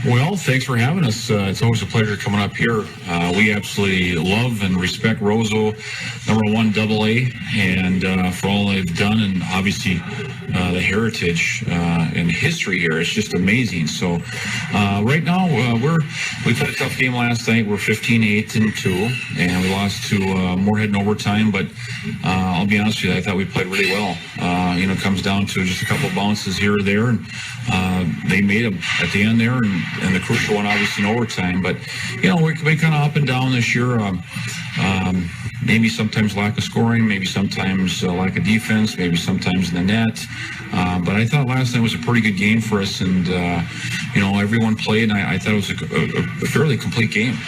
Well, thanks for having us. It's always a pleasure coming up here. We absolutely love and respect Roseau, #1 AA, and for all they've done, and obviously the heritage and history here. It's just amazing. So right now, we played a tough game last night. We're 15-8-2, and we lost to Moorhead in overtime. But I'll be honest with you, I thought we played really well. It comes down to just a couple of bounces here or there, and they made them at the end there, and the crucial one obviously in overtime. But we've been kind of up and down this year. Maybe sometimes lack of scoring, maybe sometimes lack of defense, maybe sometimes in the net. But I thought last night was a pretty good game for us, and everyone played, and I thought it was a fairly complete game.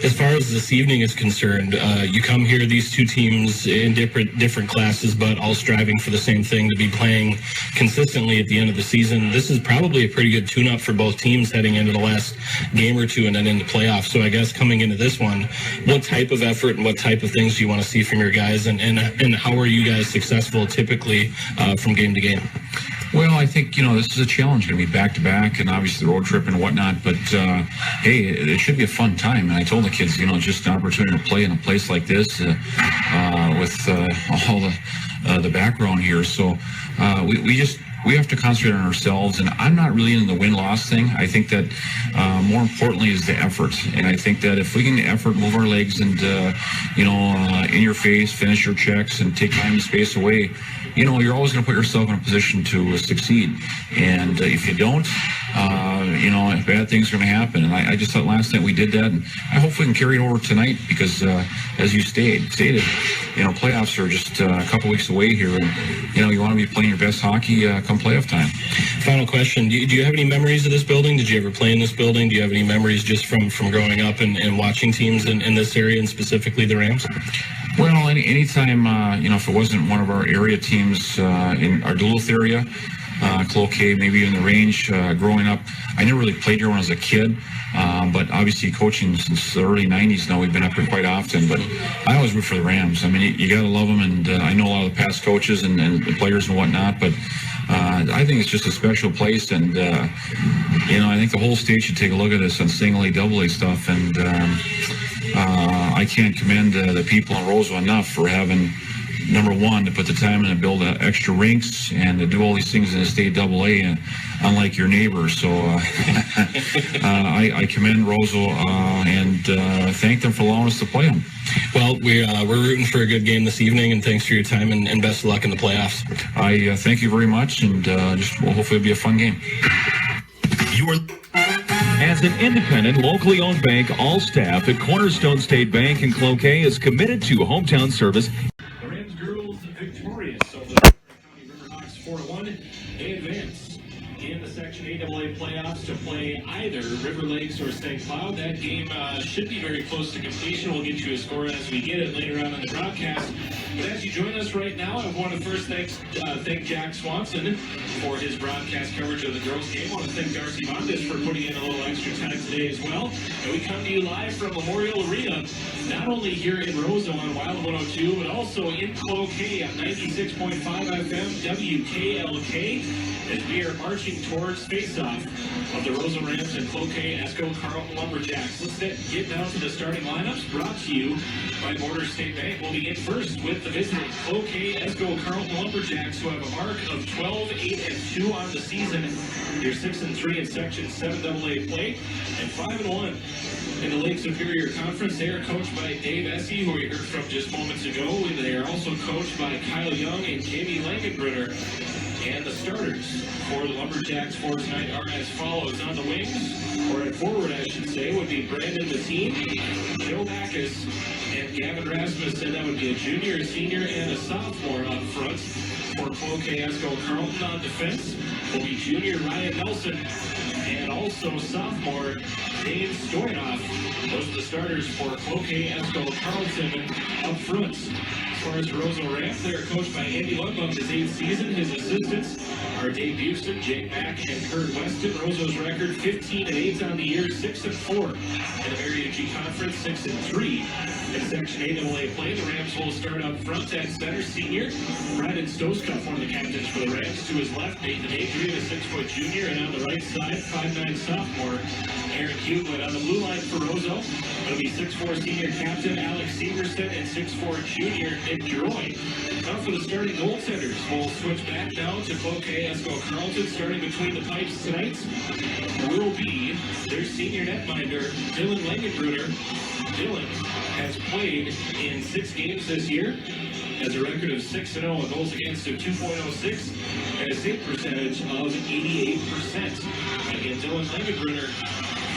As far as this evening is concerned, you come here, these two teams in different classes, but all striving for the same thing, to be playing consistently at the end of the season. This is probably a pretty good tune-up for both teams heading into the last game or two and then into playoffs. So I guess coming into this one, what type of effort and what type of things do you want to see from your guys, and how are you guys successful typically from game to game? Well, I think, this is a challenge, going to be back-to-back, and obviously the road trip and whatnot, but, hey, it should be a fun time. And I told the kids, just an opportunity to play in a place like this with all the background here. So we have to concentrate on ourselves, and I'm not really in the win-loss thing. I think that more importantly is the effort, and I think that if we can effort, move our legs, and in your face, finish your checks, and take time and space away, you're always going to put yourself in a position to succeed. And if you don't, bad things are going to happen. And I just thought last night we did that, and I hope we can carry it over tonight, because as you stated, playoffs are just a couple weeks away here, and you want to be playing your best hockey come playoff time. Final question: Do you have any memories of this building? Did you ever play in this building? Do you have any memories just from growing up and watching teams in this area, and specifically the Rams? Well, anytime, if it wasn't one of our area teams in our Duluth area, Cloquet, maybe in the range, growing up, I never really played here when I was a kid, but obviously coaching since the early 90s now, we've been up here quite often, but I always root for the Rams. I mean, you got to love them, and I know a lot of the past coaches and the players and whatnot, but I think it's just a special place, and, I think the whole state should take a look at this on single A, double A stuff, and I can't commend the people in Roseau enough for having, #1, to put the time in to build extra rinks and to do all these things in the state AA, unlike your neighbors. So I commend Roseau and thank them for allowing us to play them. Well, we're rooting for a good game this evening, and thanks for your time, and best of luck in the playoffs. I thank you very much, and hopefully it'll be a fun game. As an independent, locally owned bank, all staff at Cornerstone State Bank in Cloquet is committed to hometown service. The Rams girls victorious over the County Riverhawks 4-1. They advance in the Section AAA playoffs to play either River Lakes or St. Cloud. That game should be very close to completion. We'll get you a score as we get it later on in the broadcast. But as you join us right now, I want to first thank Jack Swanson for his broadcast coverage of the girls' game. I want to thank Darcy Mondes for putting in a little extra time today as well. And we come to you live from Memorial Arena, not only here in Roseau on Wild 102, but also in Cloquet on 96.5 FM WKLK, as we are marching towards face-off of the Roseau Rams and Cloquet Esco Carlton Lumberjacks. Let's get down to the starting lineups, brought to you by Border State Bank. We'll begin first with the visiting Cloquet Esco Carlton Lumberjacks, who have a mark of 12-8-2 on the season. They're 6-3 in Section 7 AA play, and 5-1 in the Lake Superior Conference. They are coached by Dave Essie, who we heard from just moments ago. They are also coached by Kyle Young and Jamie Langenbrunner. And the starters for the Lumberjacks for tonight are as follows. On the wings, or at forward, I should say, would be Brandon Mateen, Joe Backus, and Gavin Rasmussen. That would be a junior, a senior, and a sophomore up front. For Cloquet Esco Carlton on defense will be junior Ryan Nelson and also sophomore Dave Stoyanoff. Those are the starters for Cloquet Esco Carlton up front. As far as the Roseau Rams, they are coached by Andy Lundbaum, his 8th season. His assistants are Dave Buston, Jake Mack, and Kurt Weston. Roseau's record 15-8 on the year, 6-4 in the Area G Conference, 6-3 in Section 8AA play. The Rams will start up front at center. Senior Brandon Stoskopf, one of the captains for the Rams. To his left, Nathan Adrian, a 6-foot junior, and on the right side, 5'9" sophomore Aaron Hughlin. On the blue line for Roseau, it'll be 6'4" senior captain Alex Severson and 6'4" junior Nick Droy. Now for the starting goaltenders, we'll switch back now to Cloquet Esco Carlton. Starting between the pipes tonight will be their senior netminder, Dylan Langenbrunner. Dylan has played in 6 games this year, has a record of 6-0, a goals against of 2.06, and a save percentage of 88%. Again, Dylan Langenbrunner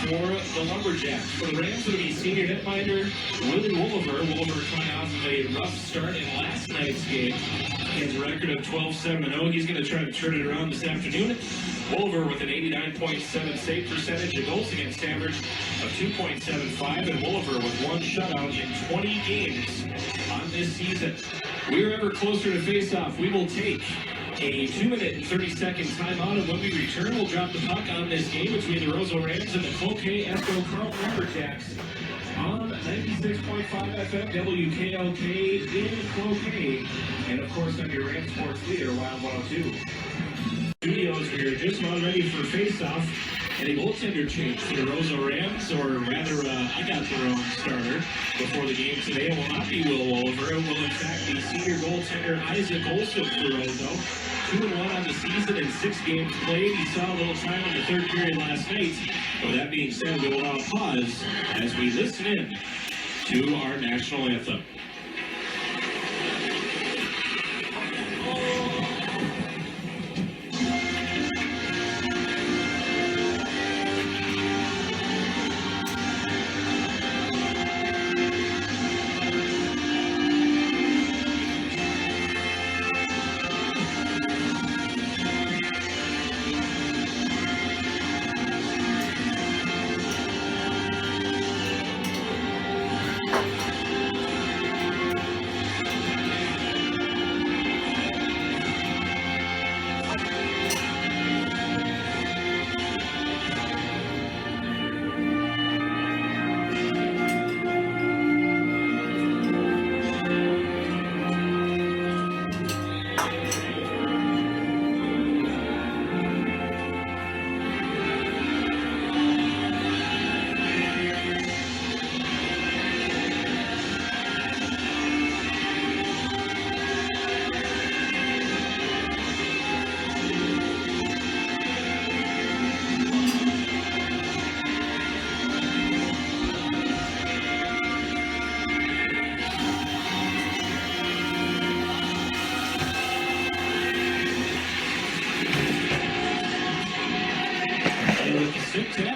for the Lumberjacks. For the Rams, it'll be senior netminder Willie Wolliver. Wolliver coming off of a rough start in last night's game. He has a record of 12-7-0. He's going to try to turn it around this afternoon. Wolliver with an 89.7 save percentage, a goals against average of 2.75, and Wolliver with 1 shutout in 20 games on this season. We are ever closer to face-off. We will take a 2-minute and 30-second timeout, and when we return, we'll drop the puck on this game between the Roseau Rams and the Cloquet Esco Carlton Lumberjacks on 96.5 FM WKLK in Cloquet, and of course on your Ram Sports leader, Wild 102. Studios, we are just about ready for face-off. Any goaltender change for the Roseau Rams, or rather, I got the wrong starter before the game today. It will not be Will Wolliver. It will, in fact, be senior goaltender Isaac Olson for Roseau. 2-1 on the season in 6 games played. He saw a little time in the third period last night. With that being said, we will now pause as we listen in to our national anthem.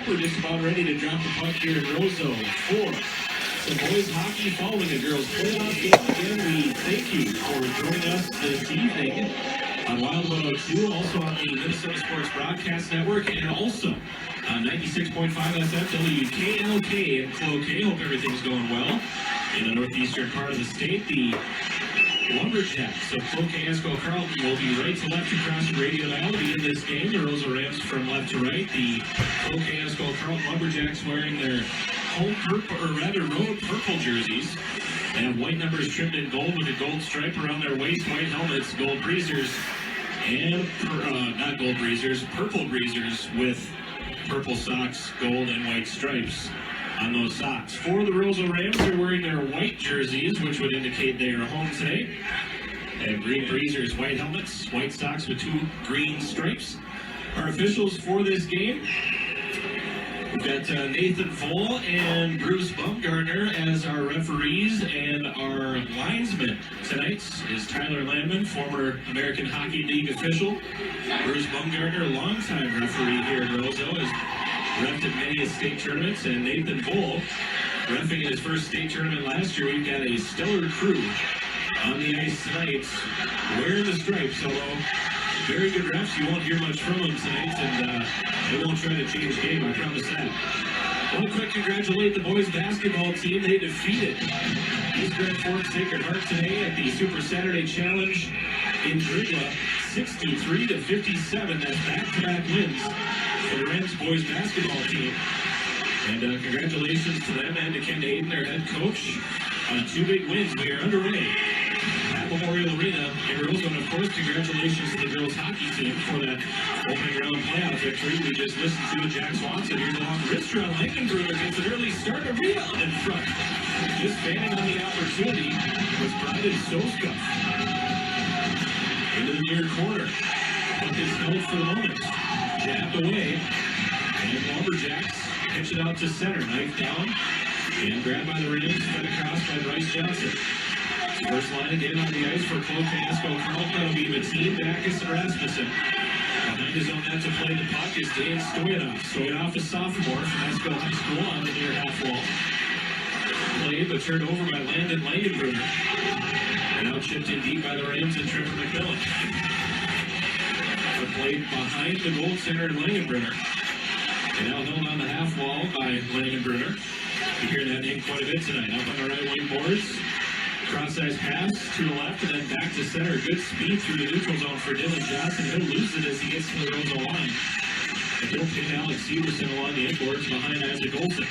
We're just about ready to drop the puck here in Roseau for some boys hockey following a girls playoff game. Again, we thank you for joining us this evening on Wild 102, also on the Minnesota Sports Broadcast Network, and also on 96.5 FM WKLK in Cloquet. Hope everything's going well in the northeastern part of the state. The Lumberjacks of Cloquet Esco Carlton will be right to left across the radio dial to be in this game. The Roseau Rams from left to right. The Cloquet Esco Carlton Lumberjacks wearing their home purple, or rather road purple jerseys. They have white numbers trimmed in gold with a gold stripe around their waist, white helmets, gold breezers, and not gold breezers, purple breezers with purple socks, gold and white stripes on those socks. For the Roseau Rams, they're wearing their white jerseys, which would indicate they are home today. They have green breezers, white helmets, white socks with 2 green stripes. Our officials for this game, we've got Nathan Voll and Bruce Bumgarner as our referees, and our linesman tonight is Tyler Landman, former American Hockey League official. Bruce Bumgarner, longtime referee here in Roseau, has reffed at many state tournaments, and Nathan Voll, reffing in his first state tournament last year. We've got a stellar crew on the ice tonight, wearing the stripes, although very good refs. You won't hear much from them tonight, and they won't try to change game, I promise that. I want to quick congratulate the boys basketball team. They defeated East Grand Forks Sacred Heart today at the Super Saturday Challenge in Grigla, 63-57. That's back-to-back wins for the Rams boys basketball team. And congratulations to them and to Ken Hayden, their head coach, on 2 big wins. We are underway at Memorial Arena in Roseau. And of course, congratulations to the girls hockey team for that opening round playoff victory. We just listened to Jack Swanson. Here's a long wrist around Langenbrunner. Gets an early start, a rebound in front. Just fanning on the opportunity was Bryden Soska. Into the near corner. Puck is held for the moment. Jabbed away. And Lumberjacks pitch it out to center. Knife down. And grabbed by the Rams. Fed across by Bryce Johnson. First line again on the ice for Cloquet-Esco Carlton. That'll be Mateen, Backus, and Rasmussen. Behind his own net to play the puck is Dan Stoyanov. Stoyanov, a sophomore from Esco High School on the near half wall. Played but turned over by Landon Langenbrunner. And now chipped in deep by the Rams and Trevor McMillan. But played behind the goaltender Langenbrunner. And now held on the half wall by Langenbrunner. You hear that name quite a bit tonight. Up on the right wing boards. Cross-ice pass to the left and then back to center. Good speed through the neutral zone for Dylan Johnson. He'll lose it as he gets to the Roseau line. And he'll pin Alex Severson along the inboards behind Isaac Olsen.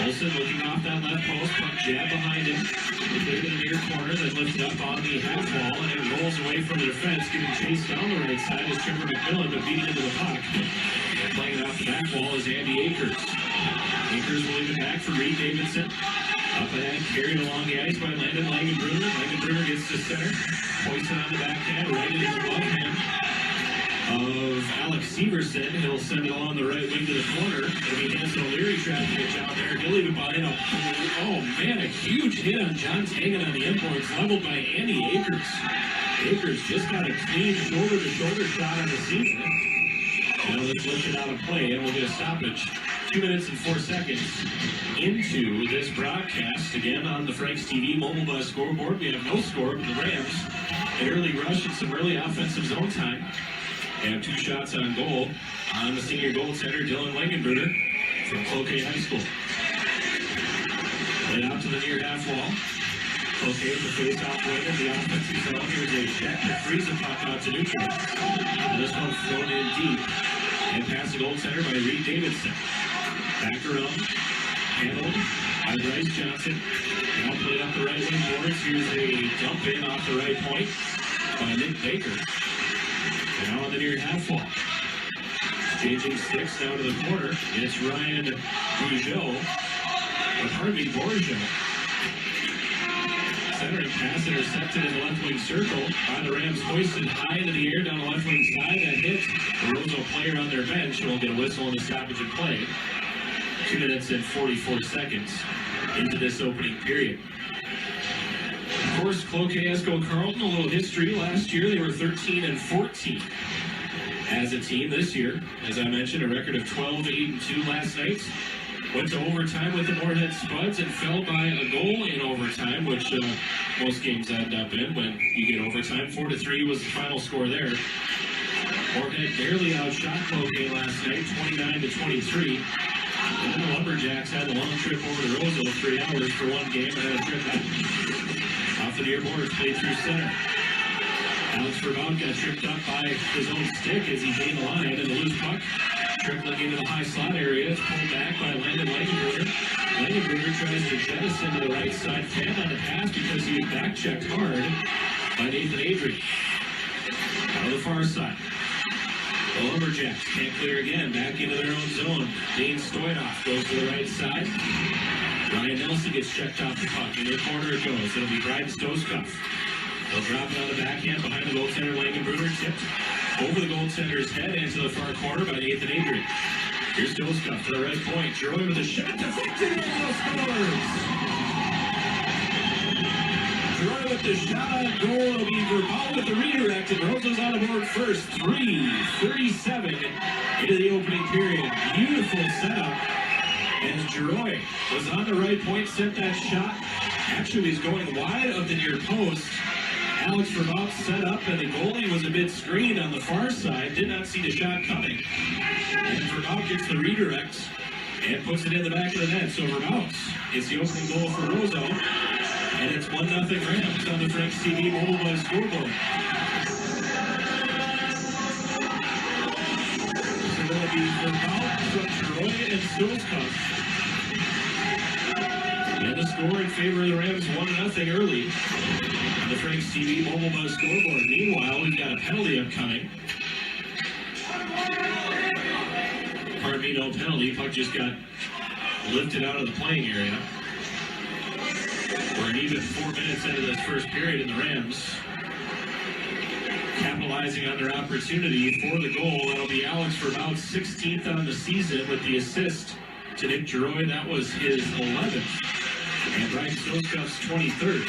Olsen looking off that left post. Puck jab behind him. He played in the near corner, then lifted up on the half wall, and it rolls away from the defense, getting chased down the right side is Trevor McMillan, but beating into the puck. And playing it off the back wall is Andy Akers. Akers will leave it back for Reed Davidson. Up ahead, carried along the ice by Landon Langenbrunner. Langenbrunner gets to center. Hoisted on the backhand, right into the glove hand of Alex Severson. He'll send it along the right wing to the corner. It'll be Hanson O'Leary trying to get out there. He'll leave it behind him. Oh man, a huge hit on John Tangen on the imports, leveled by Andy Akers. Akers just got a clean shoulder-to-shoulder shot on the season. Now let's lift it out of play, and we'll get a stoppage. 2 minutes and 4 seconds into this broadcast. Again, on the Franks TV mobile bus scoreboard, we have no score, but the Rams, an early rush and some early offensive zone time. They have 2 shots on goal on the senior goaltender, Dylan Langenbrunner from Cloquet High School. Played out to the near half wall. Cloquet with the face-off wing of the offensive zone. Here's a check that frees the puck out to neutral. And this one thrown in deep. And past the goaltender by Reed Davidson. Back around, handled by Bryce Johnson. Now played up the right wing boards. Here's a dump in off the right point by Nick Baker. And now on the near half wall. Changing sticks down to the corner. It's Ryan Bourgeot. Centering pass intercepted in the left wing circle by the Rams, hoisted high into the air down the left wing side. That hit the Roseau player on their bench, who will get a whistle and a stoppage of play. 2 minutes and 44 seconds into this opening period. Of course, Cloquet-Esco Carlton, a little history. Last year, they were 13-14 as a team. This year, as I mentioned, a record of 12-8-2 last night. Went to overtime with the Moorhead Spuds and fell by a goal in overtime, which most games end up in when you get overtime. 4-3 was the final score there. Moorhead barely outshot Cloquet last night, 29-23. And then the Lumberjacks had a long trip over to Roseau, 3 hours for one game, and had a trip back. Off the near boards, played through center. Alex Verbout got tripped up by his own stick as he gained the line, and the loose puck trickling into the high slot area. It's pulled back by Landon Langenbrunner. Langenbrunner tries to jettison to the right side, fanned on the pass because he was back-checked hard by Nathan Adrian. On the far side. The Lumberjacks can't clear again, back into their own zone. Dane Stoyanov goes to the right side. Ryan Nelson gets checked off the puck. In their corner it goes. It'll be Bryden Stoskopf. They'll drop it on the backhand behind the goaltender, Langenbrunner, tipped over the goaltender's head and to the far corner by Nathan Adrian. Here's Stoskopf to the right point. Giroy with a shot deflected and scores! Giroy with the shot on goal. It'll be Verbaal with the redirect, and Roseau's on the board first. 3:37 into the opening period. Beautiful setup. And Giroy was on the right point, sent that shot. Actually, he's going wide of the near post. Alex Verbaal set up, and the goalie was a bit screened on the far side. Did not see the shot coming. And Verbaal gets the redirect and puts it in the back of the net. So Verbaal gets the opening goal for Roseau. And it's 1-0 Rams on the Franks TV mobile by scoreboard. will be for Mount from Troy and Stoskov. And the score in favor of the Rams, 1-0 early on the Frank's TV Mobile Buzz scoreboard. Meanwhile, we've got a penalty upcoming. Pardon me, no penalty. Puck just got lifted out of the playing area. We're an even 4 minutes into this first period, and the Rams capitalizing on their opportunity for the goal. That'll be Alex Verbout's 16th on the season with the assist to Nick Giroy. That was his 11th. And Brian Stoskov's 23rd.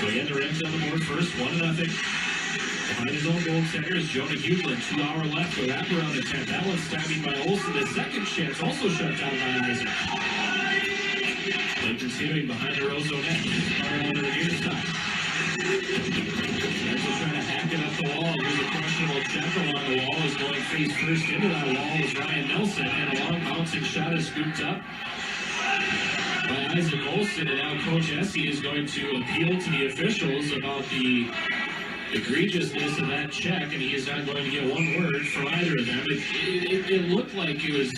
So again, the Rams on the board first, 1-0. Behind his own goaltender is Jonah Hughlin. 2 hour left, the wraparound attempt. That one's stymied by Olsen. The second chance also shut down by Isaac. Play continuing behind the Roseau MN. Far out to the near side. Rams will try to hack it up the wall. Here's a questionable check along the wall. Is going face first into that wall is Ryan Nelson. And a long bouncing shot is scooped up by Isaac Olsen, and now Coach Essie is going to appeal to the officials about the egregiousness of that check, and he is not going to get one word from either of them. It looked like it was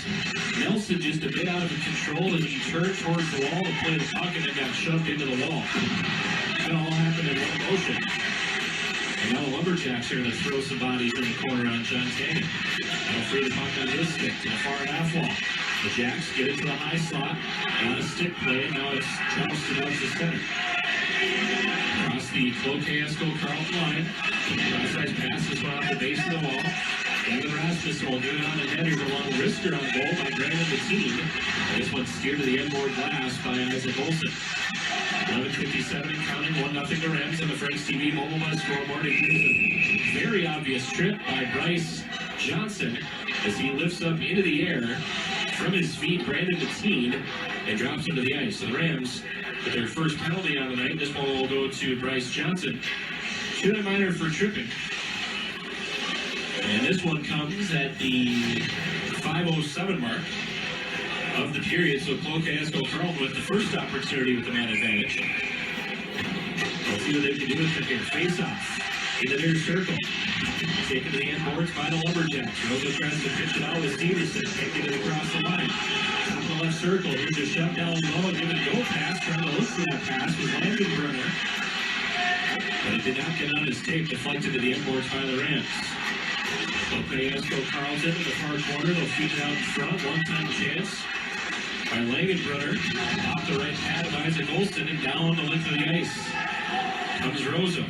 Nelson just a bit out of control as he turned towards the wall to play the puck and it got shoved into the wall. That all happened in one motion. And now the Lumberjacks are going to throw some bodies in the corner on John Tannen. Now free the puck on his stick to the far half wall. The Jacks get it to the high slot on a stick play. Now it's Charleston out to center. Across the Cloquet-Esco-Carlton line. Cross-ice pass is off the base of the wall. Gavin Rasmussen will do it on the header. A long wrister on goal by Brandon Bettine. This one steered to the inboard glass by Isaac Olsen. 11:57 and counting, 1-0 to Rams on the Frank's TV Mobile Buzz scoreboard. Here's a very obvious trip by Bryce Johnson as he lifts up into the air from his feet, Brandon Bettine, and drops him to the ice. So the Rams with their first penalty on the night. This one will go to Bryce Johnson. Shoot a minor for tripping. And this one comes at the 5:07 mark of the period. So Cloquet-Esco-Carlton with the first opportunity with the man advantage. Let's see what they can do with it here. Face off in the near circle. Taken to the end boards by the Lumberjacks. Roseau tries to pitch it out with Stevenson. Can't get it across the line. Top of the left circle. Here's a shove down low. Give it a go pass. Trying to look for that pass was Langenbrunner. But it did not get on his tape. Deflected to the end boards by the Rams. Cloquet-Esco-Carlton in the far corner. They'll feed it out in front. One-time chance by Langenbrunner. Off the right pad of Isaac Olsen and down the length of the ice comes Roseau.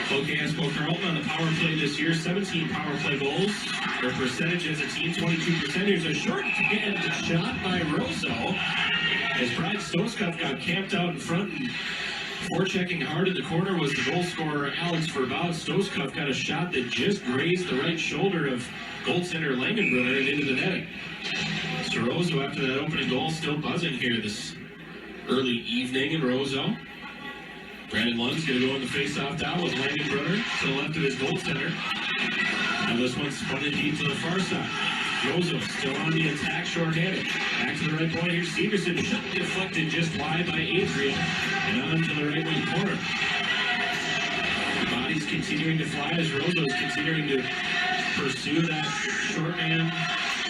Cloquet-Esco-Carlton on the power play this year, 17 power play goals. Their percentage as a team, 22%. Here's a short-hand shot by Roseau as Brian Stoskov got camped out in front and forechecking hard in the corner was the goal scorer Alex Verbout. Stoskov got a shot that just grazed the right shoulder of goaltender Langenbrunner and into the netting. So Roseau, after that opening goal, still buzzing here this early evening in Roseau. Brandon Lund's going to go in the face-off down with Langenbrunner to the left of his goaltender. Now this one's spun in deep to the far side. Roseau still on the attack, short-handed. Back to the right point here. Stevenson deflected just wide by Adrian and on to the right wing corner. The body's continuing to fly as Roseau is continuing to pursue that short man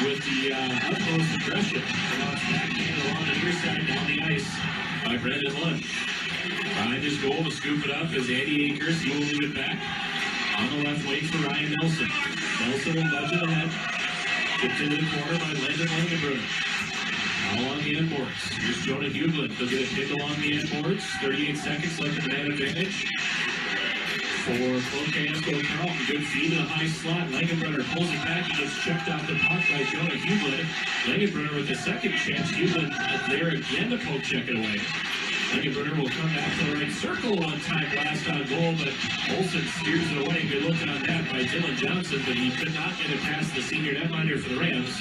with the utmost aggression. Now it's backhand along the near side down the ice by Brandon Lund. Behind his goal to scoop it up is Andy Akers. He will leave it back on the left wing for Ryan Nelson. Nelson will nudge it ahead. Tipped into the corner by Landon Langenbrunner. Now along the end boards. Here's Jonah Hughlin. He'll get it pinned along the end boards. 38 seconds left in the man advantage for Cloquet-Esco-Carlton. Good feed to the high slot. Langenbrunner pulls it back. He gets checked off the puck by Jonah Hughlin. Langenbrunner with the second chance. Hughlin there again to poke check it away. Langenbrunner will come back to the right circle. One-time blast on goal, but Olsen steers it away. Good looking on that by Dylan Johnson, but he could not get it past the senior netminder for the Rams.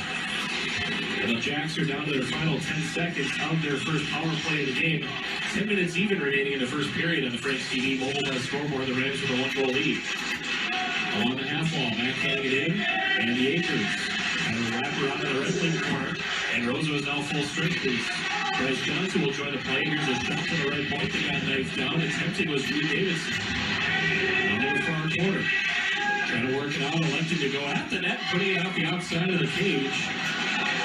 And the Jacks are down to their final 10 seconds of their first power play of the game. 10 minutes even remaining in the first period on the Frank's TV Mobile Buzz scoreboard. The Rams with a 1-goal lead. Along the half wall, backhanding it in, and the Akers kind of wrap around the right wing corner, and Roseau is now full strength boost. Bryce Johnson will join the play. Here's a shot to the right point that got knifed down. Attempting was Reed Davidson. On the far corner. Trying to work it out, elected to go at the net, putting it out the outside of the cage.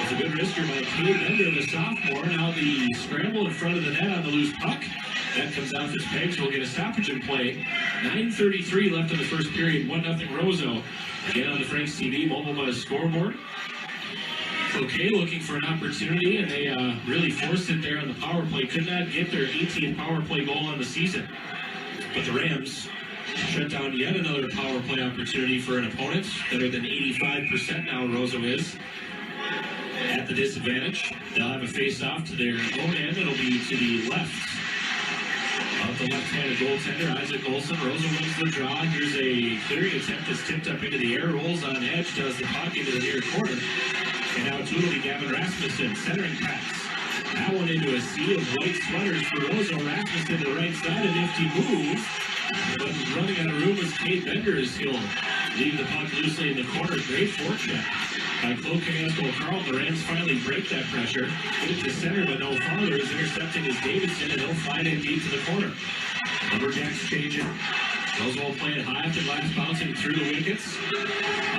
It's a good wrister by Cade Bender, the sophomore. Now the scramble in front of the net on the loose puck. That comes off his pegs. We'll get a stoppage in play. 9:33 left in the first period. 1-0 Roseau. Again on the Franks TV mobile buzz scoreboard. Okay, looking for an opportunity, and they really forced it there on the power play. Could not get their 18th power play goal on the season. But the Rams shut down yet another power play opportunity for an opponent. Better than 85% now, Roseau is at the disadvantage. They'll have a face-off to their own end. It'll be to the left of the left-handed goaltender, Isaac Olsen. Roseau wins the draw. Here's a clearing attempt that's tipped up into the air, rolls on edge, does the puck into the near corner. And now it'll be Gavin Rasmussen, centering pass. That one into a sea of white sweaters for Roseau. Rasmussen to the right side, a nifty move. But running out of room is Cade Bender as he'll leave the puck loosely in the corner. Great forecheck by Cloquet Carl. The Rams finally break that pressure. Get it to center, but no farther. Is intercepting is Davidson, and he'll find it deep to the corner. Lumberjacks change it. Roseau will play it high after glass, bouncing through the wickets.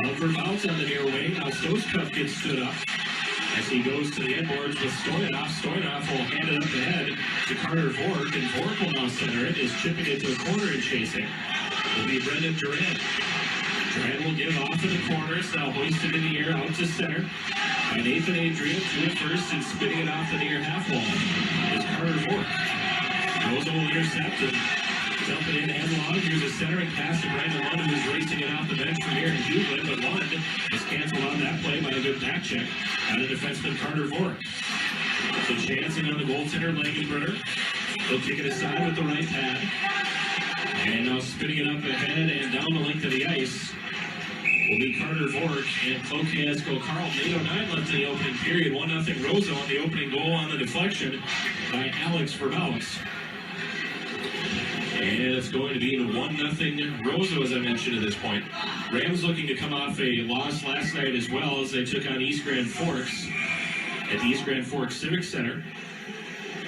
Over bounce on the near wing. Now Stoskov gets stood up as he goes to the inboards with Stoyanov. Stoyanov will hand it up ahead to Carter Vork, and Vork will now center it. Is chipping it to the corner and chasing. Will be Brendan Durant. Durant will give off in the corners, now hoisted in the air out to center. By Nathan Adrian to the first and spinning it off the near half wall is Carter Vork. Roseau will intercept and dump it in and long. Here's a centering pass to Brandon Lund, who's racing it off the bench from Aaron Hughlin, but Lund is canceled on that play by a good back check out of defenseman Carter Vork. So chancing on the goaltender, Langenbrunner. He'll kick it aside with the right pad. And now spinning it up ahead and down the length of the ice will be Carter Vork and Cloquet Carl. 8:09 left in the opening period. 1-0 Roseau on the opening goal on the deflection by Alex Verbaus. And it's going to be 1-0 Roseau, as I mentioned at this point. Rams looking to come off a loss last night as well as they took on East Grand Forks at the East Grand Forks Civic Center.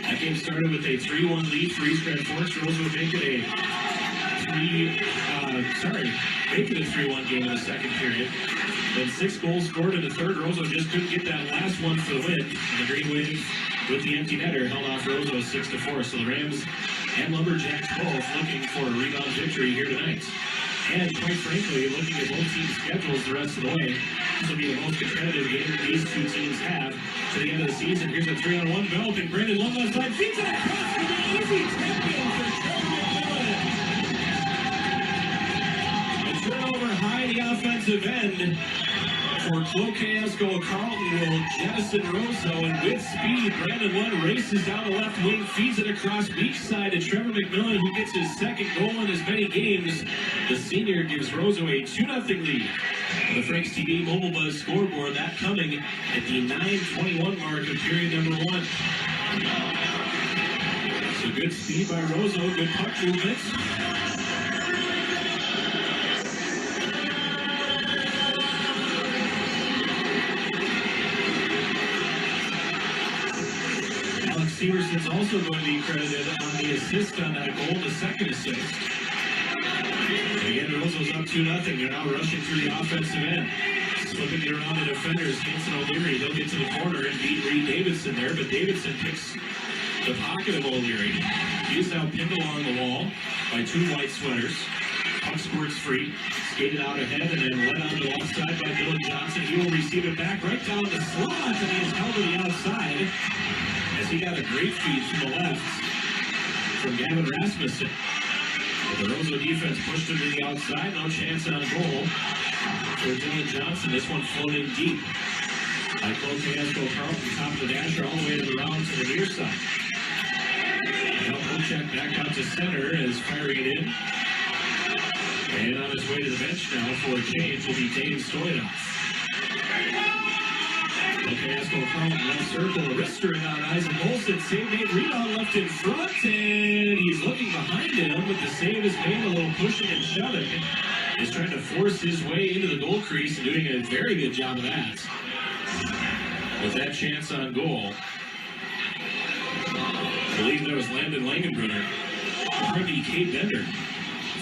That game started with a 3-1 lead for East Grand Forks. Roseau making a 3-1 game in the second period. Then 6 goals scored in the third. Roseau just couldn't get that last one for the win. And the Green Wave with the empty netter held off Roseau 6-4. So the Rams and Lumberjacks both looking for a rebound victory here tonight. And quite frankly, looking at both teams' schedules the rest of the way, this will be the most competitive game these two teams have to the end of the season. Here's a 3-on-1 developing. Brandon Lund left side, feeds it across for the easy champion for Trevor McMillan. A turnover high in the offensive end for Cloquet Carlton will jettison Roseau, and with speed, Brandon Lund races down the left wing, feeds it across weak side to Trevor McMillan, who gets his second goal in as many games. The senior gives Roseau a 2-0 lead. On the Franks TV mobile buzz scoreboard, that coming at the 9:21 mark of period number 1. So good speed by Roseau, good puck movement. Severson's also going to be credited on the assist on that goal, the second assist. Again, Roseau's up 2-0. They're now rushing through the offensive end. Slipping it around the defenders. Hanson O'Leary, he'll get to the corner and beat Reed Davidson there, but Davidson picks the pocket of O'Leary. He's now pinned along the wall by 2 white sweaters. Puck squirts free, skated out ahead, and then led on the left side by Dylan Johnson. He will receive it back right down the slot, and he is held to the outside as he got a great feed from the left from Gavin Rasmussen. But the Roseau defense pushed him to the outside. No chance on goal for Dylan Johnson. This one floating deep by Cloquet Carlton, top of the dasher, all the way to the round to the near side. Now Ocek back out to center as firing it in. And on his way to the bench now for a change will be Dane Stoyanov. Okay, Carlton left circle, a wrister in on Isaac Olsen. Save made, rebound left in front, and he's looking behind him, but the save is made, a little pushing and shoving. He's trying to force his way into the goal crease and doing a very good job of that. With that chance on goal, I believe that was Landon Langenbrunner. It could be Cade Bender.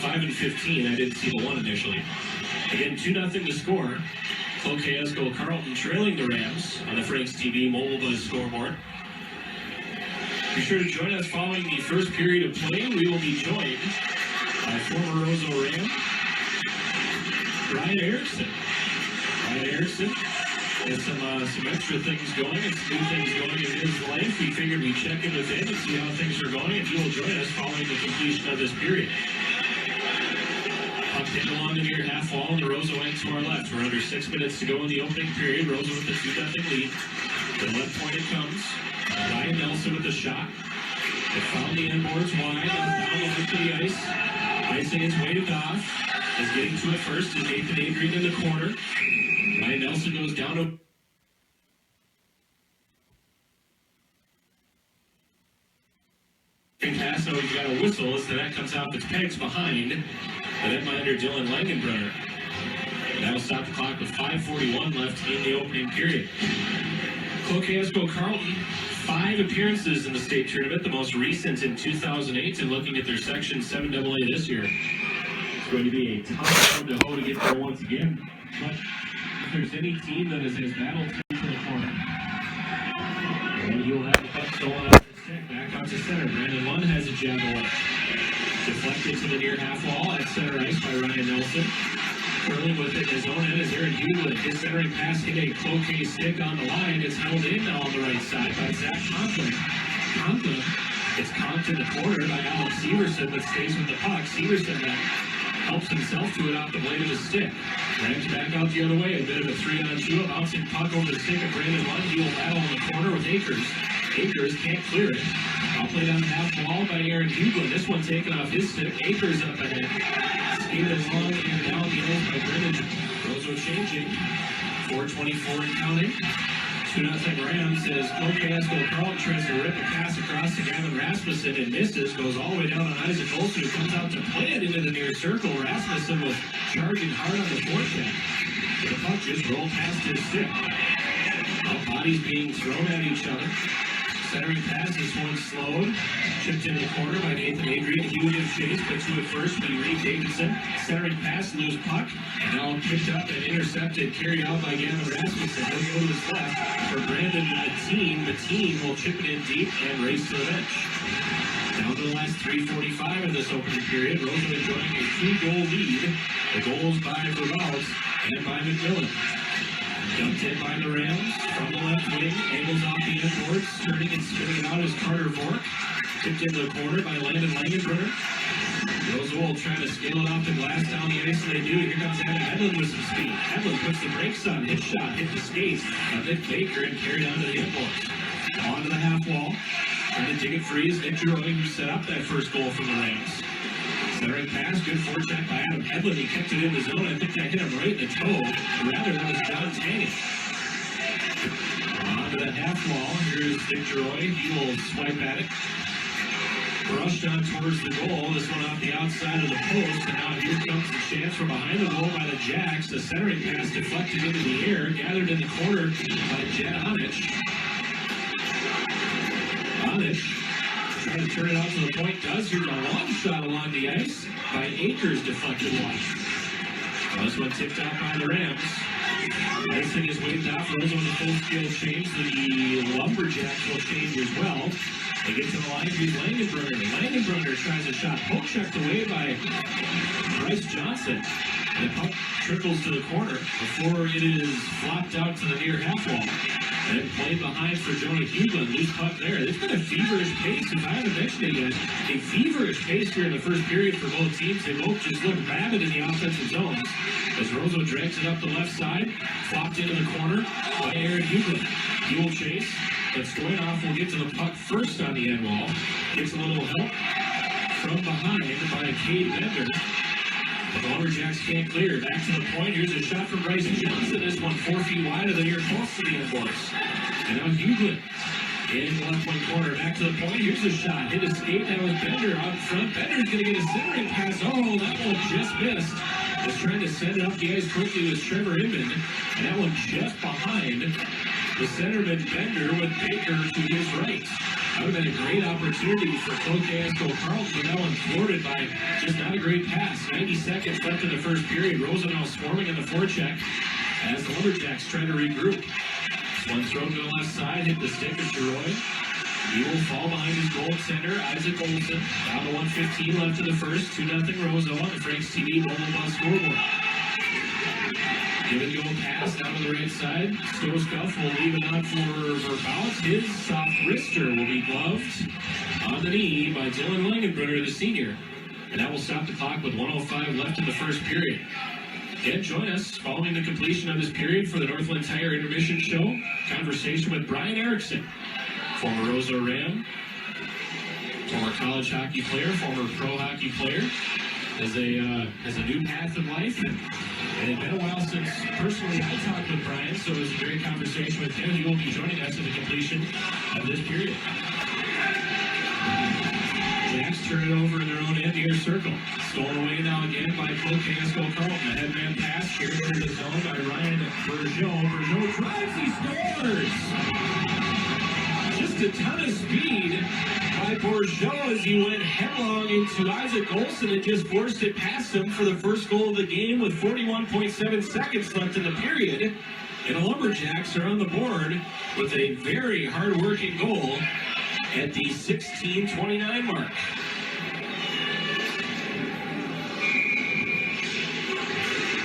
5-15, I didn't see the one initially. Again, 2-0 to score. Cloquet Esco Carlton trailing the Rams on the Franks TV Mobile Buzz scoreboard. Be sure to join us following the first period of play. We will be joined by former Roseau Ram, Brian Erickson. Brian Erickson has some extra things going and some new things going in his life. We figured we'd check in with him and see how things are going, and he will join us following the completion of this period. Puck hit along the near half wall, and the Roseau end to our left. We're under 6 minutes to go in the opening period. Roseau with the 2-0 lead. To the left point it comes. Ryan Nelson with the shot. It found the end boards wide, down the length of the ice. Icing his way to Goff. Is getting to it first is Nathan Adrian in the corner. Ryan Nelson goes down to pass, so he's got a whistle as the net comes out the pegs behind the netminder Dylan Langenbrunner. And that'll stop the clock with 5:41 left in the opening period. Cloquet Esco Carlton, 5 appearances in the state tournament, the most recent in 2008, and looking at their Section 7AA this year. It's going to be a tough road to hoe to get there once again. But if there's any team that is as battle to the corner, and he'll have the puck stolen out the stick, back out to center. Brandon Lund has a jab away. Deflected to the near half wall at center ice by Ryan Nelson. Curling with it in his own end is Aaron Hughlin. His centering pass hit a Cloquet stick on the line. It's held in on the right side by Zach Conklin. It's conked in the corner by Alex Severson, but stays with the puck. Severson helps himself to it off the blade of his stick. Rams back out the other way. A bit of a 3-on-2. A bouncing puck over the stick of Brandon Lund. He will battle in the corner with Akers. Akers can't clear it. I'll play down the half wall by Aaron Hughlin. This one taken off his stick. Akers up ahead. Skated long and down the ice by Brendan. Roseau changing. 4:24 and counting. 2-0 Rams as Cloquet Esco Carlton tries to rip a pass across to Gavin Rasmussen and misses. Goes all the way down on Isaac Olsen, who comes out to play it into the near circle. Rasmussen was charging hard on the forecheck. But the puck just rolled past his stick. All bodies being thrown at each other. Centering pass, this one slowed. Chipped into the corner by Nathan Adrian. He would give chase, but to it first be Reed Davidson. Centering pass, loose puck. Now picked up and intercepted, carried out by Gavin Rasmussen. He'll go to his left for Brandon Mateen. Mateen will chip it in deep and race to the bench. Down to the last 3:45 in this opening period. Roseau enjoying a 2-goal lead. The goals by Vervalds and by McMillan. Dumped in by the Rams from the left wing, angles off the end boards, turning and spinning it out as Carter Vork. Tipped into the corner by Landon Langenbrunner. Roseau will try to scale it off the glass down the ice, and they do. Here comes Adam Edlund with some speed. Edlund puts the brakes on, his shot, hit the skates of Nick Baker and carried onto the end boards. Onto the half wall, trying to dig it free is Nick Giroy, who set up that first goal from the Rams. Centering pass, good forecheck by Adam Edlund. He kept it in the zone. I think that hit him right in the toe. Rather, that was John Taney. Onto that half wall. Here's Nick Giroy. He will swipe at it. Brushed on towards the goal. This one off the outside of the post. And now here comes the chance from behind the goal by the Jacks. The centering pass deflected into the air. Gathered in the corner by Jed Onich. Onich trying to turn it out to the point. Does. Here's a long shot along the ice by Akers, deflected one. This one tipped out by the Rams. Icing is waved off. Roseau with a full-scale change. The Lumberjacks will change as well. They get to the line. Here's Langenbrunner. Langenbrunner tries a shot. Poke checked away by Bryce Johnson. And the puck trickles to the corner before it is flopped out to the near half wall. And played behind for Jonah Hughlin. Loose puck there. It's been a feverish pace, if I haven't mentioned it yet. A feverish pace here in the first period for both teams. They both just look rabid in the offensive zones. As Roseau drags it up the left side, flopped into the corner by Aaron Hughlin. He will chase, but Stoyanov will get to the puck first on the end wall. Gets a little help from behind by Cade Bender. But the Lumberjacks can't clear. Back to the point. Here's a shot from Bryce Johnson. This one 4 feet wide of the near post to the end boards. And now Hughlin in the left wing corner. Back to the point. Here's a shot. Hit a skate. That was Bender out front. Bender's going to get a centering pass. Oh, that one just missed. Was trying to send it up the ice quickly with Trevor Inman. And that one just behind the centerman Bender with Baker to his right. That would have been a great opportunity for Cloquet Carlton, but that one thwarted by just not a great pass. 90 seconds left in the first period. Roseau now swarming in the forecheck as the Lumberjacks try to regroup. One throw to the left side, hit the stick of Giroy. He will fall behind his goaltender, Isaac Olsen. Down to 1:15 left in the first. 2-0 Roseau on the Frank's TV Mobile Plus scoreboard. Give and go pass down to the right side. Stoskopf will leave it on for Verbaus. His soft wrister will be gloved on the knee by Dylan Langenbrunner, the senior. And that will stop the clock with 1:05 left in the first period. Again, join us following the completion of this period for the Northland Tire Intermission Show. Conversation with Brian Erickson, former Roseau Ram, former college hockey player, former pro hockey player, has a new path in life. And it's been a while since personally I talked with Brian, so it was a great conversation with him. He will be joining us at the completion of this period. Jacks turn it over in their own end near circle. Stolen away now again by Cloquet Carlton. A headman pass carried into the zone by Ryan Bergeau. Bergeau drives, he scores! Just a ton of speed by Bergeau as he went headlong into Isaac Olsen and just forced it past him for the first goal of the game with 41.7 seconds left in the period. And the Lumberjacks are on the board with a very hard-working goal at the 16:29 mark.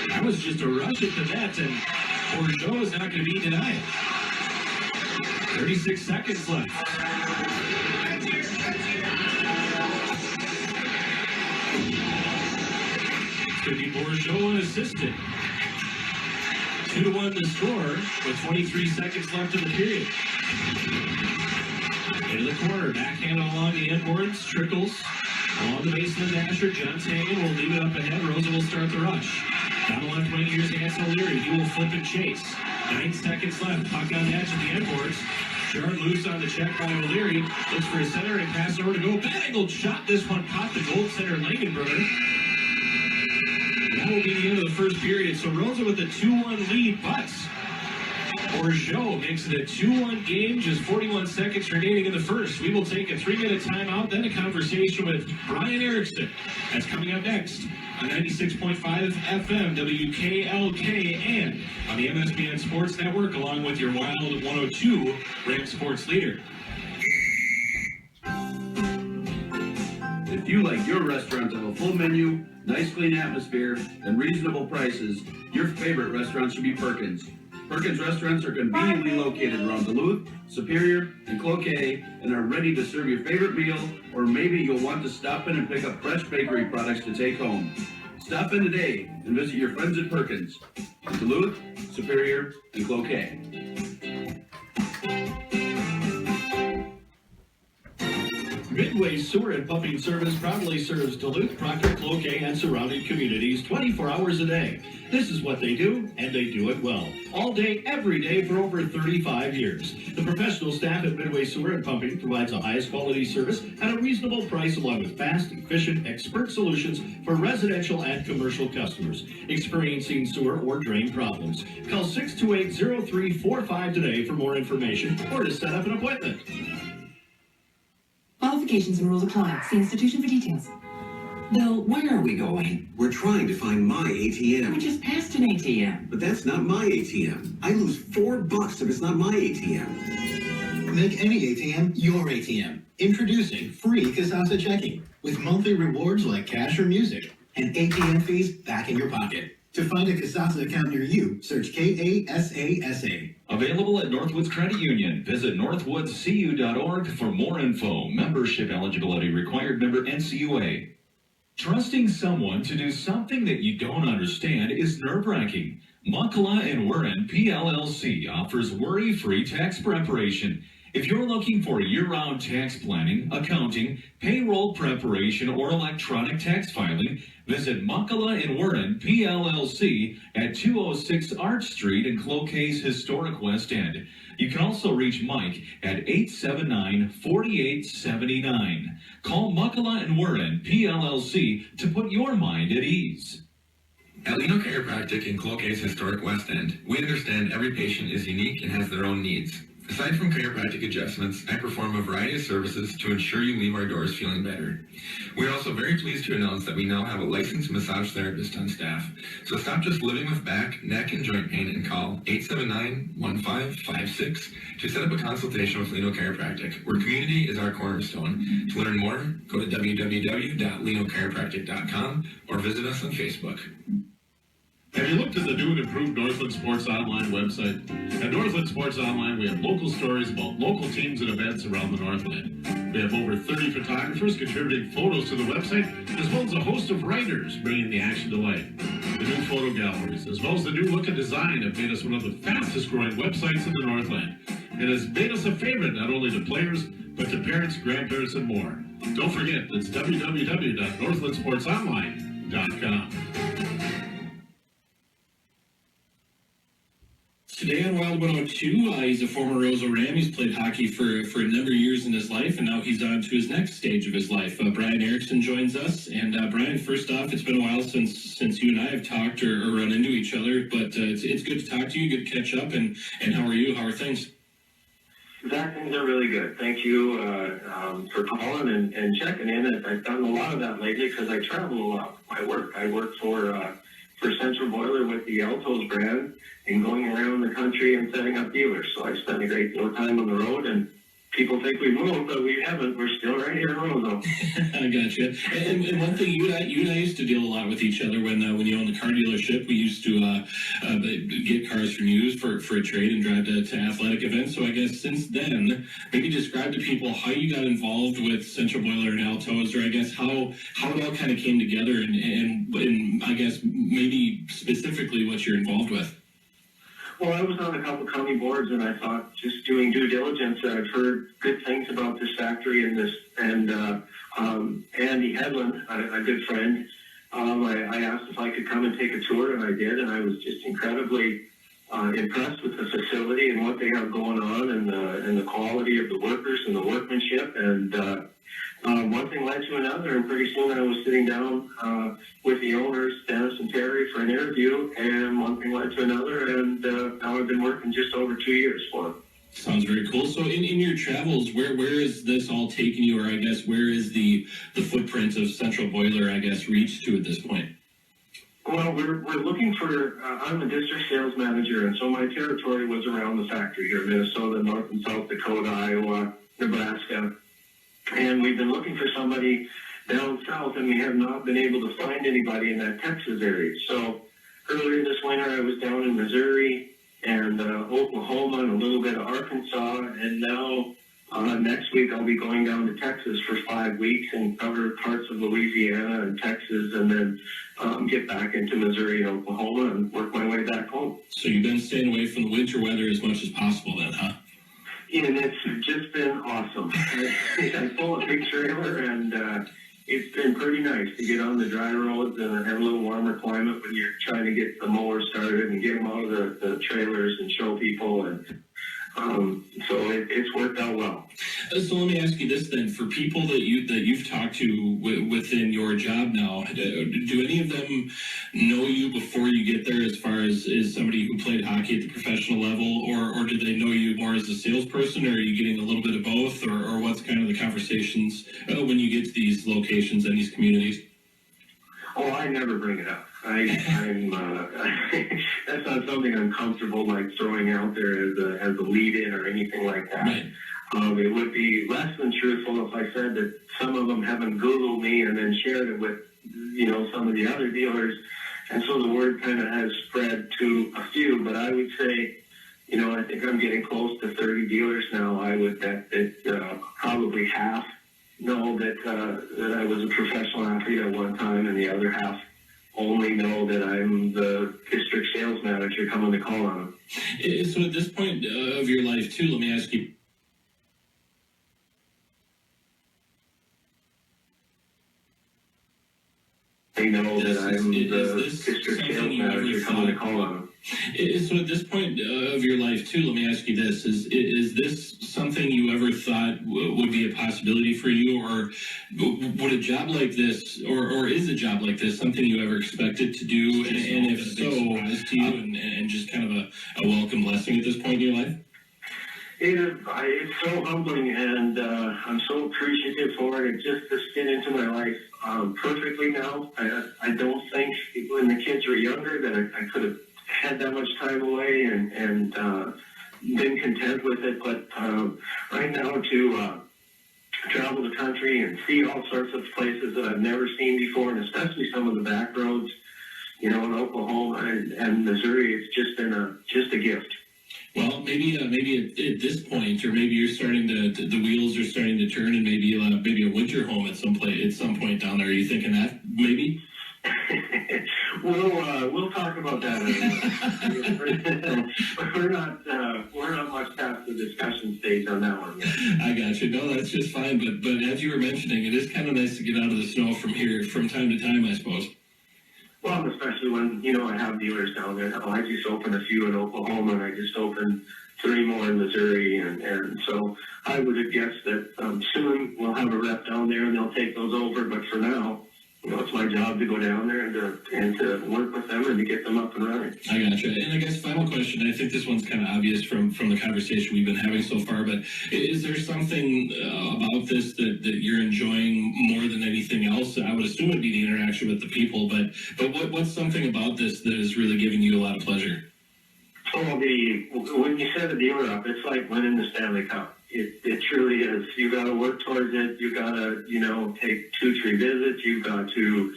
That was just a rush at the net, and Bergeau is not going to be denied. 36 seconds left. It's going to be Bergeau unassisted. 2-1 to score with 23 seconds left in the period. Into the corner, backhanded along the end boards, trickles along the base of the dasher. John Tangen will leave it up ahead. Rosa will start the rush. Down the left wing, here's Hanson O'Leary. He will flip and chase. 9 seconds left. Puck on the edge of the end boards. Shard loose on the check by O'Leary. Looks for a center and pass over to go. Bad angled shot. This one caught the goal center Langenbrunner. That will be the end of the first period. So Rosa with a 2-1 lead, but Bergeau makes it a 2-1 game, just 41 seconds remaining in the first. We will take a 3-minute timeout, then a conversation with Brian Erickson. That's coming up next on 96.5 FM WKLK and on the MSBN Sports Network, along with your Wild 102 Ram Sports Leader. If you like your restaurant to have a full menu, nice clean atmosphere, and reasonable prices, your favorite restaurant should be Perkins. Perkins restaurants are conveniently located around Duluth, Superior, and Cloquet, and are ready to serve your favorite meal, or maybe you'll want to stop in and pick up fresh bakery products to take home. Stop in today and visit your friends at Perkins in Duluth, Superior, and Cloquet. Midway Sewer and Pumping Service proudly serves Duluth, Proctor, Cloquet, and surrounding communities 24 hours a day. This is what they do, and they do it well. All day, every day for over 35 years. The professional staff at Midway Sewer and Pumping provides the highest quality service at a reasonable price, along with fast, efficient, expert solutions for residential and commercial customers experiencing sewer or drain problems. Call 628-0345 today for more information or to set up an appointment. Qualifications and rules apply. See institution for details. Bill, where are we going? We're trying to find my We ATM. just passed an ATM. But that's not my ATM. I lose $4 if it's not my ATM. Make any ATM your ATM. Introducing free Kasasa checking with monthly rewards like cash or music and ATM fees back in your pocket. To find a Kasasa account near you, search KASASA. Available at Northwoods Credit Union. Visit northwoodscu.org for more info. Membership eligibility required. Member NCUA. Trusting someone to do something that you don't understand is nerve-wracking. Muckala & Warren PLLC offers worry-free tax preparation. If you're looking for year-round tax planning, accounting, payroll preparation, or electronic tax filing, visit Muckala & Warren PLLC at 206 Arch Street in Cloquet's historic West End. You can also reach Mike at 879-4879. Call Muckala & Warren PLLC to put your mind at ease. At Lino Chiropractic in Cloquet's historic West End, we understand every patient is unique and has their own needs. Aside from chiropractic adjustments, I perform a variety of services to ensure you leave our doors feeling better. We are also very pleased to announce that we now have a licensed massage therapist on staff. So stop just living with back, neck, and joint pain and call 879-1556 to set up a consultation with Lino Chiropractic, where community is our cornerstone. To learn more, go to www.linochiropractic.com or visit us on Facebook. Have you looked at the new and improved Northland Sports Online website? At Northland Sports Online, we have local stories about local teams and events around the Northland. We have over 30 photographers contributing photos to the website, as well as a host of writers bringing the action to life. The new photo galleries, as well as the new look and design, have made us one of the fastest growing websites in the Northland. It has made us a favorite not only to players, but to parents, grandparents, and more. Don't forget, it's www.northlandsportsonline.com. Today on Wild 102, he's a former Roseau Ram. He's played hockey for a number of years in his life, and now he's on to his next stage of his life. Brian Erickson joins us. And Brian, first off, it's been a while since you and I have talked or run into each other, but it's good to talk to you, good to catch up, and how are you? How are things? Zach, things are really good. Thank you for calling and checking in. I've done a lot of that lately because I travel a lot with my work. I work for Central Boiler with the Altos brand and going around the country and setting up dealers. So I spend a great deal of time on the road, and people think we've moved, but we haven't. We're still right here in Roseau. I gotcha. And one thing, you and I used to deal a lot with each other when you owned the car dealership. We used to get cars from you for a trade and drive to athletic events. So I guess since then, maybe describe to people how you got involved with Central Boiler and Altos, or I guess how it all kind of came together, and I guess maybe specifically what you're involved with. Well, I was on a couple county boards, and I thought, just doing due diligence, that I've heard good things about this factory and Andy Hedlund, a good friend. I asked if I could come and take a tour, and I did, and I was just incredibly impressed with the facility and what they have going on, and the quality of the workers and the workmanship. And one thing led to another, and pretty soon I was sitting down with the owners, Dennis and Terry, for an interview, and one thing led to another, and now I've been working just over 2 years for them. Sounds very cool. So in your travels, where is this all taking you, or I guess where is the footprint of Central Boiler, I guess, reached to at this point? Well, we're looking for, I'm a district sales manager, and so my territory was around the factory here, Minnesota, North and South Dakota, Iowa, Nebraska. And we've been looking for somebody down south, and we have not been able to find anybody in that Texas area. So earlier this winter, I was down in Missouri and Oklahoma and a little bit of Arkansas. And now next week, I'll be going down to Texas for 5 weeks and cover parts of Louisiana and Texas, and then get back into Missouri and Oklahoma and work my way back home. So you've been staying away from the winter weather as much as possible then, huh? And it's just been awesome. I pull a big trailer, and it's been pretty nice to get on the dry roads and have a little warmer climate when you're trying to get the mower started and get them out of the trailers and show people. And so it's worked out well. So let me ask you this then: for people that you've talked to within your job now, do any of them know you before you get there, as far as somebody who played hockey at the professional level, or do they know you more as a salesperson, or are you getting a little bit of both, or what's kind of the conversations when you get to these locations and these communities? Oh, I never bring it up. That's not something I'm comfortable like throwing out there as a lead-in or anything like that. Right. It would be less than truthful if I said that some of them haven't Googled me and then shared it with, some of the other dealers, and so the word kind of has spread to a few. But I would say, I think I'm getting close to 30 dealers now. I would bet that probably half know that I was a professional athlete at one time, and the other half only know that I'm the district sales manager coming to call on them. So at this point of your life too, let me ask you, they know that I'm the district sales manager coming to call on them. So at this point of your life too, let me ask you this: is this something you ever thought would be a possibility for you, or would a job like this, or is a job like this something you ever expected to do? And if so, surprise to you, and just kind of a welcome blessing at this point in your life? It's so humbling, and I'm so appreciative for it. It just fit into my life perfectly now. I don't think when the kids were younger that I could have had that much time away and been content with it. But right now to travel the country and see all sorts of places that I've never seen before, and especially some of the back roads, in Oklahoma and Missouri, it's just been just a gift. Well, maybe at this point, or maybe you're starting to the wheels are starting to turn, and maybe a winter home at some point down there. Are you thinking that maybe? We'll talk about that. We're not much past the discussion stage on that one yet. I got you. No, that's just fine. But as you were mentioning, it is kind of nice to get out of the snow from time to time, I suppose. Well, especially when, I have dealers down there. I just opened a few in Oklahoma, and I just opened 3 more in Missouri, and so I would have guessed that soon we'll have a rep down there, and they'll take those over. But for now, it's my job to go down there and to work with them and to get them up and running. I gotcha. And I guess final question, I think this one's kind of obvious from the conversation we've been having so far, but is there something about this that you're enjoying more than anything else? I would assume it'd be the interaction with the people, but what's something about this that is really giving you a lot of pleasure? Oh, when you set a dealer up, it's like winning the Stanley Cup. It truly is. You got to work towards it. You got to, take 2-3 visits. You've got to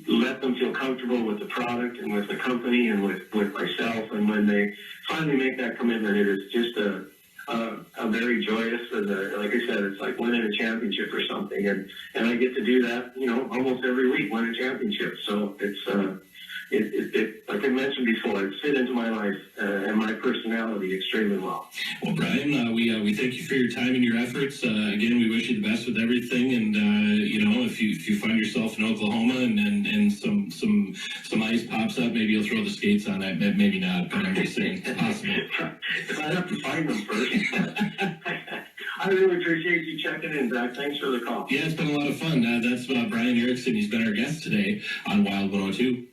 let them feel comfortable with the product and with the company and with myself. And when they finally make that commitment, it is just a very joyous, and like I said, it's like winning a championship or something. And I get to do that, almost every week, win a championship. So it's like I mentioned before, it fit into my life and my personality extremely well. Well, Brian, we thank you for your time and your efforts. Again, we wish you the best with everything. And if you find yourself in Oklahoma and some ice pops up, maybe you'll throw the skates on that. Maybe not, but I'm just saying it's possible. If I have to find them first. I really appreciate you checking in, Zach. Thanks for the call. Yeah, it's been a lot of fun. That's Brian Erickson. He's been our guest today on Wild 102.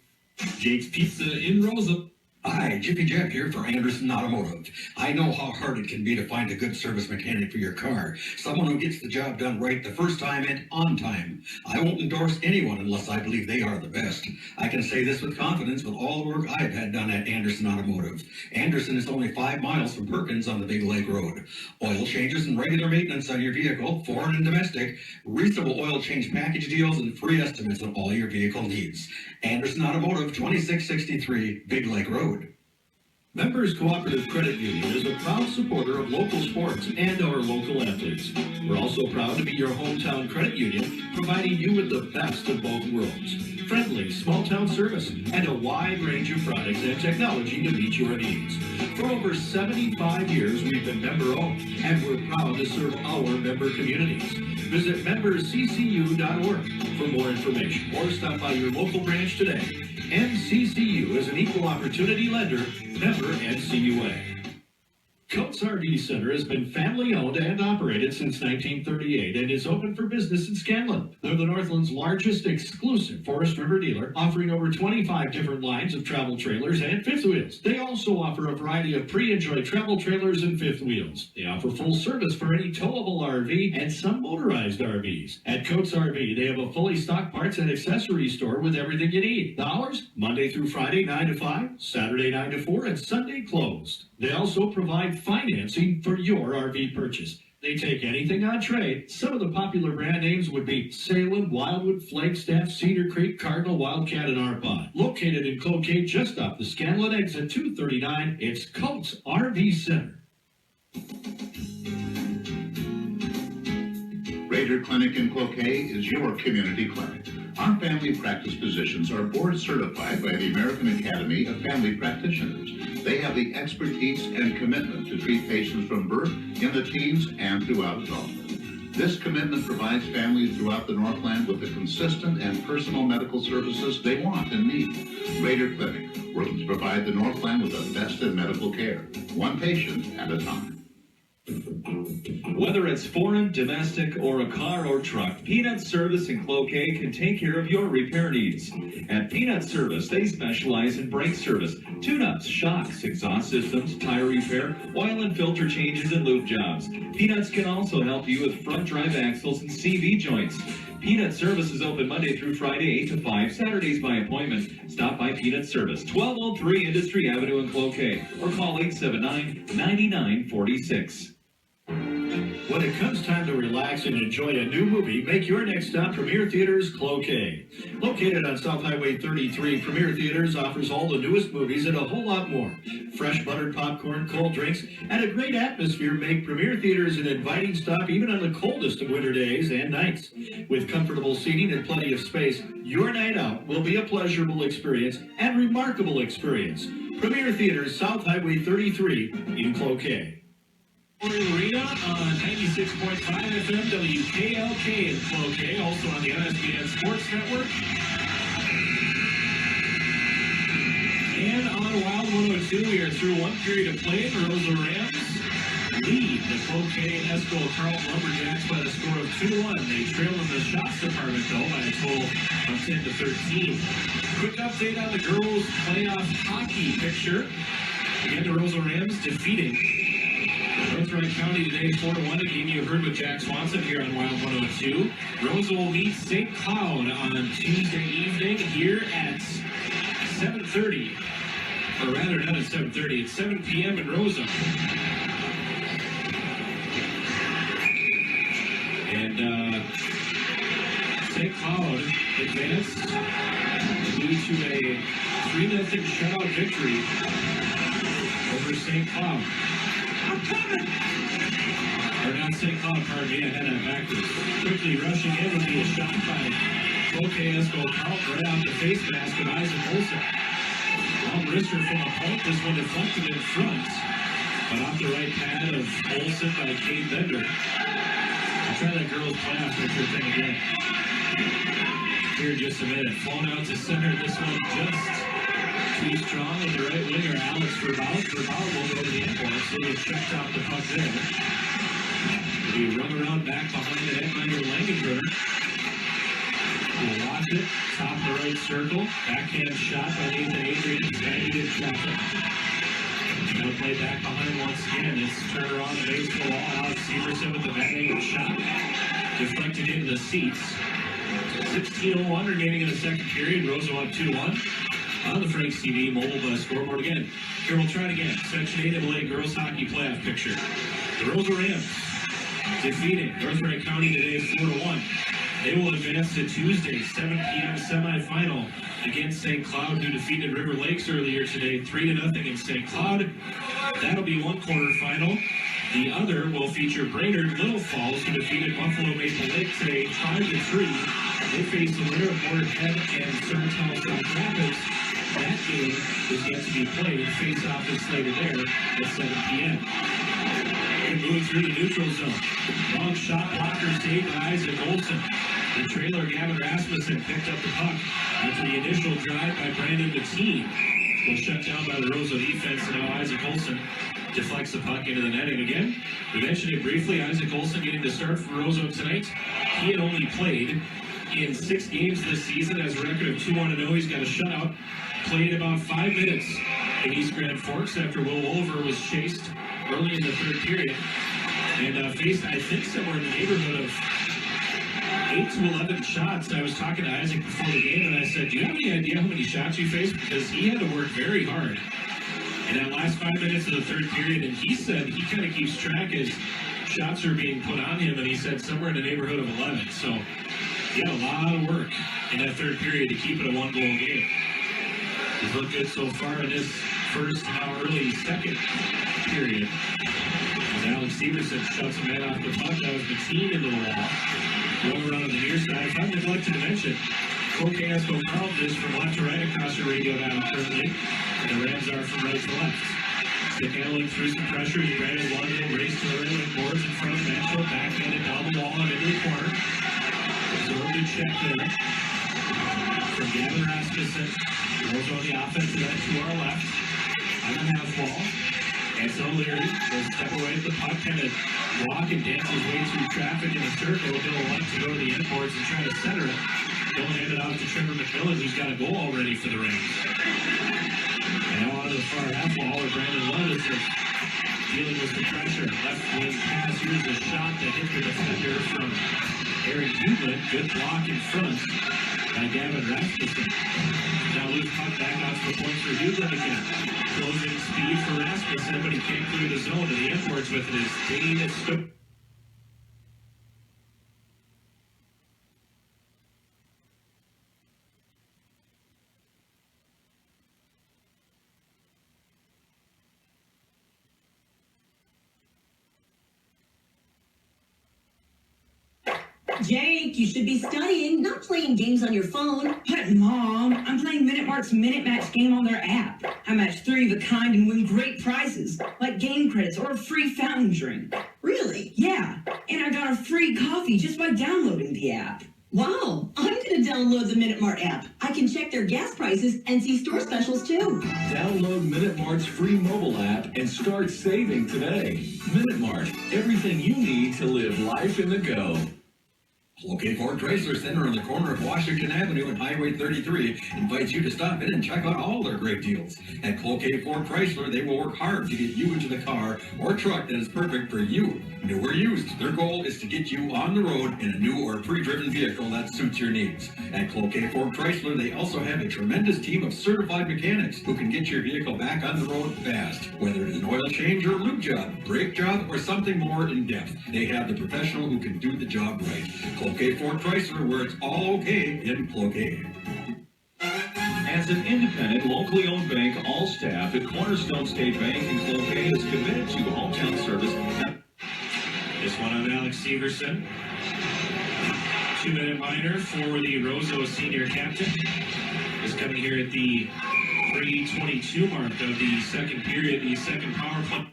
Jake's Pizza in Roseau. Hi, Jiffy Jeff here for Anderson Automotive. I know how hard it can be to find a good service mechanic for your car. Someone who gets the job done right the first time and on time. I won't endorse anyone unless I believe they are the best. I can say this with confidence with all the work I've had done at Anderson Automotive. Anderson is only 5 miles from Perkins on the Big Lake Road. Oil changes and regular maintenance on your vehicle, foreign and domestic, reasonable oil change package deals, and free estimates on all your vehicle needs. Anderson Automotive, 2663 Big Lake Road. Members Cooperative Credit Union is a proud supporter of local sports and our local athletes. We're also proud to be your hometown credit union, providing you with the best of both worlds. Friendly, small-town service, and a wide range of products and technology to meet your needs. For over 75 years, we've been member-owned, and we're proud to serve our member communities. Visit memberccu.org for more information, or stop by your local branch today. MCCU is an equal opportunity lender, member NCUA. Coates RV Center has been family-owned and operated since 1938 and is open for business in Scanlon. They're the Northland's largest exclusive Forest River dealer, offering over 25 different lines of travel trailers and fifth wheels. They also offer a variety of pre-enjoy travel trailers and fifth wheels. They offer full service for any towable RV and some motorized RVs. At Coates RV, they have a fully stocked parts and accessories store with everything you need. The hours? Monday through Friday, 9 to 5, Saturday, 9 to 4, and Sunday closed. They also provide financing for your RV purchase. They take anything on trade. Some of the popular brand names would be Salem, Wildwood, Flagstaff, Cedar Creek, Cardinal, Wildcat, and Arpad. Located in Cloquet, just off the Scanlon exit 239, it's Coates RV Center. Raider Clinic in Cloquet is your community clinic. Our family practice physicians are board certified by the American Academy of Family Practitioners. They have the expertise and commitment to treat patients from birth, in the teens, and throughout adulthood. This commitment provides families throughout the Northland with the consistent and personal medical services they want and need. Raider Clinic, working to provide the Northland with the best in medical care, one patient at a time. Whether it's foreign, domestic, or a car or truck, Peanut Service in Cloquet can take care of your repair needs. At Peanut Service, they specialize in brake service, tune-ups, shocks, exhaust systems, tire repair, oil and filter changes, and lube jobs. Peanuts can also help you with front drive axles and CV joints. Peanut Service is open Monday through Friday, 8 to 5, Saturdays by appointment. Stop by Peanut Service, 1203 Industry Avenue in Cloquet, or call 879-9946. When it comes time to relax and enjoy a new movie, make your next stop Premier Theaters Cloquet. Located on South Highway 33, Premier Theaters offers all the newest movies and a whole lot more. Fresh buttered popcorn, cold drinks, and a great atmosphere make Premier Theaters an inviting stop even on the coldest of winter days and nights. With comfortable seating and plenty of space, your night out will be a pleasurable experience and remarkable experience. Premier Theaters, South Highway 33 in Cloquet. Arena on 96.5 FM WKLK in Cloquet, also on the NSBN Sports Network. And on Wild 102, we are through one period of play. The Roseau Rams lead the Cloquet Esco Carlton Lumberjacks by the score of 2-1. They trail in the shots department, though, by a total of 10 to 13. Quick update on the girls' playoff hockey picture. Again, the Roseau Rams defeating North Wright County today 4-1. A game you heard with Jack Swanson here on Wild 102. Roseau will meet St. Cloud on Tuesday evening here at 7:30. Or rather, not at 7:30. It's 7 p.m. in Roseau. And St. Cloud advanced due to a 3-0 shutout victory over St. Cloud. Or not St. Cloud, pardon me, I had that backwards. Quickly rushing in would be a shot by Cloquet Esco Carlton right off the face mask of Isaac Olson. Long wrister from a point, this one deflected in front, but off the right pad of Olson by Kate Bender. I'll try that girls' playoff picture thing again. Here in just a minute. Flown out to center, this one just too strong with the right winger, Alex Verbaal. Verbaal will go to the end board, so he'll check out the puck there. He run around back behind the netminder Langenberg. Will watch it, top of the right circle. Backhand shot by Nathan Adrian. Negative traffic. Now play back behind once again. It's Turner on the base for the wall. Alex Severson with the back angle shot. Deflected into the seats. 16:01 remaining in the second period. Roseau up 2-1. On the Frank's TV mobile scoreboard again. Here we'll try it again. Section 8AA girls hockey playoff picture. The Roseau Rams defeating North Wright County today 4-1. They will advance to Tuesday 7 p.m. semifinal against St. Cloud, who defeated River Lakes earlier today 3-0 in St. Cloud. That'll be one quarterfinal. The other will feature Brainerd Little Falls, who defeated Buffalo Maple Lake today 5-3. They face the winner of Moorhead and Sertown South Rapids. That game is yet to be played. Face-off is slated there at 7 p.m. And moving through the neutral zone. Long shot blocker saved by Isaac Olson. The trailer Gavin Rasmussen picked up the puck after the initial drive by Brandon Mateen. Was shut down by the Roseau defense, and now Isaac Olson deflects the puck into the netting again. We mentioned it briefly. Isaac Olson getting the start for Roseau tonight. He had only played in 6 games this season, has a record of 2-1-0. He's got a shutout. Played about 5 minutes in East Grand Forks after Will Wolver was chased early in the third period. And faced, I think, somewhere in the neighborhood of 8 to 11 shots. I was talking to Isaac before the game, and I said, do you have any idea how many shots you faced? Because he had to work very hard in that last 5 minutes of the third period. And he said he kind of keeps track as shots are being put on him, and he said somewhere in the neighborhood of 11. So he had a lot of work in that third period to keep it a 1-goal game. He's looked good so far in this first, now early second period. As Alex Severson shuts him off the puck, that was Mateen into the wall. Going around on the near side. If I neglected to mention, Cloquet Esco Carlton is from left to right across the radio dial currently, and the Rams are from right to left. Stick handling through some pressure. Brandon London race to the right wing boards in front of Maxwell, backhanded down the wall and into the corner. Absorbed a check there from Gavin Rasmussen. Goes on the offensive end to our left. On the half wall. And so Leary will step away at the puck, kind of walk and dance his way through traffic in a circle. He'll want to go to the end boards and try to center it. He'll hand it off to Trevor McMillan, who's got a goal already for the Rams. And now on to the far half wall, where Brandon Love is dealing with the pressure. Left wing pass. Here's a shot that hit the defender from Aaron Hughlin. Good block in front by Gavin Rasmussen. Now loose puck back out to the point for Hughlin again. Closing speed for Rasmussen, but he can't clear the zone to the imports with it. Is Dane Stokes. Jake, you should be studying, not playing games on your phone. But Mom, I'm playing Minute Mark's Minute Match game on their app. I match 3 of a kind and win great prizes, like game credits or a free fountain drink. Really? Yeah, and I got a free coffee just by downloading the app. Wow, I'm going to download the Minute Mart app. I can check their gas prices and see store specials too. Download Minute Mart's free mobile app and start saving today. Minute Mart, everything you need to live life in the go. Cloquet Ford Chrysler Center on the corner of Washington Avenue and Highway 33 invites you to stop in and check out all their great deals. At Cloquet Ford Chrysler, they will work hard to get you into the car or truck that is perfect for you. New or used, their goal is to get you on the road in a new or pre-driven vehicle that suits your needs. At Cloquet Ford Chrysler, they also have a tremendous team of certified mechanics who can get your vehicle back on the road fast. Whether it's an oil change or a lube job, brake job, or something more in-depth, they have the professional who can do the job right. Cloquet Ford Chrysler, where it's all okay in Cloquet. As an independent, locally owned bank, all staff at Cornerstone State Bank in Cloquet is committed to hometown service. This one on Alex Severson. 2-minute minor for the Roseau senior captain. Is coming here at the 3:22 mark of the second period, the second power play.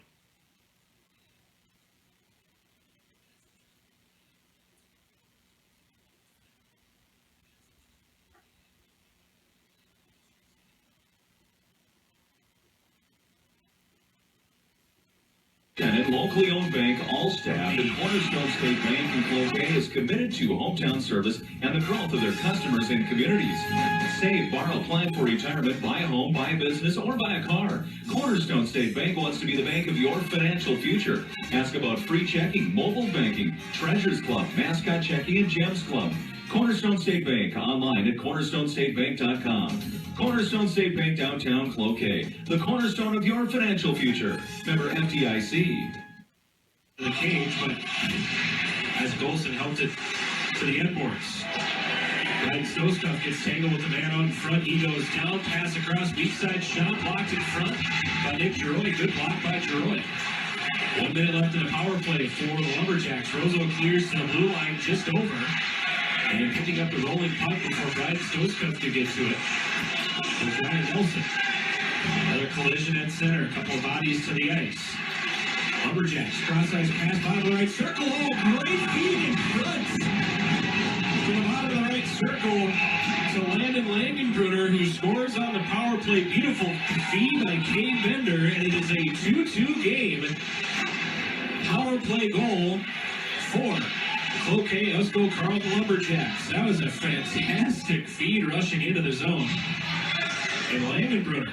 Locally owned bank, all staff at Cornerstone State Bank in Cloquet is committed to hometown service and the growth of their customers and communities. Save, borrow, plan for retirement, buy a home, buy a business, or buy a car. Cornerstone State Bank wants to be the bank of your financial future. Ask about free checking, mobile banking, Treasures Club, Mascot Checking, and Gems Club. Cornerstone State Bank, online at cornerstonestatebank.com. Cornerstone State Bank, downtown Cloquet, the cornerstone of your financial future. Member FDIC. The cage, but as Golson helped it to the end boards. Ryan Stostuff gets tangled with the man out in front. He goes down, pass across, beat side shot, blocked in front by Nick Giroy. Good block by Giroy. 1 minute left in the power play for the Lumberjacks. Roseau clears to the blue line just over. And picking up the rolling puck before Brian Stostuff could get to it was Ryan Nelson. Another collision at center. A couple of bodies to the ice. Lumberjacks, cross-ice pass, bottom of the right circle. Oh, great feed in front. To the bottom of the right circle to Landon Langenbrunner, who scores on the power play. Beautiful feed by Cade Bender, and it is a 2-2 game. Power play goal for Cloquet Usco Carlton Lumberjacks. That was a fantastic feed rushing into the zone. And Langenbrunner,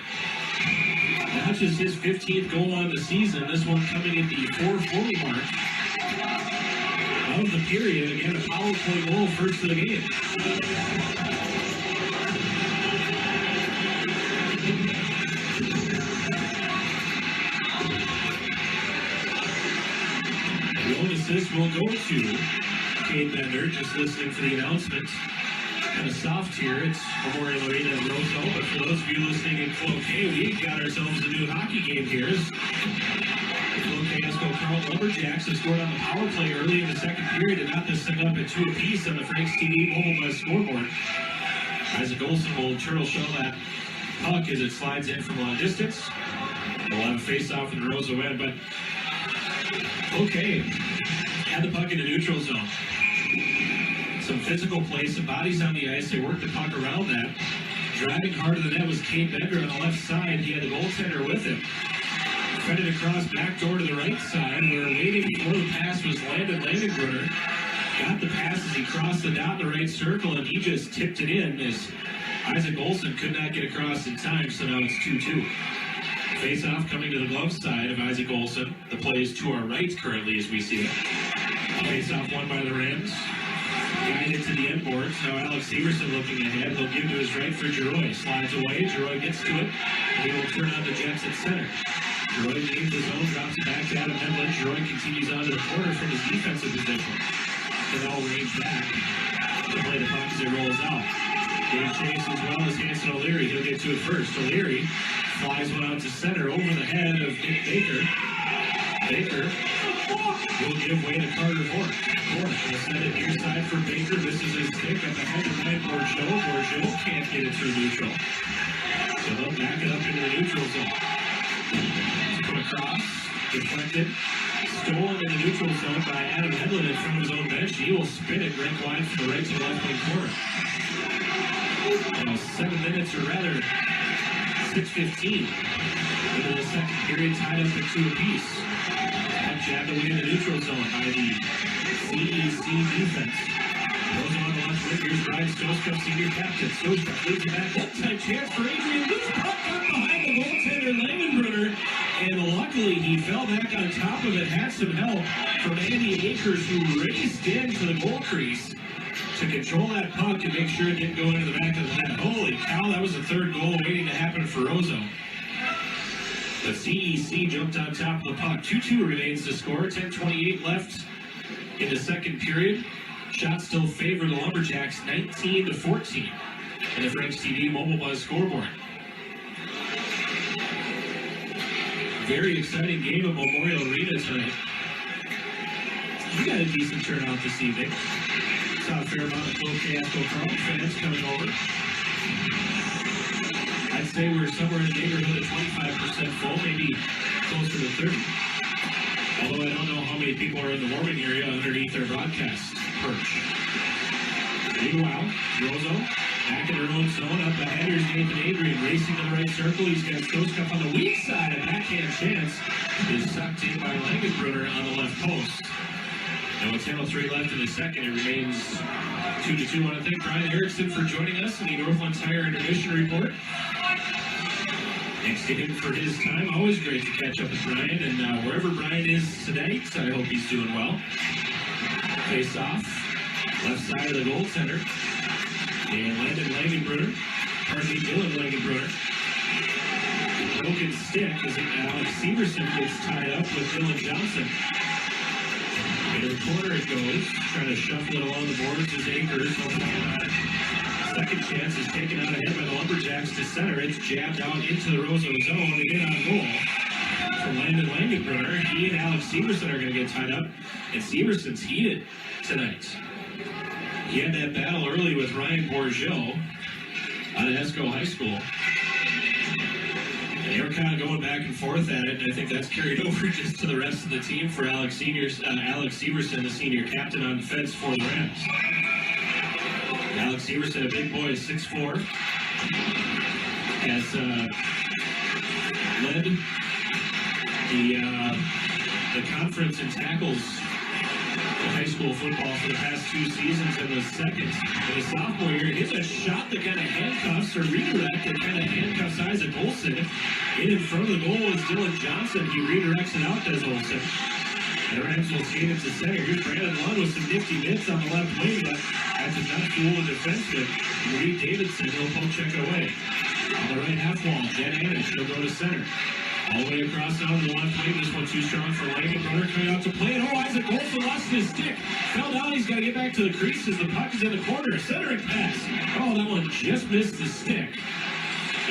not just his 15th goal on the season, this one coming at the 4:40 mark of the period. Again, a power play goal first of the game. The lone assist will go to Cade Bender, just listening for the announcement. Kind of soft here. It's Memorial Arena in Roseau, but for those of you listening in Cloquet, we've got ourselves a new hockey game here. Cloquet Usco Carlton Lumberjacks have scored on the power play early in the second period and got this thing up at 2 apiece on the Frank's TV mobile bus scoreboard. Isaac Olsen will turtle shell that puck as it slides in from long distance. We'll have a face-off in the Roseau end, but Cloquet had the puck in the neutral zone. Some physical play, some bodies on the ice. They worked the puck around that. Driving hard to the net was Cade Bender on the left side. He had the goaltender with him. Fed it across back door to the right side, where waiting for the pass was Landon Langenbrunner. Got the pass as he crossed the dot in the right circle, and he just tipped it in as Isaac Olson could not get across in time, so now it's 2-2. Face-off coming to the glove side of Isaac Olson. The play is to our right currently as we see it. Face-off won by the Rams. Guided to the end boards. Now Alex Severson looking ahead. He'll give to his right for Giroy. Slides away. Giroy gets to it. He will turn on the Jets at center. Giroy leaves his own, drops it back to Adam Hedlund. Giroy continues on to the corner from his defensive position. Then all range back to play the puck as it rolls out. Gave chase as well as Hanson O'Leary. He'll get to it first. O'Leary flies one out to center over the head of Nick Baker. Baker will give way to Carter Ford. Ford will send it near side for Baker. This is his stick up ahead to Ryan Bourgeau. Bourgeau can't get it through neutral. So they'll back it up into the neutral zone. Put across, deflected, stolen in the neutral zone by Adam Hedlund in front of his own bench. He will spin it right wide from the right to the left wing corner. Now 7 minutes, or rather 6:15 into the second period, tied up at 2 apiece. Puck jabbed away in the neutral zone by the CEC defense. Roseau on the left wing. Here's Brian Stoskov, senior captain. Stoskov leads it back. One-time chance for Adrian. Loose puck up behind the goaltender, Langenbrunner. And luckily, he fell back on top of it. Had some help from Andy Akers, who raced into the goal crease to control that puck and make sure it didn't go into the back of the net. Holy cow, that was the third goal waiting to happen for Roseau. The CEC jumped on top of the puck. 2-2 remains to score. 10:28 left in the second period. Shots still favor the Lumberjacks 19-14 in the Franks TV Mobile Buzz scoreboard. Very exciting game at Memorial Arena tonight. We got a decent turnout this evening. Saw a fair amount of Casco Carlton fans coming over. I'd say we're somewhere in the neighborhood of 25% full, maybe closer to 30. Although I don't know how many people are in the warming area underneath their broadcast perch. Meanwhile, Roseau back in their own zone. Up ahead, here's Nathan Adrian racing to the right circle. He's got Stoskov on the weak side. A backhand chance is sucked in by Langenbrunner on the left post. Now with 10:03 left in the second, it remains 2-2. I want to thank Brian Erickson for joining us in the Northland Tire Intermission Report. Thanks to him for his time. Always great to catch up with Brian, and wherever Brian is tonight, I hope he's doing well. Face off, left side of the goaltender, and Landon Langenbrunner, Dylan Langenbrunner. Broken stick as Alex Severson gets tied up with Dylan Johnson. Into the corner it goes, trying to shuffle it along the boards as Akers. Second chance is taken out ahead by the Lumberjacks to center. It's jabbed out into the Roseau zone and in on goal from Landon Langenbrunner. He and Alex Severson are going to get tied up, and Severson's heated tonight. He had that battle early with Ryan Bourgeau out of Esco High School. And they were kind of going back and forth at it, and I think that's carried over just to the rest of the team for Alex Severson, the senior captain on defense for the Rams. Alex Severson, a big boy, 6'4", has led the conference in tackles in high school football for the past 2 seasons, and was second in his sophomore year. Here's a shot that kind of handcuffs or redirect that kind of handcuffs Isaac Olson. In front of the goal is Dylan Johnson. He redirects it out, does Olson. And the Rams will skate it to center. Here's Brandon Lund with some nifty bits on the left wing, but that does not fool the defenseman. Reed Davidson, he'll poke check away. On the right half wall, Jen Anish, he'll go to center. All the way across now to the left wing. This one too strong for Langenbrunner coming out to play. And Isaac Olson lost his stick. Fell down. He's got to get back to the crease as the puck is in the corner. A centering pass. Oh, that one just missed the stick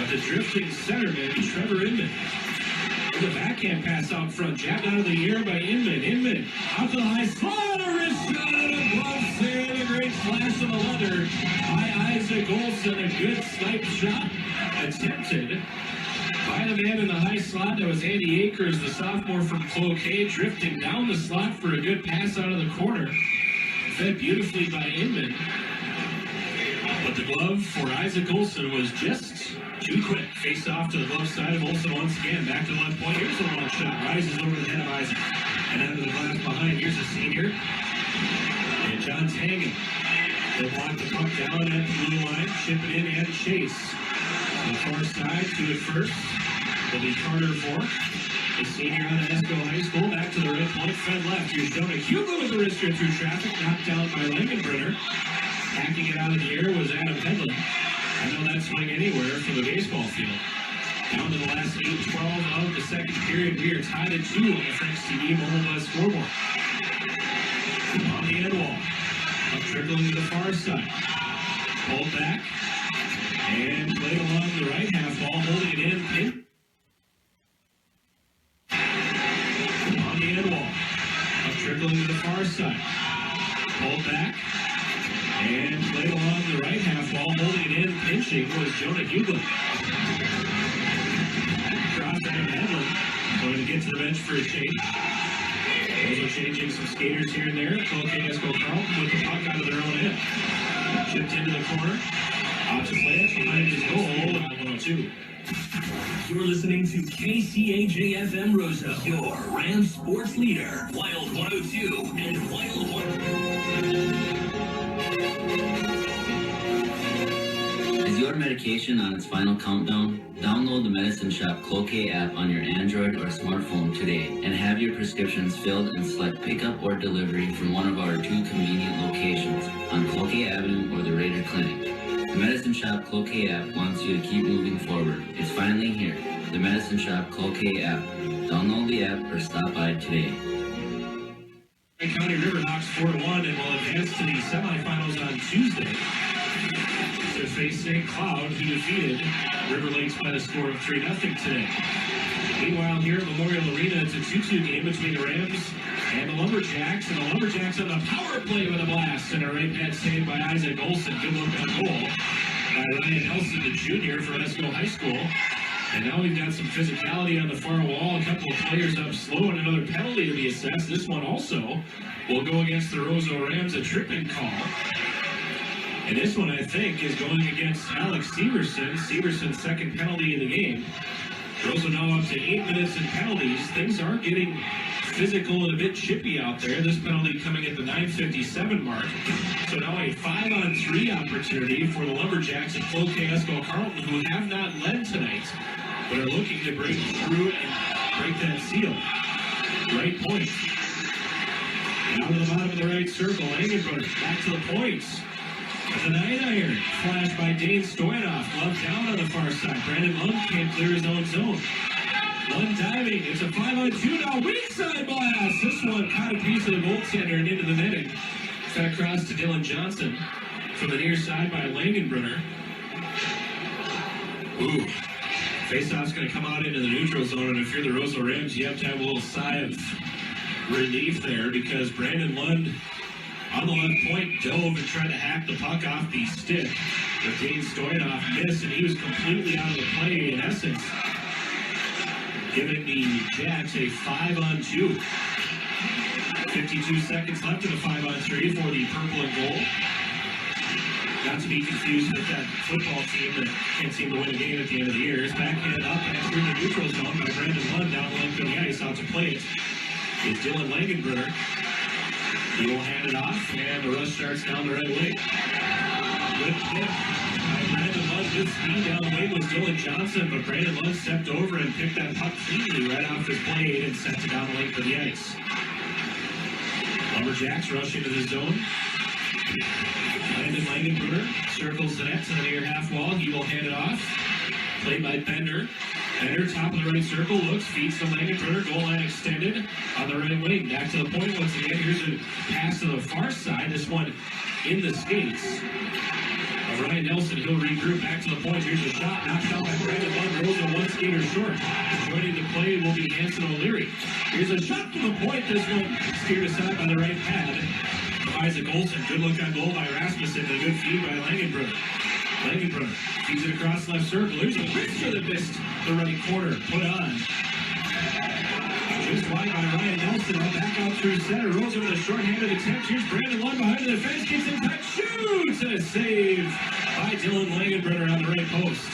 of the drifting centerman, Trevor Inman. There's a backhand pass out front. Jabbed out of the air by Inman. Inman out to the high slot. A wrist shot and a glove save. A great flash of the leather by Isaac Olson. A good snipe shot attempted by the man in the high slot. That was Andy Akers, the sophomore from Cloquet, drifting down the slot for a good pass out of the corner. Fed beautifully by Inman. But the glove for Isaac Olson was just too quick. Face off to the glove side of Olson once again. Back to the left point. Here's the long shot. Rises over the head of Isaac. And out of the glass behind. Here's a senior. And John Tangen. He'll block the puck down at the blue line. Chip it in and chase. On the far side to it first. Will be Carter Vork. The senior out of Esco High School. Back to the right point. Fed left. Here's Jonah Hugo with the wrister through traffic. Knocked down by Langenbrenner. Hacking it out of the air was Adam Hedlund. I know that swing anywhere from the baseball field. Down to the last 8:12 of the second period. We are tied at 2 on the Frank's TV Mobile Buzz scoreboard. On the end wall. Up trickling to the far side. Pulled back. And played along the right half wall. Holding it in. On the end wall. Up trickling to the far side. Pulled back. And played along the right half wall, holding it in, pinching was Jonah Hughlin. Cross Adam Hedlund, going to get to the bench for a change. Also changing some skaters here and there. Cloquet Esco Carlton with the puck out of their own end. Chipped into the corner. Out to play behind his goal at 102. You're listening to KCAJ-FM Roseau, your Rams sports leader. Wild 102 and Wild 102. Is your medication on its final countdown? Download the Medicine Shop Cloquet app on your Android or smartphone today and have your prescriptions filled and select pickup or delivery from one of our 2 convenient locations on Cloquet Avenue or the Raider Clinic. The Medicine Shop Cloquet app wants you to keep moving forward. It's finally here. The Medicine Shop Cloquet app. Download the app or stop by today. County Riverhawks 4-1 and will advance to the semifinals on Tuesday. To face St. Cloud, who defeated River Lakes by the score of 3-0 today. Meanwhile, here at Memorial Arena, it's a 2-2 game between the Rams and the Lumberjacks. And the Lumberjacks on the power play with a blast. And a right pad saved by Isaac Olson. Good look on goal by Ryan Nelson, the junior from Esco High School. And now we've got some physicality on the far wall. A couple of players up slow and another penalty to be assessed. This one also will go against the Roseau Rams, a tripping call. And this one, I think, is going against Alex Severson. Severson's second penalty in the game. Roseau now up to 8 minutes in penalties. Things are getting physical and a bit chippy out there. This penalty coming at the 9:57 mark. So now a 5-on-3 opportunity for the Lumberjacks at Cloquet Esco Carlton, who have not led tonight, but are looking to break through and break that seal. Right point. Down to the bottom of the right circle. Langenbrunner back to the points. The 9-iron flashed by Dane Stoyanov. Glove down on the far side. Brandon Lund can't clear his own zone. Lund diving. It's a 5-on-2 now. Weak side blast. This one caught a piece of the goaltender and into the netting. Fed across to Dylan Johnson from the near side by Langenbrunner. Ooh. Faceoff's going to come out into the neutral zone, and if you're the Roseau Rams, you have to have a little sigh of relief there because Brandon Lund on the left point dove and tried to hack the puck off the stick. But Dane Stoyanov missed, and he was completely out of the play in essence, giving the Jacks a 5-on-2. 52 seconds left in the 5-on-3 for the purple and gold. Not to be confused with that football team that can't seem to win a game at the end of the year. It's backhanded up and through the neutral zone by Brandon Lund down the length of the ice. Out to play it is Dylan Langenbrunner. He will hand it off, and the rush starts down the right wing. Good pick by Brandon Lund. Good speed down the wing was Dylan Johnson, but Brandon Lund stepped over and picked that puck cleanly right off his blade and sent it down the length of the ice. Lumberjacks rush into the zone. Brandon Langenbrunner circles the net to the near half wall. He will hand it off. Played by Bender. Bender, top of the right circle, looks, feeds to Langenbrunner, goal line extended on the right wing. Back to the point once again. Here's a pass to the far side. This one in the skates of Ryan Nelson. He'll regroup back to the point. Here's a shot knocked out by Brandon Lund. Roseau one skater short. Joining the play will be Hanson O'Leary. Here's a shot to the point. This one steered aside by the right pad. Isaac Olson. Good look on goal by Rasmussen. And a good feed by Langenbrunner. Langenbrunner feeds it across left circle. Here's a wrister that missed the right corner. Put on. Just wide by Ryan Nelson. Back out through center. Rolls over the short-handed attempt. Here's Brandon Lund behind the defense. Gets in touch. Shoots! And a save by Dylan Langenbrunner on the right post.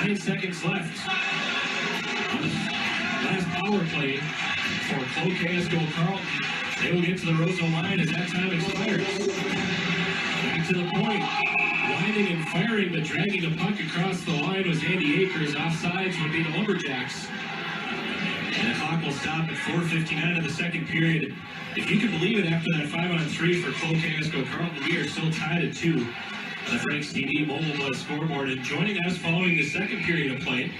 9 seconds left. On the last power play for Cloquet Carlton, they will get to the Roseau line as that time expires. Back to the point. Winding and firing, but dragging the puck across the line was Andy Akers. Offsides would be the Lumberjacks. And the clock will stop at 4:59 of the second period. If you can believe it, after that 5-on-3 for Cloquet Carlton, we are still tied at 2 on the Frank's TV Mobile Buzz scoreboard. And joining us following the second period of play,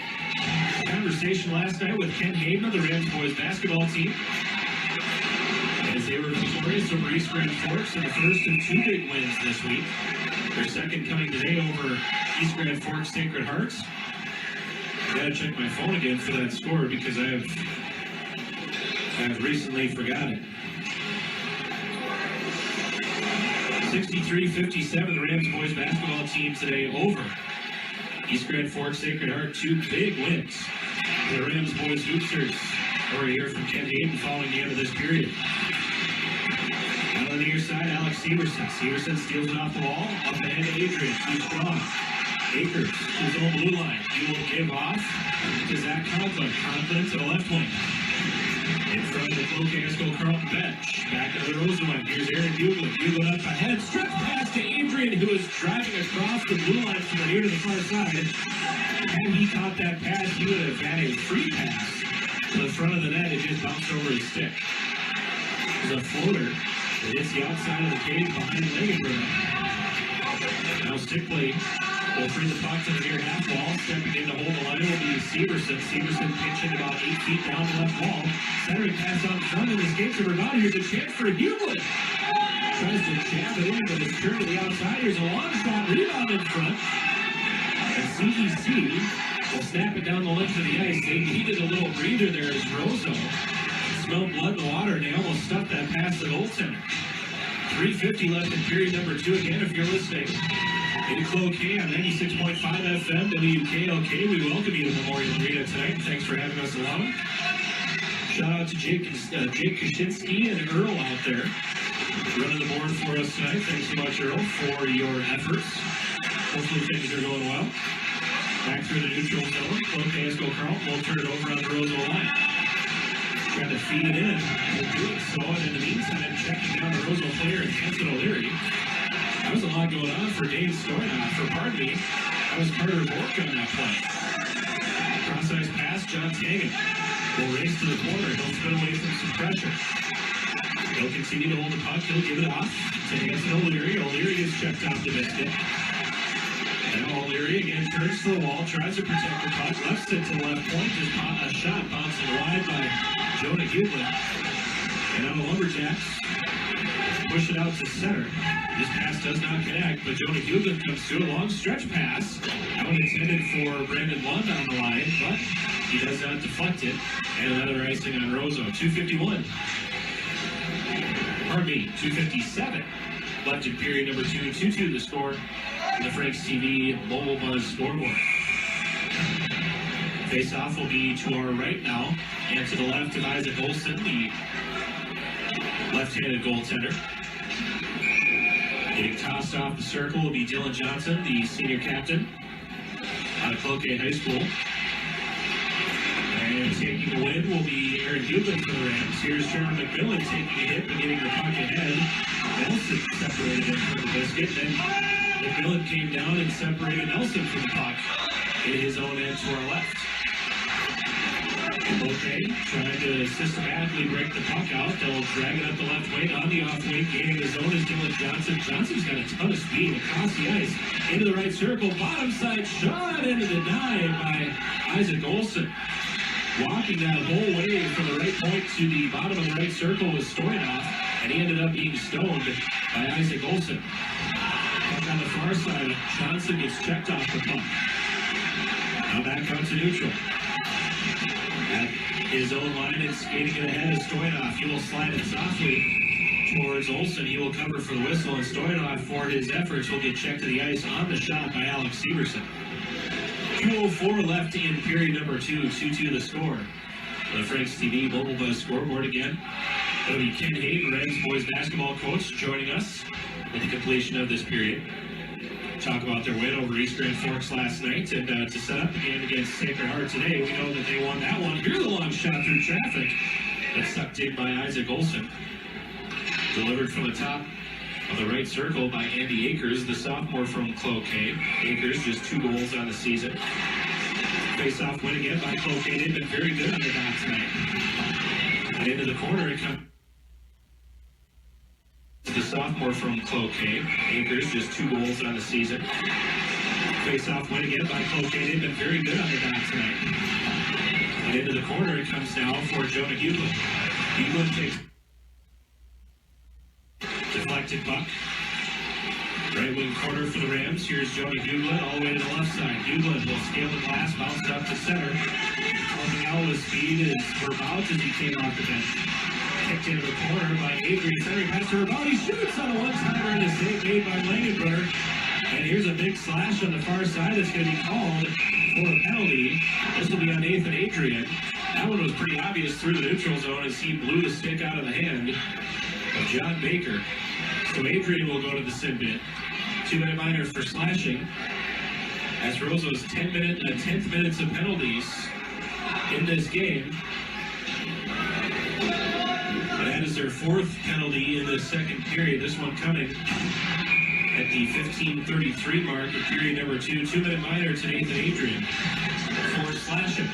a conversation last night with Ken Hayden of the Rams boys basketball team, as they were victorious over East Grand Forks in the first of 2 big wins this week. Their second coming today over East Grand Forks Sacred Hearts. I gotta check my phone again for that score because I've recently forgot it. 63-57, the Rams boys basketball team today over East Grand Forks Sacred Heart. 2 big wins for the Rams boys hoopsters. We're going to hear from Ken Hayden following the end of this period. Out on the near side, Alex Severson. Severson steals it off the wall. Up ahead to Adrian. Too strong. Akers to his own blue line. He will give off to Zach Conklin. Conklin to the left wing. In front of the Cloquet Carlton bench. Back to the Roseau line. Here's Aaron Hughlin. Hughlin up ahead. Stretch pass to Adrian, who is driving across the blue line from the near to the far side. Had he caught that pass, he would have had a free pass to the front of the net. It just bounced over his stick. There's a floater that hits the outside of the cage behind Langenbrunner. Now stick play will free the puck to the near half wall. Stepping in to hold the line will be Severson. Severson pitching about 8 feet down the left wall. Centering pass out front and escapes the rebound. Here's a chance for Hughlin. Tries to jab it in, but it's turned to the outside. Here's a long shot. Rebound in front. And CEC will snap it down the length of the ice. They needed a little breather there as Roseau smelled blood in the water, and they almost stuffed that past the goaltender. 3:50 left in period number 2. Again, if you're listening in Cloquet on 96.5 FM, WKLK, we welcome you to Memorial Arena tonight. Thanks for having us along. Shout out to Jake Kaczynski and Earl out there running the board for us tonight. Thanks so much, Earl, for your efforts. Hopefully things are going well. Back through the neutral zone. Cloquet Carlton will turn it over on the Roseau line. Trying to feed it in. We're doing so, and in the meantime, checking down the Roseau player, Hanson O'Leary. That was a lot going on for Dave Stoynoff. For pardon me, that was Carter Bork on that play. Cross-ice pass, John Tagan will race to the corner. He'll spin away from some pressure. He'll continue to hold the puck. He'll give it off to Hanson O'Leary. O'Leary gets checked off the biscuit. Now O'Leary again turns to the wall, tries to protect the puck, left it to the left point. Just a shot bouncing wide by Jonah Hughlin. And now the Lumberjacks push it out to center. This pass does not connect, but Jonah Hughlin comes through a long stretch pass. Out intended for Brandon Lund on the line, but he does not deflect it. And another icing on Roseau. 2:51. Pardon me, 2:57 left in period number 2. 2-2 the score. The Frank's TV Mobile Buzz scoreboard. Face-off will be to our right now, and to the left of Isaac Olson, the left-handed goaltender. Getting tossed off the circle will be Dylan Johnson, the senior captain out of Cloquet High School. And taking the win will be Aaron Hughlin for the Rams. Here's Sherman McMillan taking a hit and getting the puck ahead. Nelson separated him from the biscuit, and McMillan came down and separated Nelson from the puck in his own end to our left. Okay, trying to systematically break the puck out. They'll drag it up the left wing, on the off wing, gaining the zone is Dylan Johnson. Johnson's got a ton of speed across the ice, into the right circle, bottom side shot into the dive by Isaac Olson. Walking that whole way from the right point to the bottom of the right circle was Stoynoff, and he ended up being stoned by Isaac Olson. On the far side, Johnson gets checked off the puck. Now back out to neutral. At his own line and skating it ahead is Stoynoff. He will slide it softly towards Olson. He will cover for the whistle, and Stoynoff, for his efforts, will get checked to the ice on the shot by Alex Severson. 2:04 left in period number 2. 2-2 the score. The Frank's TV Mobile Buzz scoreboard again. It'll be Ken Hayden, Rams boys basketball coach, joining us with the completion of this period. talk about their win over East Grand Forks last night, and to set up the game against Sacred Heart today, we know that they won that one. Here's a long shot through traffic that's sucked in by Isaac Olson. Delivered from the top of the right circle by Andy Akers, the sophomore from Cloquet. Akers just 2 goals on the season. Face-off win again by Cloquet. They've been very good on the dot tonight. And into the corner it comes. The sophomore from Cloquet. Akers just 2 goals on the season. Face-off win again by Cloquet. They've been very good on the dot tonight. And into the corner it comes now for Jonah Hughlin. Hughlin takes deflected puck. Right wing corner for the Rams. Here's Jonah Hughlin all the way to the left side. Hughlin will scale the glass, bounced up to center. Coming out with speed is Verbout as he came off the bench. Kicked into the corner by Adrian. Centering pass to Verbout. He shoots on a one-timer and a save made by Langenbrunner. And here's a big slash on the far side that's going to be called for a penalty. This will be on Nathan Adrian. That one was pretty obvious through the neutral zone as he blew the stick out of the hand of John Baker. So Adrian will go to the sin bin. 2-minute minor for slashing. As Roseau's 10th minutes of penalties in this game. And that is their 4th penalty in the second period. This one coming at the 15:33 mark of period number 2. 2-minute minor to Nathan Adrian for slashing.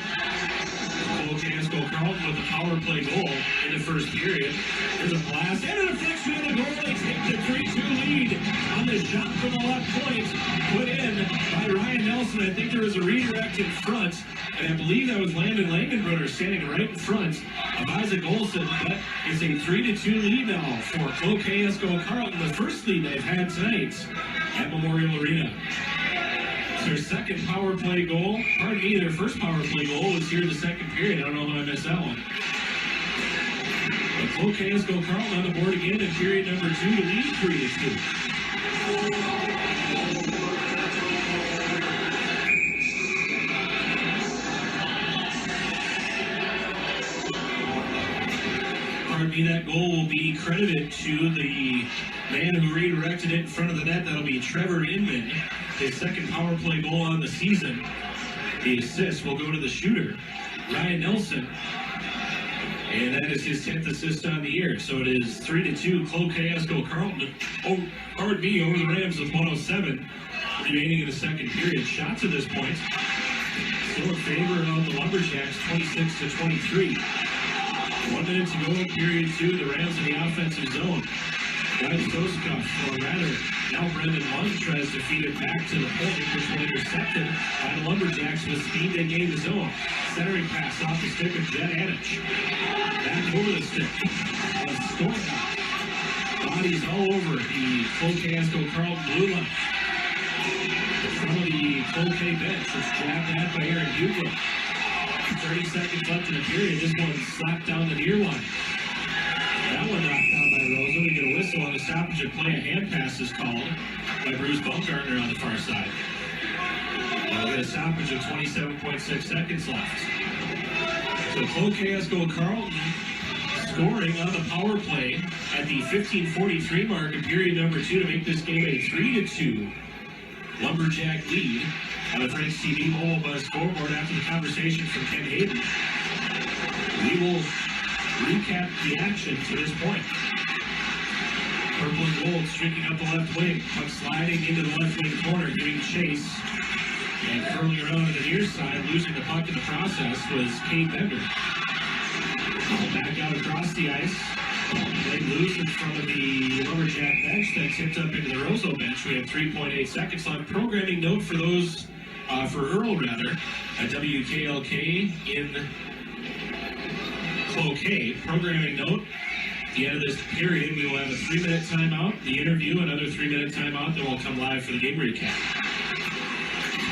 Cloquet Carlton with a power play goal in the first period. There's a blast and a deflection in the goal. They take the 3-2 lead on the shot from the left point, put in by Ryan Nelson. I think there was a redirect in front, and I believe that was Landon Langenbrunner standing right in front of Isaac Olson. That is a 3-2 lead now for Cloquet Carlton, the first lead they've had tonight at Memorial Arena. Their second power play goal. Pardon me, their first power play goal was here in the second period. I don't know how I missed that one. But Cloquet Carlton on the board again in period number 2 to lead 3-2. Pardon me, that goal will be credited to the man who redirected it in front of the net. That'll be Trevor Inman. His second power play goal on the season. The assist will go to the shooter, Ryan Nelson. And that is his 10th assist on the year. So it is 3-2 Cloquet Carlton. Over the Rams with 107 remaining in the second period. Shots at this point still in favor of the Lumberjacks, 26-23. 1 minute to go in period 2. The Rams in the offensive zone. Guys Soskov, or rather, now Brendan Lund tries to feed it back to the point, which was intercepted by the Lumberjacks with speed they gave the zone. Centering pass off the stick of Jet Anich. Back over the stick. Storm. Bodies all over the Cloquet Carlton blue line. In front of the Cloquet bench, it's jabbed at by Aaron Hughlin. 30 seconds left in the period. This one slapped down the near line. That one knocked down by Roseau. We get a whistle on the stoppage of play. A hand pass is called by Bruce Baumgartner on the far side. We get a stoppage of 27.6 seconds left. So Cloquet Carlton scoring on the power play at the 15:43 mark in period number 2 to make this game a 3-2 Lumberjack lead on the Franks TV mobile buzz scoreboard after the conversation from Ken Hayden. We will recap the action to this point. Purple and gold streaking up the left wing. Puck sliding into the left wing corner, giving chase. And curling around to the near side, losing the puck in the process was Kate Bender. Back out across the ice. Played loose in front of the Lumberjack bench that tipped up into the Roseau bench. We have 3.8 seconds left. Programming note for those, for Earl rather, at WKLK in Cloquet. Programming note, at the end of this period, we will have a 3-minute timeout, the interview, another 3-minute timeout, then we'll come live for the game recap.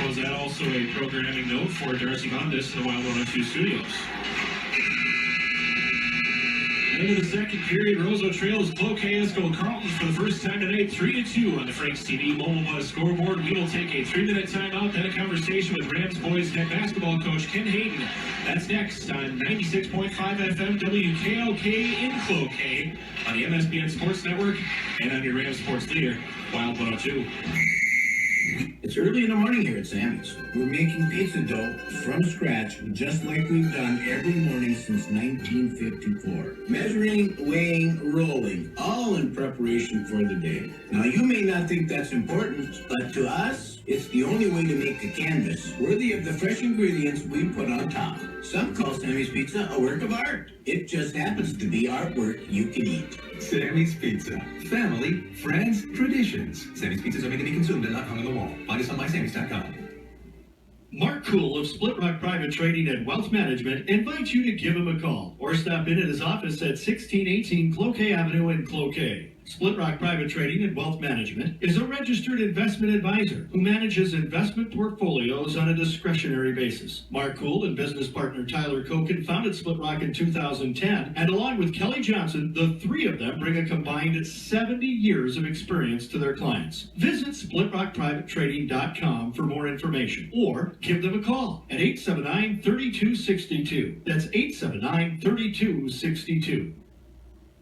Was that also a programming note for Darcy Bondis in the Wild 102 studios? Into the second period, Roseau trails Cloquet Carlton for the first time tonight, 3-2 on the Franks TV mobile buzz scoreboard. We will take a 3-minute timeout, then a conversation with Rams boys head basketball coach Ken Hayden. That's next on 96.5 FM WKLK in Cloquet on the MSBN Sports Network and on your Rams Sports Leader, Wild 102. It's early in the morning here at Sammy's. We're making pizza dough from scratch, just like we've done every morning since 1954. Measuring, weighing, rolling, all in preparation for the day. Now, you may not think that's important, but to us, it's the only way to make a canvas worthy of the fresh ingredients we put on top. Some call Sammy's Pizza a work of art. It just happens to be artwork you can eat. Sammy's Pizza. Family, friends, traditions. Sammy's Pizzas are made to be consumed and not hung on the wall. Find us on mysammys.com. Mark Cool of Split Rock Private Trading and Wealth Management invites you to give him a call or stop in at his office at 1618 Cloquet Avenue in Cloquet. Split Rock Private Trading and Wealth Management is a registered investment advisor who manages investment portfolios on a discretionary basis. Mark Cool and business partner Tyler Koken founded Split Rock in 2010, and along with Kelly Johnson, the three of them bring a combined 70 years of experience to their clients. Visit splitrockprivatetrading.com for more information or give them a call at 879-3262. That's 879-3262.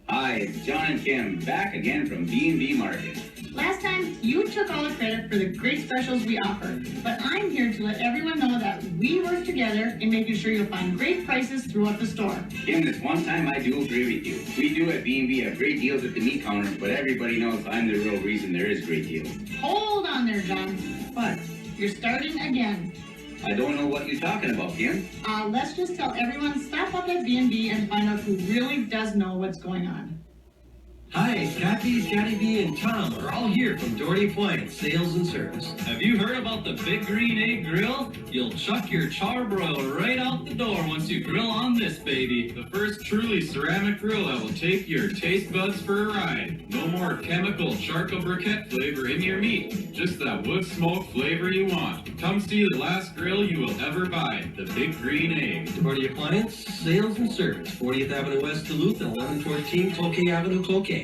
Hi, it's John and Kim, back again from B&B Market. Last time, you took all the credit for the great specials we offer, but I'm here to let everyone know that we work together in making sure you'll find great prices throughout the store. Kim, this one time I do agree with you. We do at B&B have great deals at the meat counter, but everybody knows I'm the real reason there is great deals. Hold on there, John. What? You're starting again. I don't know what you're talking about, Kim. Let's just tell everyone stop up at B&B and find out who really does know what's going on. Hi, Scotty, Scotty B, and Tom are all here from Doherty Appliance Sales and Service. Have you heard about the Big Green Egg Grill? You'll chuck your charbroil right out the door once you grill on this baby. The first truly ceramic grill that will take your taste buds for a ride. No more chemical charcoal briquette flavor in your meat. Just that wood smoke flavor you want. Come see the last grill you will ever buy. The Big Green Egg. Doherty Appliance Sales and Service, 40th Avenue West Duluth and 1114 Cloquet Avenue, Cloquet.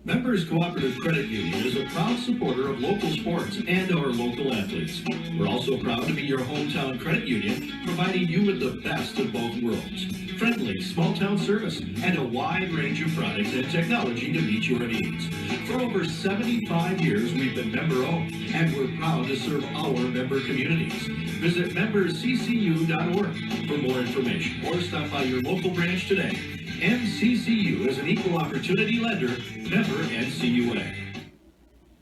Members Cooperative Credit Union is a proud supporter of local sports and our local athletes. We're also proud to be your hometown credit union, providing you with the best of both worlds. Friendly, small-town service, and a wide range of products and technology to meet your needs. For over 75 years, we've been member-owned, and we're proud to serve our member communities. Visit membersccu.org for more information, or stop by your local branch today. MCCU is an equal opportunity lender, member NCUA.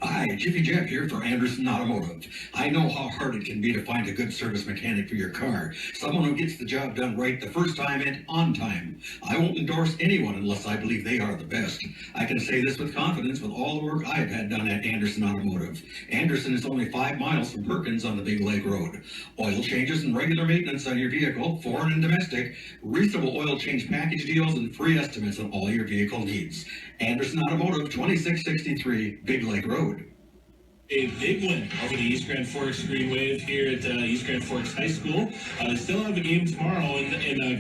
Hi, Jiffy Jeff here for Anderson Automotive. I know how hard it can be to find a good service mechanic for your car. Someone who gets the job done right the first time and on time. I won't endorse anyone unless I believe they are the best. I can say this with confidence with all the work I've had done at Anderson Automotive. Anderson is only 5 miles from Perkins on the Big Lake Road. Oil changes and regular maintenance on your vehicle, foreign and domestic, reasonable oil change package deals, and free estimates on all your vehicle needs. Anderson Automotive, 2663 Big Lake Road. A big win over the East Grand Forks Green Wave here at East Grand Forks High School. Still have a game tomorrow in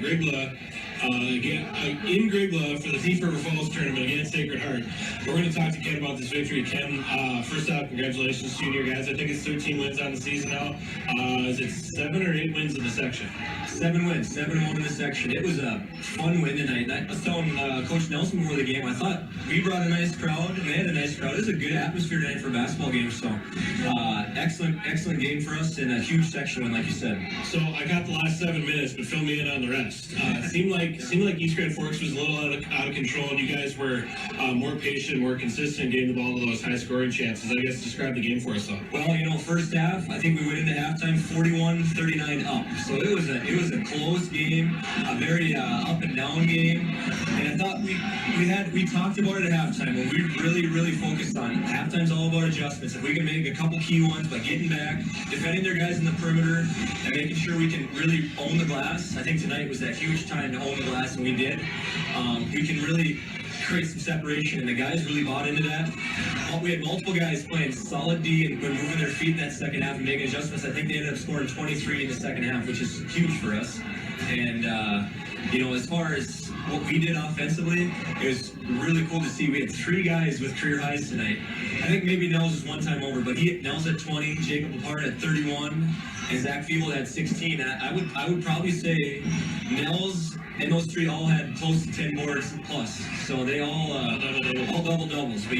Grigla. In Grigla for the Thief River Falls tournament against Sacred Heart. We're going to talk to Ken about this victory. Ken, first off, congratulations to you guys. I think it's 13 wins on the season now. Is it 7 or 8 wins in the section? 7 wins, 7-1 in the section. It was a fun win tonight. I was telling Coach Nelson before the game, I thought we brought a nice crowd, and they had a nice crowd. It was a good atmosphere tonight for a basketball game, so excellent game for us, and a huge section win, like you said. So I got the last 7 minutes, but fill me in on the rest. It seemed like East Grand Forks was a little out of control, and you guys were more patient, more consistent, getting the ball to those high-scoring chances. I guess describe the game for us, though. Well, first half, I think we went into halftime 41-39 up. So it was a close game, a very up and down game. And I thought we talked about it at halftime, but we really focused on it. Halftime's all about adjustments. If we can make a couple key ones by getting back, defending their guys in the perimeter, and making sure we can really own the glass. I think tonight was that huge time to own the glass, and we did. We can really create some separation, and the guys really bought into that. We had multiple guys playing solid D and moving their feet in that second half and making adjustments. I think they ended up scoring 23 in the second half, which is huge for us. And, as far as what we did offensively, it was really cool to see. We had 3 guys with career highs tonight. I think maybe Nels was one time over, but Nels had 20, Jacob Lepard had 31, and Zach Feeble had 16. I would probably say Nels and those 3 all had close to 10 boards plus. So they all double doubles. But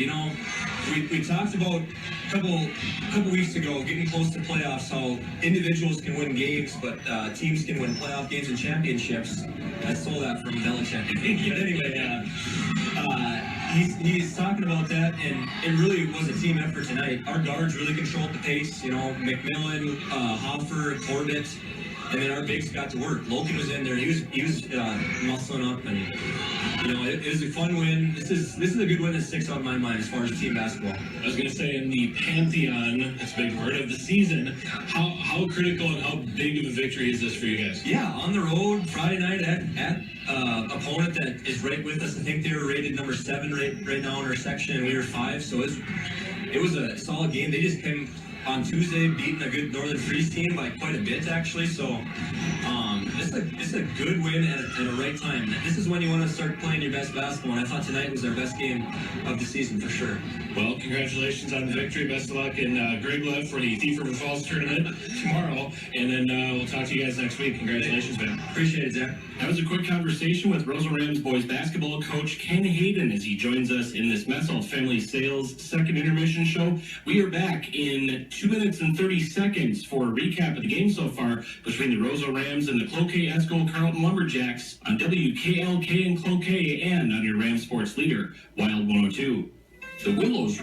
we talked about a couple weeks ago, getting close to playoffs, how individuals can win games, but teams can win playoff games and championships. I stole that from Belichick. But anyway, he's talking about that, and it really was a team effort tonight. Our guards really controlled the pace. You know, McMillan, Hoffer, Corbett. And then our bigs got to work. Logan was in there. He was muscling up, and you know it was a fun win. This is a good win that sticks out in my mind as far as team basketball. I was going to say, in the pantheon, that's a big word, of the season, how critical and how big of a victory is this for you guys? Yeah, on the road Friday night at opponent that is right with us. I think they were rated number 7 right now in our section, and we were 5. So it was a solid game. They just came on Tuesday, beating a good Northern Freeze team by quite a bit, actually. So, it's a good win at a right time. This is when you want to start playing your best basketball, and I thought tonight was our best game of the season for sure. Well, congratulations on the victory. Best of luck in Great Glove for the Thief River Falls tournament tomorrow, and then we'll talk to you guys next week. Congratulations, man. Appreciate it, Zach. That was a quick conversation with Roseau Rams boys basketball coach Ken Hayden as he joins us in this Messel Family Sales second intermission show. We are back in 2 minutes and 30 seconds for a recap of the game so far between the Roseau Rams and the Cloquet Esco Carlton Lumberjacks on WKLK and Cloquet and on your Ram Sports leader, Wild 102. The Willows.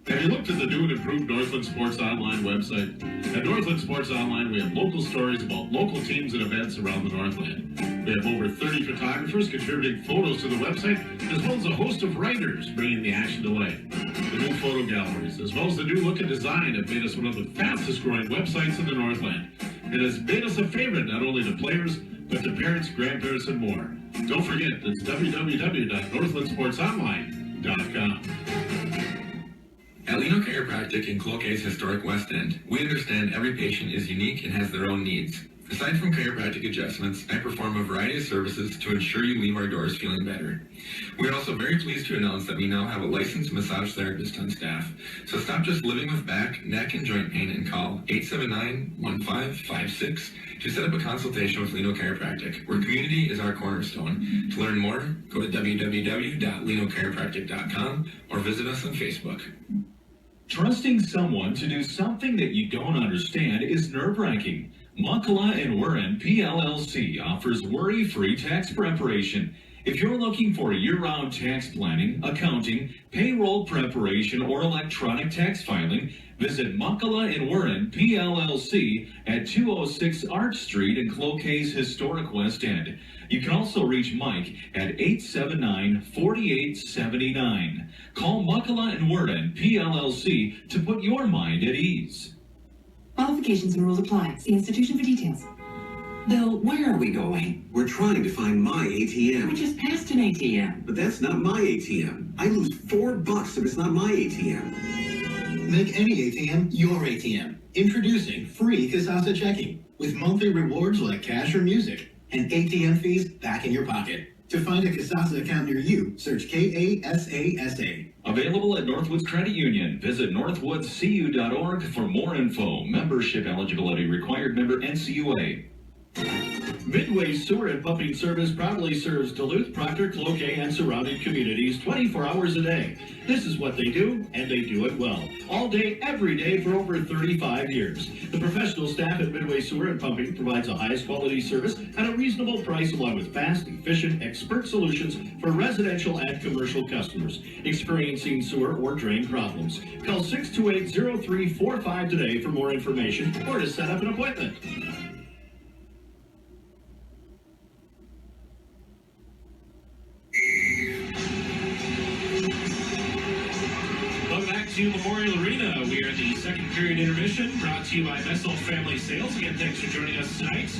Have you looked at the new and improved Northland Sports Online website? At Northland Sports Online, we have local stories about local teams and events around the Northland. We have over 30 photographers contributing photos to the website, as well as a host of writers bringing the action to life. The new photo galleries, as well as the new look and design, have made us one of the fastest growing websites in the Northland. It has made us a favorite not only to players, but to parents, grandparents, and more. Don't forget, it's www.northlandsportsonline.com. At Lino Chiropractic in Cloquet's historic West End, we understand every patient is unique and has their own needs. Aside from chiropractic adjustments, I perform a variety of services to ensure you leave our doors feeling better. We are also very pleased to announce that we now have a licensed massage therapist on staff. So stop just living with back, neck, and joint pain and call 879-1556 to set up a consultation with Lino Chiropractic, where community is our cornerstone. To learn more, go to www.linochiropractic.com or visit us on Facebook. Trusting someone to do something that you don't understand is nerve-wracking. Muckala & Warren PLLC offers worry-free tax preparation. If you're looking for year-round tax planning, accounting, payroll preparation, or electronic tax filing, visit Muckala & Warren PLLC at 206 Arch Street in Cloquet's historic West End. You can also reach Mike at 879-4879. Call Muckala & Warren PLLC to put your mind at ease. Qualifications and rules apply. See institution for details. Bill, where are we going? We're trying to find my ATM. We just passed an ATM. But that's not my ATM. I lose $4 if it's not my ATM. Make any ATM your ATM. Introducing free Kasasa checking with monthly rewards like cash or music and ATM fees back in your pocket. To find a Kasasa account near you, search KASASA. Available at Northwoods Credit Union. Visit northwoodscu.org for more info. Membership eligibility required. Member NCUA. Midway Sewer and Pumping Service proudly serves Duluth, Proctor, Cloquet, and surrounding communities 24 hours a day. This is what they do, and they do it well. All day, every day for over 35 years. The professional staff at Midway Sewer and Pumping provides the highest quality service at a reasonable price along with fast, efficient, expert solutions for residential and commercial customers experiencing sewer or drain problems. Call 628-0345 today for more information or to set up an appointment. To Memorial Arena. We are in the second period intermission, brought to you by Messel Family Sales. Again, thanks for joining us tonight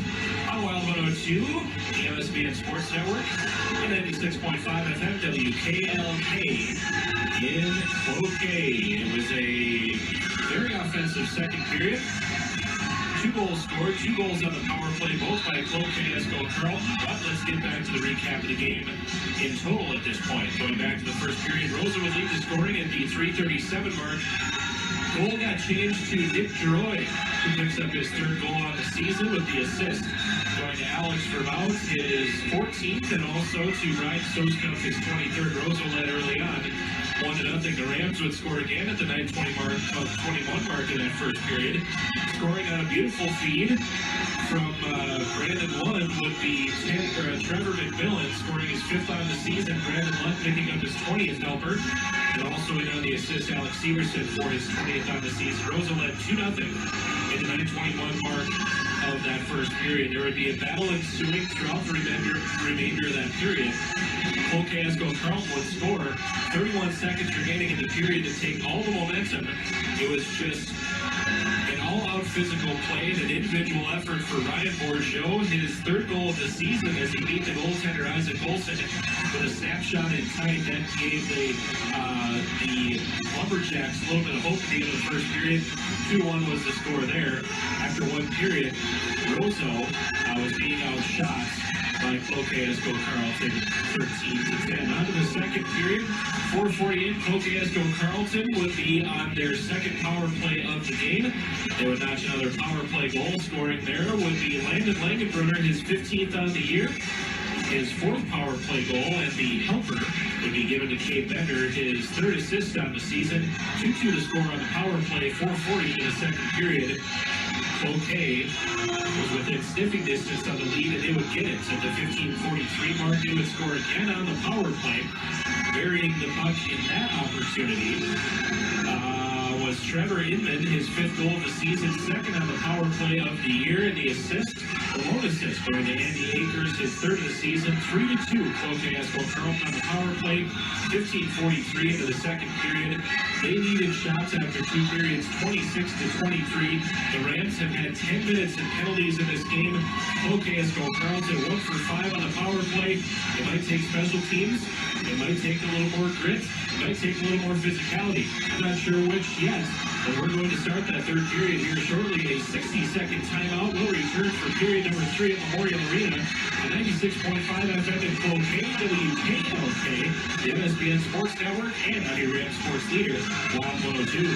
on Wild 102, the MSBN Sports Network, and 96.5 FM WKLK in Cloquet. It was a very offensive second period. 2 goals scored, 2 goals on the power play, both by Cloquet, Esco, Carlton. But let's get back to the recap of the game in total at this point. Going back to the first period, Roseau would lead the scoring at the 3:37 mark. Goal got changed to Nick Giroy, who picks up his 3rd goal on the season with the assist. Going to Alex Vermout, his 14th, and also to Ryan Stoskopf, his 23rd. Roseau led early on, 1-0. The Rams would score again at the 9:20 mark, 21 mark in that first period. Scoring on a beautiful feed from Brandon Lund would be Trevor McMillan scoring his 5th on the season. Brandon Lund picking up his 20th helper. And also in on the assist, Alex Severson for his 20th on the season. Roseau led 2-0 in the 9:21 mark of that first period. There would be a battle ensuing throughout the remainder of that period. Cloquet Carlton would score. 31 seconds remaining in the period to take all the momentum. It was just an all-out physical play and an individual effort for Ryan Bourgeau. His 3rd goal of the season as he beat the goaltender Isaac Olsen with a snapshot in tight. That gave the Lumberjacks a little bit of hope at the end of the first period. 2-1 was the score there. After one period, Roseau was being outshot by Cloquet Carlton 13-10. On to the second period, 4:48. Cloquet Carlton would be on their second power play of the game. They would notch another power play goal. Scoring there would be Landon Langenbrunner, his 15th on the year, his 4th power play goal, and the helper would be given to Cade Bender, his 3rd assist on the season. 2-2 to score on the power play. 4:40 in the second period. Cloquet was within sniffing distance on the lead, and they would get it at the 15:43 mark. They would score again on the power play. Burying the puck in that opportunity was Trevor Inman, his 5th goal of the season, 2nd on the power play of the year, and the lone assist going to Andy Akers, his 3rd of the season. 3-2, Cloquet Carlton on the power play. 15:43 into the second period. They needed shots after 2 periods, 26-23. The Rams have had 10 minutes and penalties in this game. Cloquet Carlton 1 for 5 on the power play. It might take special teams. It might take a little more grit. It might take a little more physicality. I'm not sure which yet. But we're going to start that third period here shortly. A 60-second timeout will return for period number 3 at Memorial Arena. On 96.5 FM in Cloquet, WKLK, the MSBN Sports Network, and on your Rams Sports Leader, Wild 102.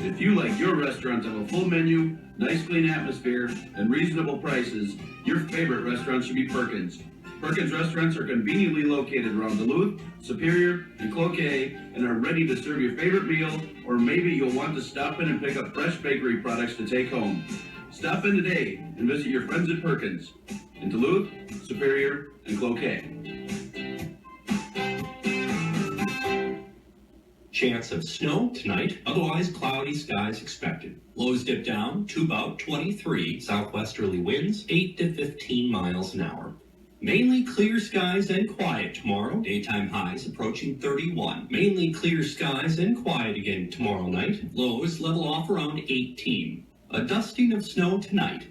If you like your restaurant to have a full menu, nice clean atmosphere, and reasonable prices, your favorite restaurant should be Perkins. Perkins restaurants are conveniently located around Duluth, Superior, and Cloquet, and are ready to serve your favorite meal, or maybe you'll want to stop in and pick up fresh bakery products to take home. Stop in today and visit your friends at Perkins in Duluth, Superior, and Cloquet. Chance of snow tonight, otherwise cloudy skies expected. Lows dip down to about 23, southwesterly winds 8 to 15 miles an hour. Mainly clear skies and quiet tomorrow. Daytime highs approaching 31. Mainly clear skies and quiet again tomorrow night. Lows level off around 18. A dusting of snow tonight.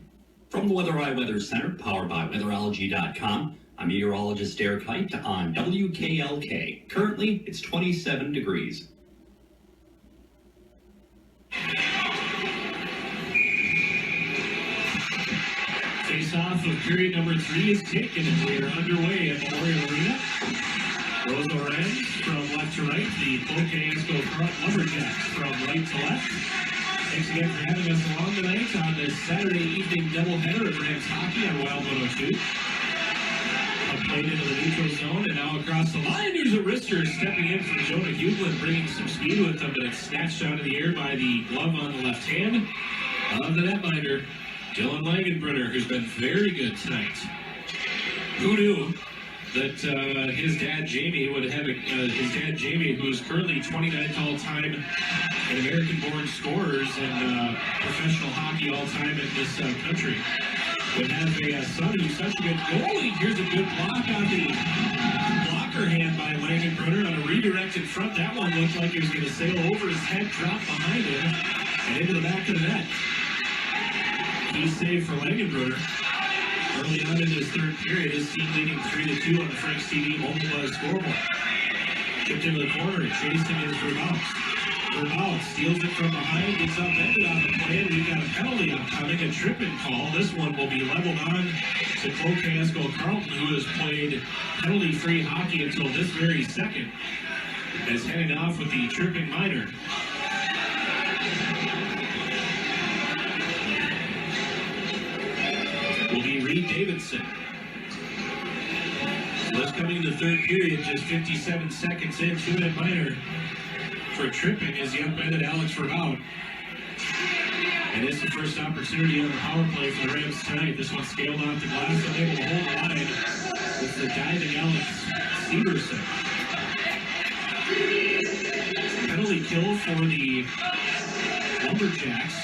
From the Weather Eye Weather Center, powered by weatherology.com, I'm meteorologist Derek Height on WKLK. Currently, it's 27 degrees. Face-off of period number 3 is taken, and we are underway at Memorial Arena. Roseau Rams from left to right, the Cloquet Carlton Lumberjacks from right to left. Thanks again for having us along tonight on this Saturday evening doubleheader of Rams hockey on Wild 102. Played into the neutral zone, and now across the line, there's a wrister stepping in from Jonah Hughlin, bringing some speed with him, but it's snatched out of the air by the glove on the left hand of the netminder, Dylan Langenbrunner, who's been very good tonight. Who knew that his dad Jamie would have his dad Jamie, who's currently 29th all-time in American-born scorers in professional hockey all-time in this country, would have a son who's such a good goalie. Here's a good block on the blocker hand by Langenbrunner on a redirect in front. That one looked like it was going to sail over his head, drop behind him, and into the back of the net. Key save for Langenbrunner. Early on in his third period, his team leading 3-2 on the Frank TV Mobile Buzz scoreboard. Chipped into the corner, chasing his Vermont. Vermont steals it from behind, gets upended on the play, and we've got a penalty upcoming, a tripping call. This one will be leveled on to Cloquet Carlton, who has played penalty-free hockey until this very second, as heading off with the tripping minor. Will be Reed Davidson. This coming in the third period, just 57 seconds in, 2-minute minor for tripping as he upended Alex Rabout. And it's the first opportunity on the power play for the Rams tonight. This one scaled off the glass, unable to hold the line with the diving Alex Severson. Penalty kill for the Lumberjacks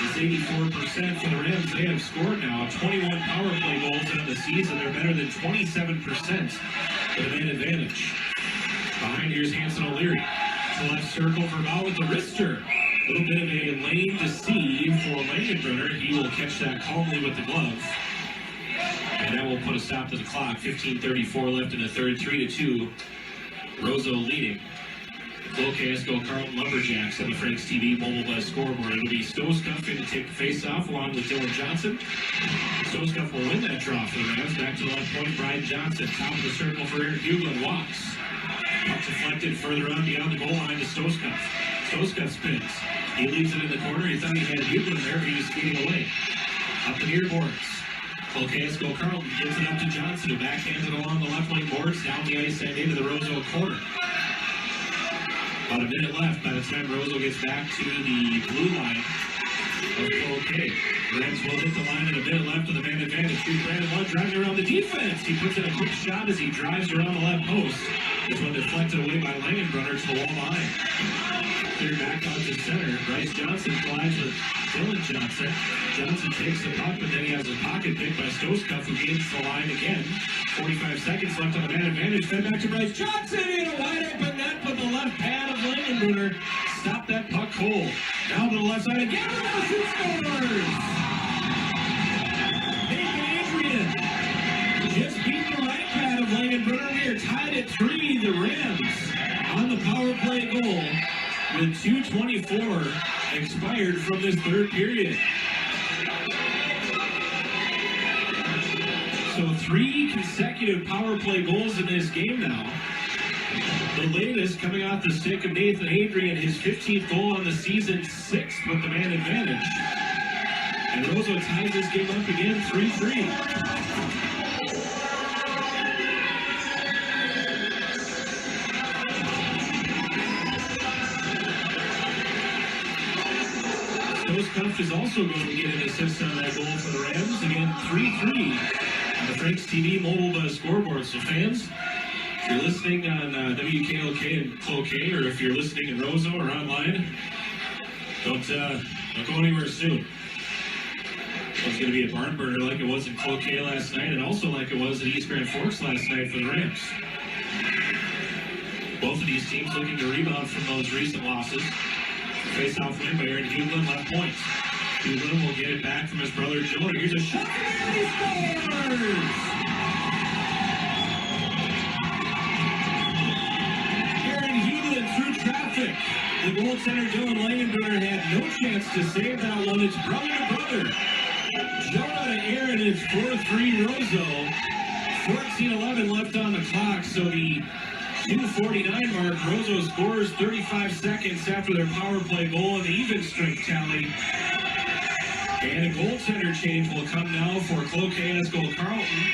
is 84% for the Rams. They have scored now 21 power play goals on the season. They're better than 27% for the man advantage. Behind here's Hanson O'Leary. To left circle for Bow with the wrister. A little bit of a lane to see for Langenbrunner. He will catch that calmly with the glove. And that will put a stop to the clock. 15:34 left in the third, 3-2. Roseau leading. Cloquet-Esco Carlton Lumberjacks on the Franks TV mobile bus scoreboard. It'll be Stoskopf in to take the face-off along with Dylan Johnson. Stoskopf will win that draw for the Rams. Back to the left point, Brian Johnson. Top of the circle for Aaron Hughlin. Walks. Puck deflected further on beyond the goal line to Stoskopf. Stoskopf spins. He leaves it in the corner. He thought he had Hughlin there, but he was skating away. Up the near boards. Cloquet-Esco Carlton gives it up to Johnson, who backhands it along the left wing boards, down the ice and into the Roseau corner. About a minute left by the time Roseau gets back to the blue line of Cloquet. Rams will hit the line in a minute left with the man advantage. Brandon Lund driving around the defense. He puts in a quick shot as he drives around the left post. This one deflected away by Langenbrunner to the wall behind. Clear back out to center. Bryce Johnson collides with Dylan Johnson. Johnson takes the puck, but then he has a pocket pick by Stoskopf, who gains the line again. 45 seconds left on the man advantage. Fed back to Bryce Johnson in a wide open net, but the left pad of Langenbrunner stopped that puck cold. Down to the left side again. He scores! Nathan Adrian just beat the right pad of Langenbrunner. We are tied at 3. The Rams on the power play goal with 2:24 expired from this third period. So 3 consecutive power play goals in this game now. The latest coming off the stick of Nathan Adrian, his 15th goal on the season, 6th with the man advantage. And Roseau ties this game up again, 3-3. Stoskopf is also going to get an assist on that goal for the Rams. Again, 3-3 on the Franks TV mobile scoreboard. So fans, if you're listening on WKLK in Cloquet, or if you're listening in Roseau or online, don't go anywhere soon. It's going to be a barn burner like it was in Cloquet last night, and also like it was at East Grand Forks last night for the Rams. Both of these teams looking to rebound from those recent losses. Face-off win by Aaron Hughlin, left point. Hughlin will get it back from his brother Jonah. Here's a shot, and he scores! Aaron Hughlin through traffic. The goaltender Dylan Langenbrunner had no chance to save that one. It's brother to brother. Jonah to Aaron, it's 4-3 Roseau. 14:11 left on the clock, so the 2:49 mark. Roseau scores 35 seconds after their power play goal in the even strength tally. And a goaltender change will come now for Cloquet-Esco Carlton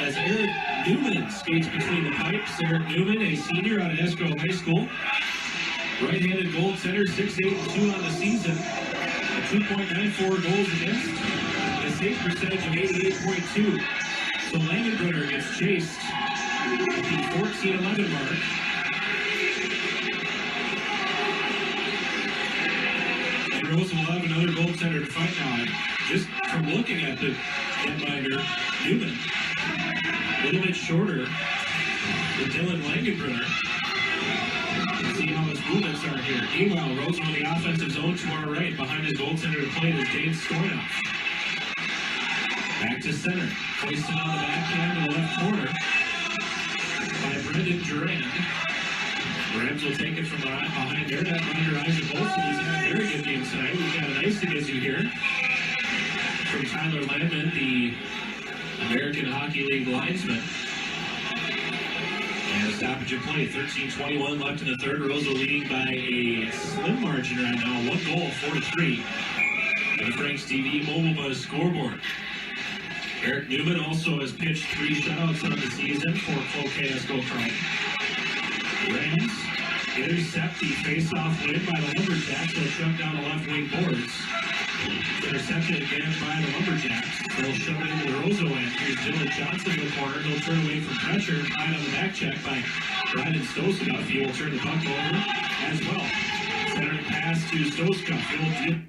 as Eric Newman skates between the pipes. Eric Newman, a senior out of Esco High School. Right-handed goaltender, 6-8-2 on the season. A 2.94 goals against. A save percentage of 88.2. So Langenbrunner gets chased at the 14:11 mark. And Roseau will have another goaltender to fight now. Just from looking at the netminder, Newman, a little bit shorter than Dylan Langenbrunner. Let's see how his movements are here. Meanwhile, Roseau in the offensive zone to our right. Behind his goaltender to play is Dave Stoynoff. Back to center. Placed it on the backhand in the left corner by Brendan Durand. Rams will take it from behind their netminder, Isaac Olsen. He's had a very good game tonight. We've got an icing, as you hear, from Tyler Landman, the American Hockey League linesman. And a stoppage of play. 13:21 left in the third. Roseau leading by a slim margin right now. 1 goal, 4-3. On the Franks TV mobile buzz scoreboard. Eric Newman also has pitched 3 shutouts on the season for Cloquet Esco Carlton. Rams intercept the face-off win by the Lumberjacks. They'll chuck down the left wing boards. Intercepted again by the Lumberjacks. They'll shove it into the Roseau end. Here's Dylan Johnson in the corner. He'll turn away from pressure. Tied on the back check by Brandon Stoskopf. He will turn the puck over as well. Centering pass to Stoskopf. He'll dip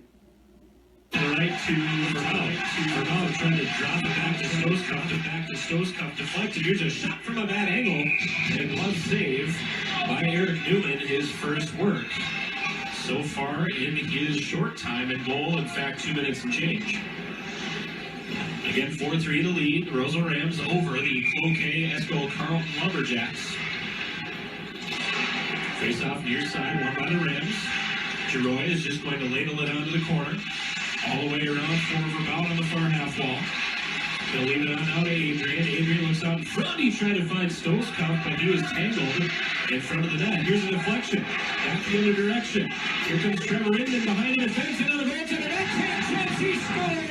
to the right to Vermont. Vermont trying to drop it back to Stoskopf. Deflected. Here's a shot from a bad angle. And glove save by Eric Newman, his first work so far in his short time in goal. In fact, 2 minutes and change. Again, 4-3 the lead. The Roseau Rams over the Cloquet Esco Carlton Lumberjacks. Face off near side, won by the Rams. Giroy is just going to ladle it onto the corner. All the way around for Verbout on the far half wall. They'll leave it on now to Adrian. Adrian looks out in front. He tried to find Stoskopf, but he was tangled in front of the net. Here's a deflection. Back the other direction. Here comes Trevor Inman behind the defense and on the bench, and the net chance. He scores!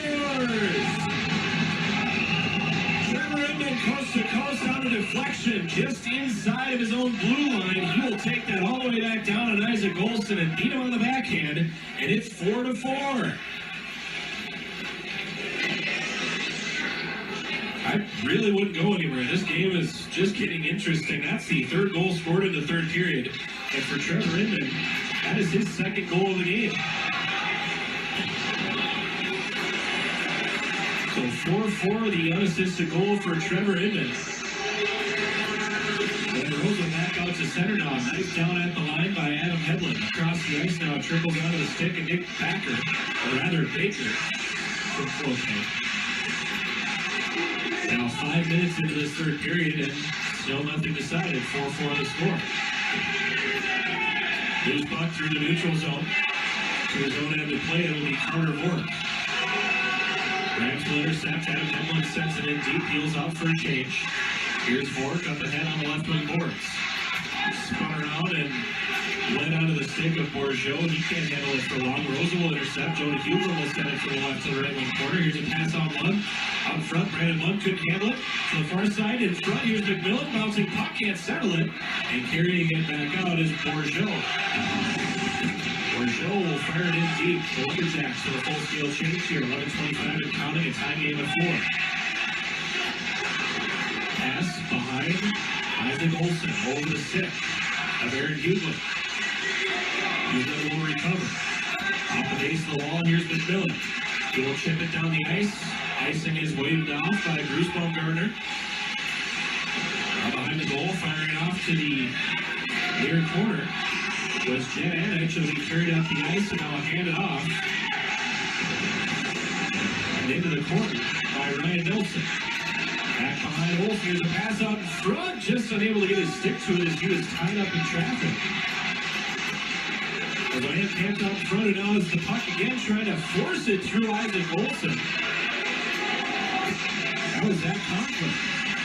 Trevor Inman coast to coast on a deflection just inside of his own blue line. He will take that all the way back down on Isaac Olson and beat him on the backhand, and it's 4-4. I really wouldn't go anywhere. This game is just getting interesting. That's the 3rd goal scored in the 3rd period. And for Trevor Inman, that is his 2nd goal of the game. So 4-4, the unassisted goal for Trevor Inman. And Roseau back out to center now. Nice down at the line by Adam Hedlund. Across the ice now, trickles onto the stick of Nick Packer, or rather Baker, from Cloquet. Now 5 minutes into this 3rd period and still nothing decided. 4-4 the score. Loose puck through the neutral zone. To his own end of play, it'll be Carter Vork. Rams will intercept. Adam Hedlund sends it in deep. Heels out for a change. Here's Vork up ahead on the left wing boards. Spun around and led onto the stick of Bourgeau. He can't handle it for long. Rosa will intercept. Jonah Huber will send it from the left to the right wing corner. Here's a pass on Lund. Out front, Brandon Lund couldn't handle it. To the far side, in front, here's McMillan. Bouncing puck, can't settle it. And carrying it back out is Bourgeau. Bourgeau will fire it in deep. The Lumberjacks for the full-scale change here. 11:25 and counting. A tie game of 4. Pass behind Isaac Olson. Over the stick of Aaron Hughlin. Hughlin will recover. Off the base of the wall, and here's McMillan. He will chip it down the ice. Icing is waved off by Bruce Baumgartner. Now behind the goal, firing off to the near corner was Jen Anich as he carried up the ice and now handed off. And into the corner by Ryan Nelson. Back behind Olsen, here's a pass out in front, just unable to get his stick to it as he was tied up in traffic. As Ryan camped out in front, and now it's the puck again, trying to force it through Isaac Olsen. That was Zach Conklin.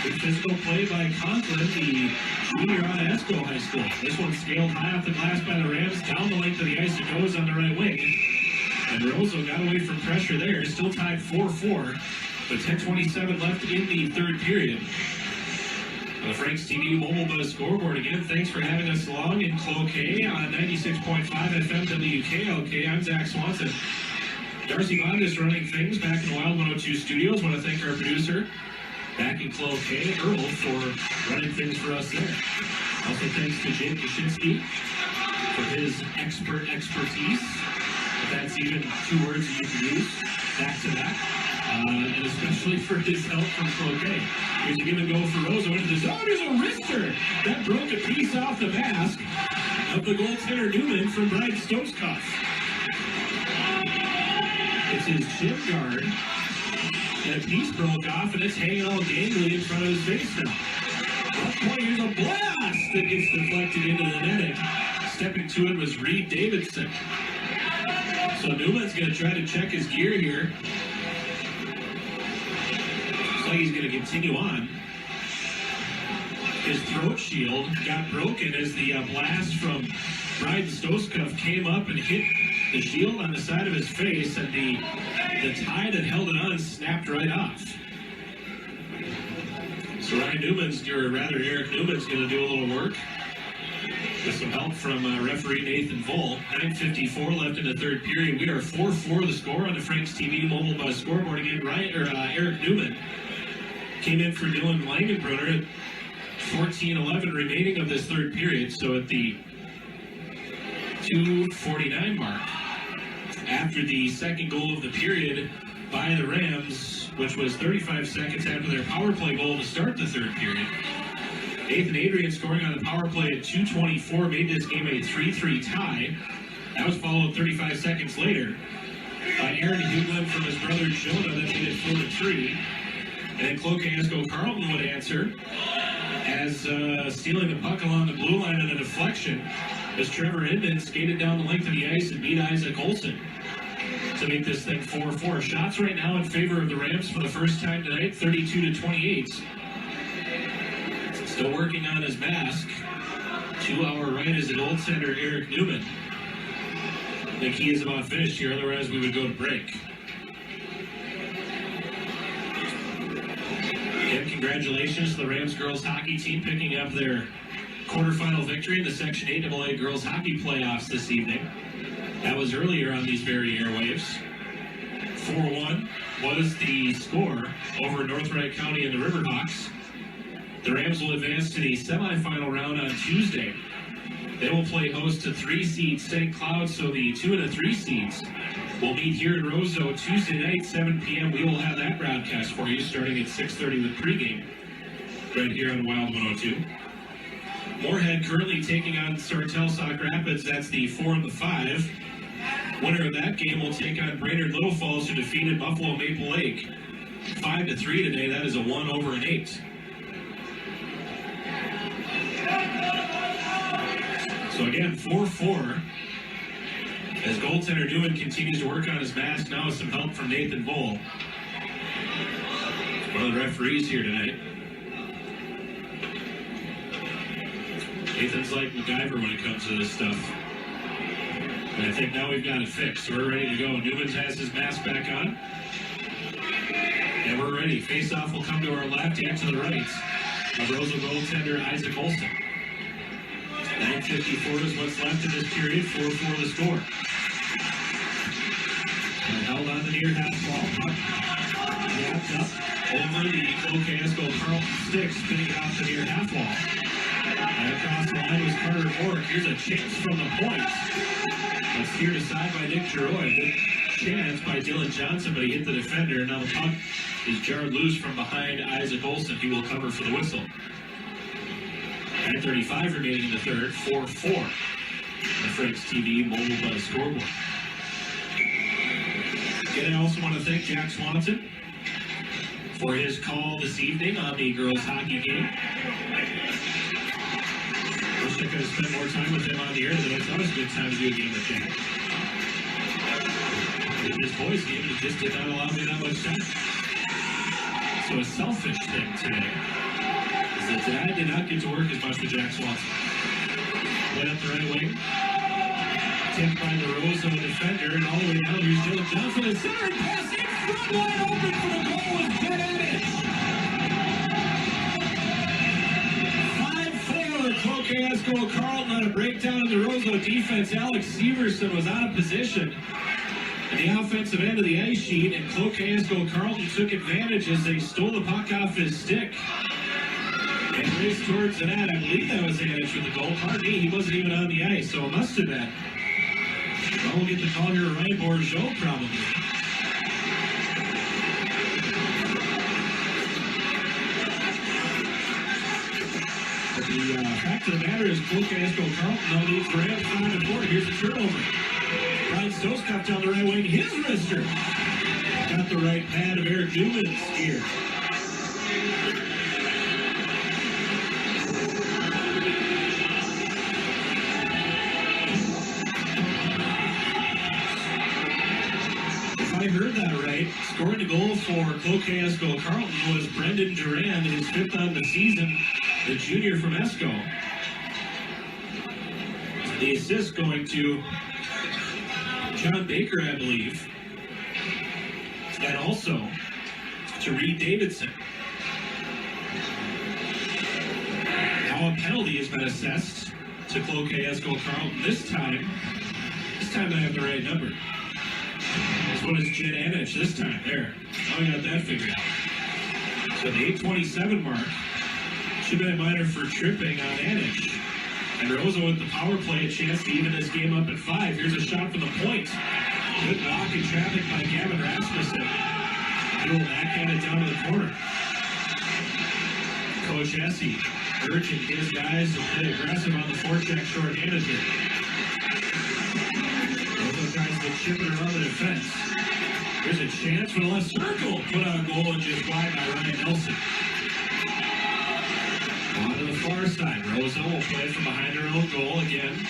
Good physical play by Conklin, the junior out of Esco High School. This one scaled high off the glass by the Rams, down the length of the ice, it goes on the right wing. And Roseau got away from pressure there, still tied 4-4. But 10:27 left in the 3rd period. On the Frank's TV Mobile Buzz scoreboard again, thanks for having us along in Cloquet on 96.5 FM WKLK. I'm Zach Swanson. Darcy Bond is running things back in the Wild 102 studios. I want to thank our producer back in Cloquet, Earl, for running things for us there. Also thanks to Jake Kaczynski for his expertise. If that's even 2 words that you can use back to back. And especially for his help from Cloquet. Here's a give and go for Roseau into the zone. There's a wrister that broke a piece off the mask of the goaltender Newman from Brian Stoskopf. It's his shin guard, and a piece broke off, and it's hanging all gangly in front of his face now. Left point, here's a blast that gets deflected into the netting. Stepping to it was Reed Davidson. So Newman's going to try to check his gear here. He's going to continue on. His throat shield got broken as the blast from Bryden Stoskopf came up and hit the shield on the side of his face, and the tie that held it on snapped right off. So Eric Newman's going to do a little work with some help from referee Nathan Voll. 9:54 left in the third period. We are 4-4 the score on the Frank's TV mobile buzz scoreboard again. Eric Newman came in for Dylan Langenbrunner at 14:11 remaining of this third period. So at the 2:49 mark, after the second goal of the period by the Rams, which was 35 seconds after their power play goal to start the third period. Nathan Adrian scoring on the power play at 2:24 made this game a 3-3 tie. That was followed 35 seconds later by Aaron Hughlin from his brother Jonah that made it 4-3. And then Cloquet-Esco Carlton would answer as stealing the puck along the blue line in a deflection as Trevor Inman skated down the length of the ice and beat Isaac Olsen to make this thing 4-4. Shots right now in favor of the Rams for the first time tonight, 32-28. Still working on his mask. To our right is the goaltender Eric Newman. I think he is about finished here, otherwise we would go to break. Again, congratulations to the Rams girls hockey team picking up their quarterfinal victory in the Section 8 AA girls hockey playoffs this evening. That was earlier on these very airwaves. 4-1 was the score over North Wright County and the Riverhawks. The Rams will advance to the semifinal round on Tuesday. They will play host to 3 seeds St. Cloud, so the 2 and the 3 seeds will meet here in Roseau Tuesday night, 7 p.m. We will have that broadcast for you starting at 6:30 with pregame right here on Wild 102. Moorhead currently taking on Sartell Sauk Rapids. That's the 4 and the 5. Winner of that game will take on Brainerd Little Falls, who defeated Buffalo Maple Lake 5-3 today. That is a 1/8. So again, 4-4. As goaltender Newman continues to work on his mask now with some help from Nathan Voll. One of the referees here tonight. Nathan's like MacGyver when it comes to this stuff. And I think now we've got it fixed. We're ready to go. Newman has his mask back on. And we're ready. Face-off will come to our left and to the right of Roseau goaltender Isaac Olsen. 9:54 is what's left in this period. 4-4 the score. And held on the near half wall. Gapped up over the Cloquet-Esco Carlton stick, spinning it off the near half wall. And across the line was Carter Ork. Here's a chance from the point. That's steered aside by Nick Giroy. Good chance by Dylan Johnson, but he hit the defender. Now the puck is jarred loose from behind Isaac Olsen. He will cover for the whistle. 9:35 remaining in the third. 4-4. The Frank's TV mobile buzz scoreboard. Again, I also want to thank Jack Swanson for his call this evening on the girls hockey game. Wish I could have spent more time with him on the air today. It's always a good time to do a game with Jack. In this boys game, he just did not allow me that much time. So a selfish thing today is that today I did not get to work as much with Jack Swanson. Went up the right wing. Tipped by the Roseau defender, and all the way down, here's Dylan Johnson. The center pass in front, wide open for the goal was dead at it. 5-4, Cloquet-Esco Carlton on a breakdown in the Roseau defense. Alex Severson was out of position at the offensive end of the ice sheet, and Cloquet-Esco Carlton took advantage as they stole the puck off his stick and raced towards the net. I believe that was Anich with the goal. Pardon me, he wasn't even on the ice, so it must have been. Well, we'll get the call here, Ryan Bourgeau, probably. But the fact of the matter is, Cloquet-Esco Carlton now leads the Rams 5-4. Here's the turnover. Brian Stoskop down the right wing, his wrister. Got the right pad of Eric Newman's here. I heard that right. Scoring the goal for Cloquet-Esco Carlton was Brendan Durand, his 5th on the season, the junior from Esco. The assist going to John Baker, I believe, and also to Reed Davidson. Now a penalty has been assessed to Cloquet Esco Carlton. This time I have the right number. This one is Jen Anich this time. There. Now we got that figured out. So the 8:27 mark should have been a minor for tripping on Anich. And Roseau with the power play, a chance to even this game up at 5. Here's a shot from the point. Good block in traffic by Gavin Rasmussen. He'll backhand it down to the corner. Coach Essie urging his guys to play aggressive on the forecheck short-handed here. Roseau tries to chip it around the defense. Here's a chance for the left circle. Put on goal and just wide by Ryan Nelson. On to the far side. Roseau will play from behind their own goal again.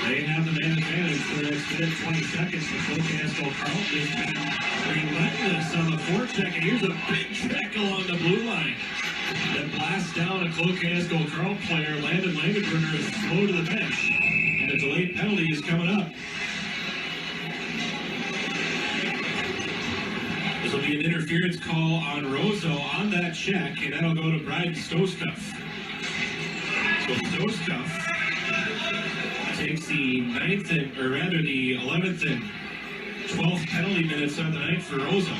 They have the man advantage for the next minute, 20 seconds. The Cloquet Esco Carlton has been relentless on the forecheck. And here's a big check along the blue line that blasts down a Cloquet Esco Carlton player. Landon Langenbrunner is slow to the bench. And a delayed penalty is coming up. This will be an interference call on Roseau on that check, and that'll go to Bryden Stoskopf. So Stoskopf takes the 11th and 12th penalty minutes of the night for Roseau.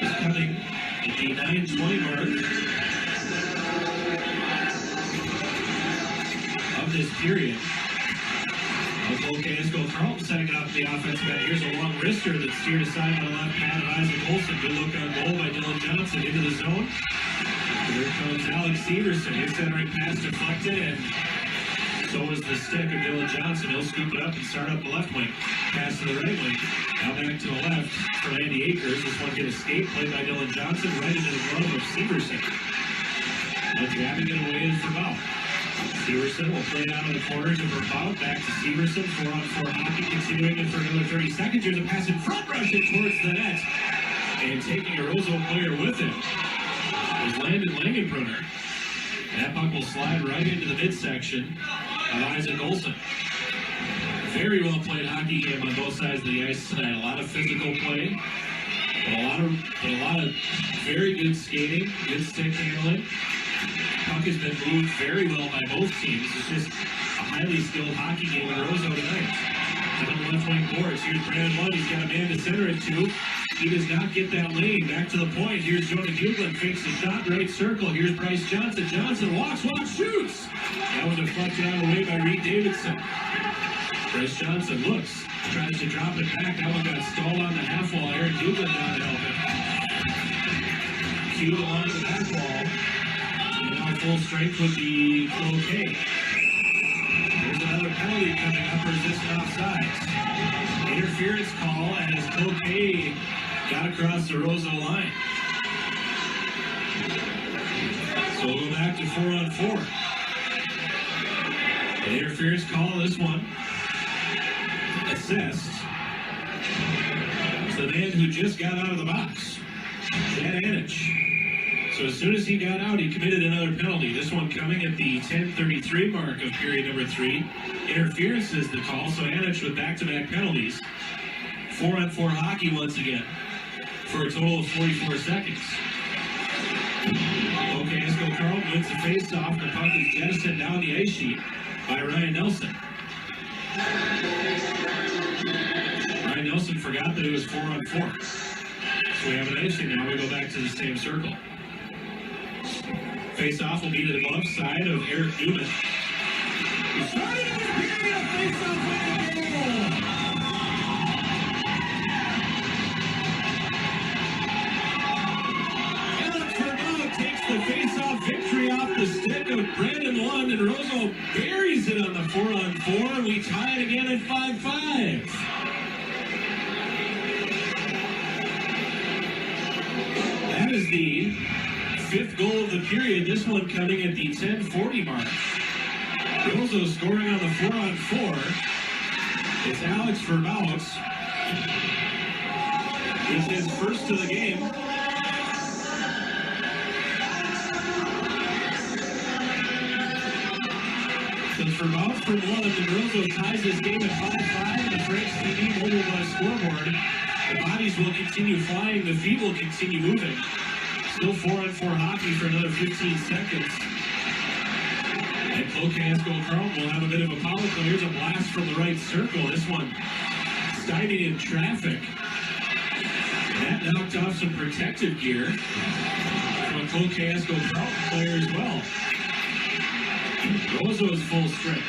It's coming at the 9:20 mark of this period. Cloquet Esco Carlton setting up the offensive end. Here's a long wrister that's steered aside by the left pad of Isaac Olsen. Good look on goal by Dylan Johnson into the zone. Here comes Alex Severson. His centering pass deflected, and so is the stick of Dylan Johnson. He'll scoop it up and start up the left wing. Pass to the right wing. Now back to the left for Andy Akers. This one get escape, played by Dylan Johnson, right into the glove of Severson. Now jabbing it away is Verbout. Severson will play out of the corner to Verbout. Back to Severson. 4-on-4 hockey continuing it for another 30 seconds. Here's a pass in front, rushing towards the net. And taking a Roseau player with him is Landon Langenbrunner. That puck will slide right into the midsection of Isaac Olsen. Very well played hockey game on both sides of the ice tonight. A lot of physical play, but a lot of very good skating, good stick handling. Puck has been moved very well by both teams. It's just a highly skilled hockey game in Roseau tonight. On the left wing boards, here's Brandon Lund. He's got a man to center it to. He does not get that lane. Back to the point. Here's Jonah Buglen. Fakes the shot. Right circle. Here's Bryce Johnson. Johnson walks, shoots. That was deflected out of the way by Reed Davidson. Bryce Johnson looks. Tries to drop it back. That one got stalled on the half wall. Aaron Buglen down to help him. Cue the line of the back wall. And now full strength with the Cloquet. There's another penalty coming up. Resistant offsides. Interference call as Cloquet got across the Roseau line. So we'll go back to 4-on-4. An interference call, this one. Assessed. It's the man who just got out of the box. Chad Anich. So as soon as he got out, he committed another penalty. This one coming at the 10:33 mark of period number 3. Interference is the call, so Anich with back-to-back penalties. 4-on-4 hockey once again for a total of 44 seconds. Okay, Esco Carlton wins the face-off. The puck is jettisoned down the ice sheet by Ryan Nelson. Ryan Nelson forgot that it was 4-on-4. So we have an icing now. We go back to the same circle. Face-off will be to the glove side of Eric Newman. He started in the period. Face-off win the goal. Alex Verbout takes the face-off victory off the stick of Brandon Lund, and Roseau buries it on the 4-on-4. We tie it again at 5-5. That is the 5th goal of the period, this one coming at the 10:40 mark. Roseau scoring on the 4-on-4. It's Alex Verbout. It's his first to the game. So Verbout from Lund, and Roseau ties this game at 5-5. The Frank's TV mobile scoreboard. The bodies will continue flying. The feet will continue moving. Still 4-on-4 hockey for another 15 seconds. And Cloquet Carlton will have a bit of a power play. Here's a blast from the right circle. This one stymied in traffic. That knocked off some protective gear from a Cloquet Carlton player as well. Roseau is full strength.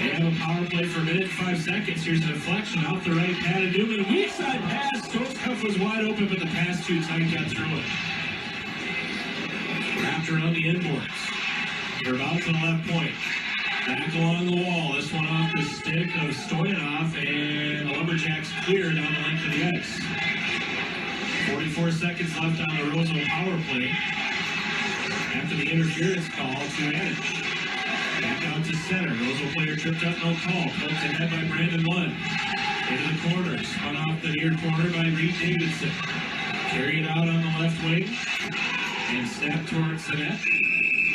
They have a power play for a minute and 5 seconds. Here's a deflection out the right pad of Newman. Weak side pass. Stoskopf was wide open, but the pass too tight got through it. Wrapped around the inboards. They're about to the left point. Back along the wall. This one off the stick of Stoyanov, and the Lumberjacks clear down the length of the ice. 44 seconds left on the Roseau power play. After the interference call to Anich. Back out to center. Roseau player tripped up, no call. Poked ahead by Brandon Lund. Into the corner. Spun off the near corner by Reed Davidson. Carried out on the left wing. And snapped towards the net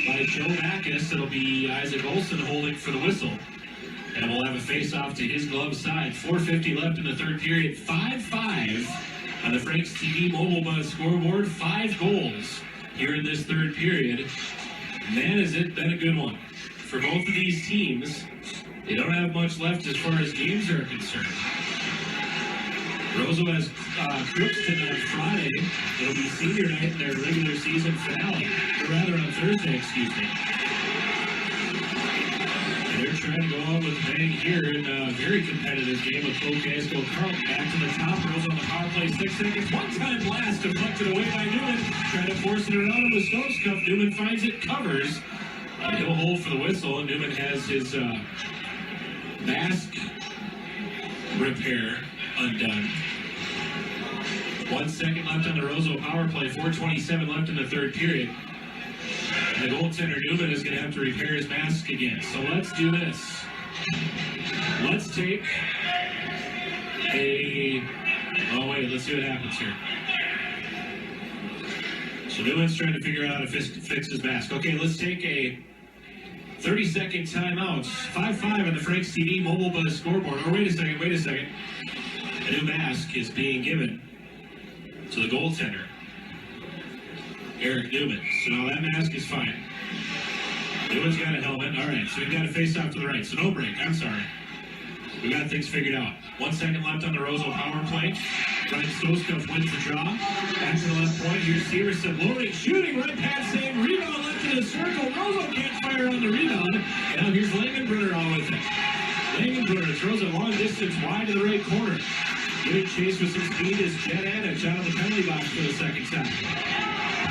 by Joe Backus. It'll be Isaac Olson holding for the whistle. And we'll have a face-off to his glove side. 4:50 left in the third period. 5-5 on the Frank's TV Mobile Buzz scoreboard. 5 goals here in this third period. Man, has it been a good one. For both of these teams, they don't have much left as far as games are concerned. Roseau has Crookston on Friday. It'll be senior night in their regular season finale. Or rather on Thursday, excuse me. And they're trying to go on with a bang here in a very competitive game with Cloquet Carlton. Back to the top. Roseau on the power play, 6 seconds. One-time blast deflected away by Newman. Trying to force it around him with Stoskopf. Newman finds it, covers. And he'll hold for the whistle. And Newman has his mask repair undone. 1 second left on the Roseau power play. 4:27 left in the third period. And the goaltender Newman is going to have to repair his mask again. So let's do this. Let's take a... Oh, wait. Let's see what happens here. So Newman's trying to figure out how to fix his mask. Okay, let's take a 30-second timeout. 5-5 on the Frank's TV Mobile Buzz scoreboard. Or wait a second. A new mask is being given to the goaltender, Eric Newman. So now that mask is fine. Newman's got a helmet. All right, so we've got a face-off to the right. So no break. I'm sorry. We got things figured out. 1 second left on the Roseau power play. Brian Stoskopf wins the draw. Back to the left point. Here's Severson loading, shooting, right pad save, rebound left in the circle. Roseau can't fire on the rebound. And now here's Langenbrunner on with it. Langenbrunner throws it long distance wide to the right corner. Good chase with some speed is Jed Anich out of the penalty box for the second time.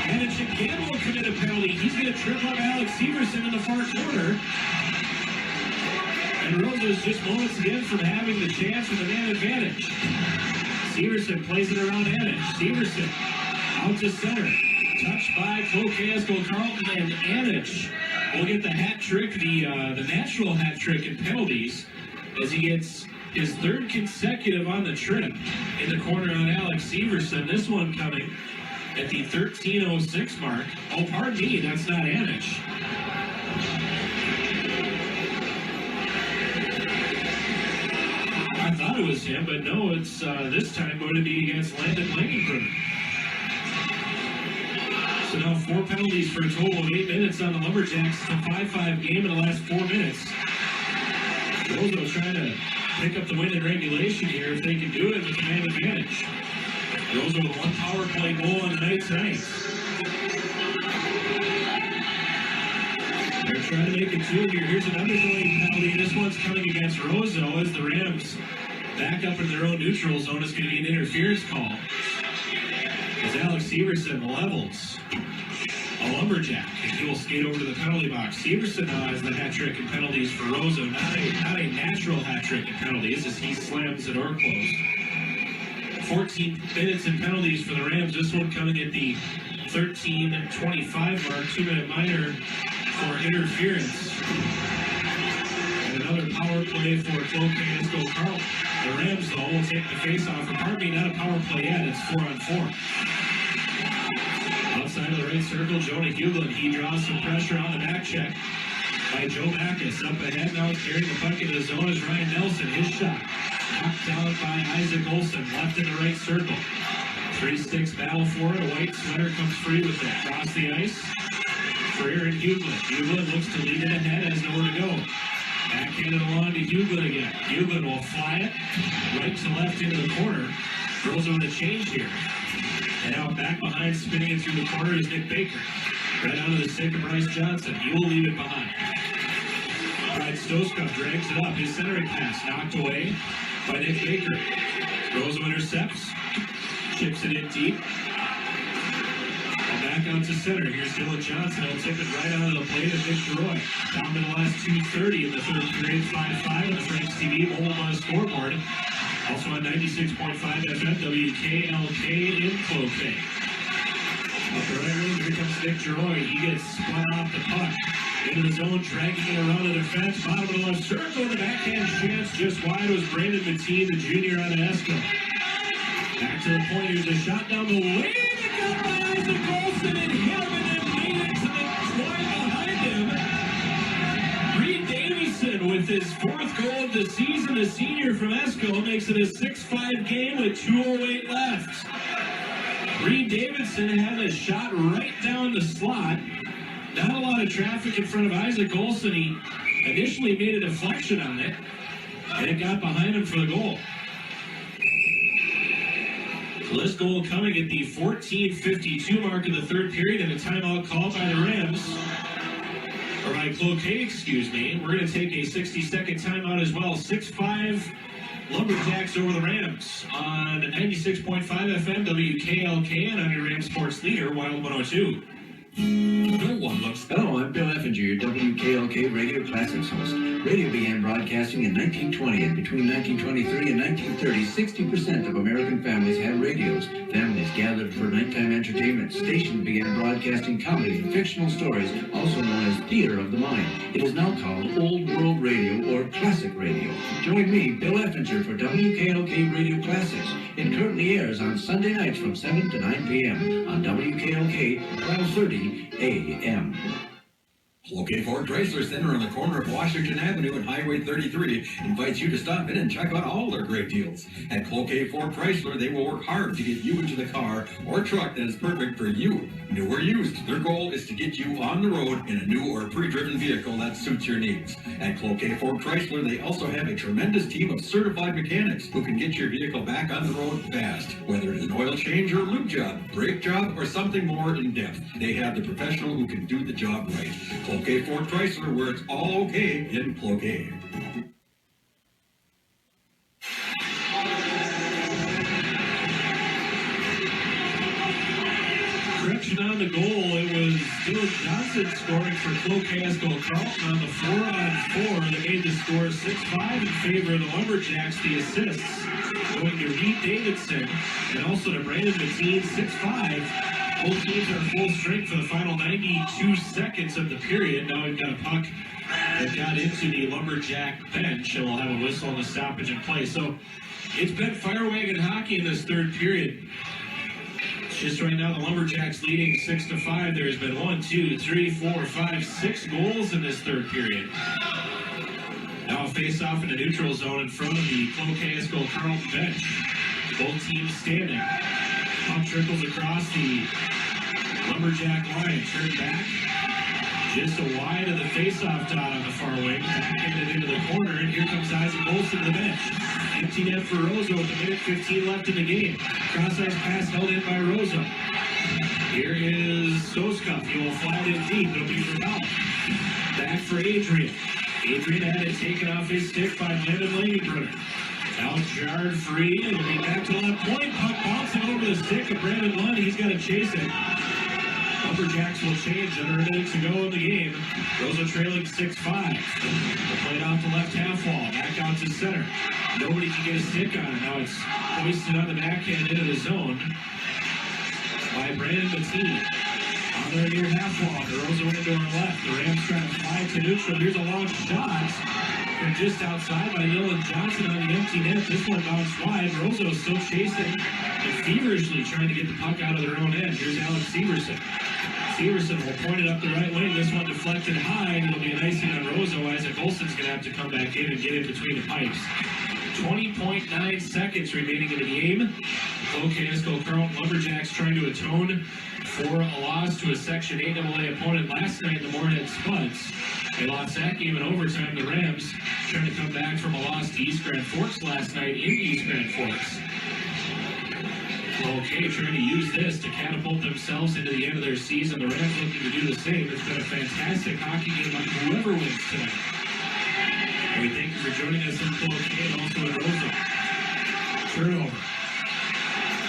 Anich again will commit a penalty. He's going to trip up Alex Severson in the far corner. And Roseau's just moments again from having the chance with the man advantage. Severson plays it around Anich. Severson out to center. Touched by Cloquet Carlton, and Anich will get the hat trick, the natural hat trick in penalties, as he gets his third consecutive on the trip in the corner on Alex Severson. This one coming at the 13:06 mark. Oh, pardon me, that's not Anich. I thought it was him, but no, it's this time going to be against Landon Langenbrunner. So now 4 penalties for a total of 8 minutes on the Lumberjacks. It's a 5-5 game in the last 4 minutes. Roseau trying to pick up the win in regulation here if they can do it with the man advantage. Roseau with 1 power play goal on the night tonight. They're trying to make it 2 here. Here's another delayed penalty. This one's coming against Roseau as the Rams back up in their own neutral zone. It's going to be an interference call as Alex Severson levels a Lumberjack, and he will skate over to the penalty box. Severson now has the hat trick in penalties for Roseau. Not a natural hat trick in penalties as he slams the door closed. 14 minutes in penalties for the Rams. This one coming at the 13:25 mark. 2-minute minor for interference. And another power play for Cloquet Carlton. The Rams, though, will take the face-off. And pardon me, not a power play yet. It's 4-on-4. Outside of the right circle, Jonah Hughlin. He draws some pressure on the back check by Joe Backus. Up ahead now, carrying the puck into the zone is Ryan Nelson. His shot knocked down by Isaac Olson. Left in the right circle. 3-6 battle for it. A white sweater comes free with it. Across the ice for Aaron Hughlin. Hughlin looks to lead it ahead, has nowhere to go. Backhanded along to Hughlin again. Hughlin will fly it right to left into the corner. Throws over the change here. And out back behind, spinning it through the corner is Nick Baker. Right onto the stick of Bryce Johnson. He will leave it behind. Brad Stoskov drags it up. His centering pass knocked away by Nick Baker. Roseau intercepts. Chips it in deep. Back out to center. Here's Dylan Johnson. He'll tip it right onto the plate of Nick Roy. Down to the last 2:30 in the third period. 5-5 on the Frank's TV mobile on the scoreboard. Also on 96.5 FM WKLK in Cloquet. Up the right wing, here comes Nick Roy. He gets spun off the puck. Into the zone, dragging it around the defense. Bottom of the left circle. The backhand chance just wide was Brandon Mateen, the junior out of Esco. Back to the point. Here's a shot down the lane. It got by Isaac Olsen and hit him and then made it to the squad behind him. Reed Davison with his 4th goal of the season. The senior from Esco makes it a 6-5 game with 2:08 left. Reed Davidson had a shot right down the slot. Not a lot of traffic in front of Isaac Olsen. He initially made a deflection on it, and it got behind him for the goal. So this goal coming at the 14:52 mark of the third period, and a timeout called by the Rams. Or by Cloquet, excuse me. We're going to take a 60-second timeout as well. 6-5 Lumberjacks over the Rams on 96.5 FM WKLK and on your Rams Sports Leader, Wild 102. No one looks. Hello, I'm Bill Effinger, your WKLK Radio Classics host. Radio began broadcasting in 1920, and between 1923 and 1930, 60% of American families had radios. Families gathered for nighttime entertainment. Stations began broadcasting comedy and fictional stories, also known as theater of the mind. It is now called Old World Radio or Classic Radio. Join me, Bill Effinger, for WKLK Radio Classics. It currently airs on Sunday nights from 7 to 9 p.m. on WKLK 1230 AM. Cloquet Ford Chrysler Center on the corner of Washington Avenue and Highway 33 invites you to stop in and check out all their great deals. At Cloquet Ford Chrysler, they will work hard to get you into the car or truck that is perfect for you, new or used. Their goal is to get you on the road in a new or pre-driven vehicle that suits your needs. At Cloquet Ford Chrysler, they also have a tremendous team of certified mechanics who can get your vehicle back on the road fast. Whether it is an oil change or lube job, brake job, or something more in-depth, they have the professional who can do the job right. Cloquet Ford Chrysler, where it's all okay in Cloquet. Correction on the goal. It was Dylan Johnson scoring for Cloquet Esco Carlton on the 4-on-4 that made the score 6-5 in favor of the Lumberjacks. The assists going to Reed Davidson and also to Brandon Mateen, 6-5. Both teams are full strength for the final 92 seconds of the period. Now we've got a puck that got into the Lumberjack bench, and we'll have a whistle on the stoppage in play. So it's been fire wagon hockey in this third period. It's just right now the Lumberjacks leading 6-5. There's been 1, 2, 3, 4, 5, 6 goals in this third period. Now a face-off in the neutral zone in front of the Cloquet Esco Carlton bench. Both teams standing. Puck trickles across the Lumberjack line. Turned back. Just a wide of the face-off dot on the far wing. Backhanded into the corner, and here comes Isaac Olsen to the bench. Empty net for Roseau with a minute 15 left in the game. Cross-ice pass held in by Roseau. Here is Stoskov. He will fly it in deep. It'll be for Bell. Back for Adrian. Adrian had it taken off his stick by Landon Langenbrunner. Now jarred free, and it'll be back to left point. Puck bouncing over the stick of Brandon Lund. He's got to chase it. Lumberjacks will change under a minute to go in the game. Roseau trailing 6-5. The plate off the left half wall. Back out to center. Nobody can get a stick on it. Now it's hoisted on the backhand into the zone by Brandon Mateen. On their near half wall. The Roseau into our left. The Rams trying to fly to neutral. Here's a long shot from just outside by Dylan Johnson on the empty net. This one bounced wide. Roseau still chasing and feverishly trying to get the puck out of their own end. Here's Alex Severson. Severson will point it up the right wing. This one deflected high, and it'll be an icing on Roseau. Isaac Olsen's going to have to come back in and get in between the pipes. 20.9 seconds remaining in the game. Cloquet Carlton Lumberjacks trying to atone for a loss to a Section 8AA opponent last night in the Moorhead Spuds. They lost that game in overtime. The Rams trying to come back from a loss to East Grand Forks last night in East Grand Forks. Cloquet trying to use this to catapult themselves into the end of their season. The Rams looking to do the same. It's been a fantastic hockey game on whoever wins tonight. We thank you for joining us in Cloquet and also in Roseau. Turnover.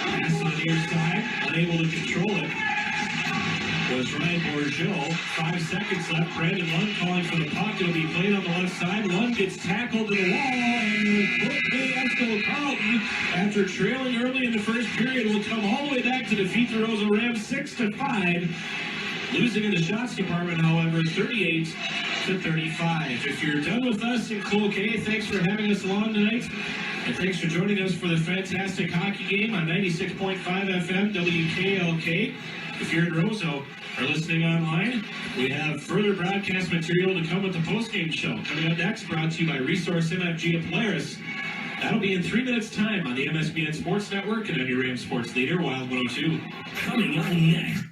Pass on the near side, unable to control it, was Ryan Bourgeau. 5 seconds left. Brandon Lund calling for the puck. It'll be played on the left side. Lund gets tackled to the wall, and Cloquet Carlton, after trailing early in the first period, will come all the way back to defeat the Roseau Rams 6-5. Losing in the shots department, however, 38-35. If you're done with us in Cloquet, thanks for having us along tonight. And thanks for joining us for the fantastic hockey game on 96.5 FM WKLK. If you're in Roseau or listening online, we have further broadcast material to come with the postgame show. Coming up next, brought to you by Resource MFG of Polaris. That'll be in 3 minutes' time on the MSBN Sports Network and on your Ram Sports Leader, Wild 102. Coming on next.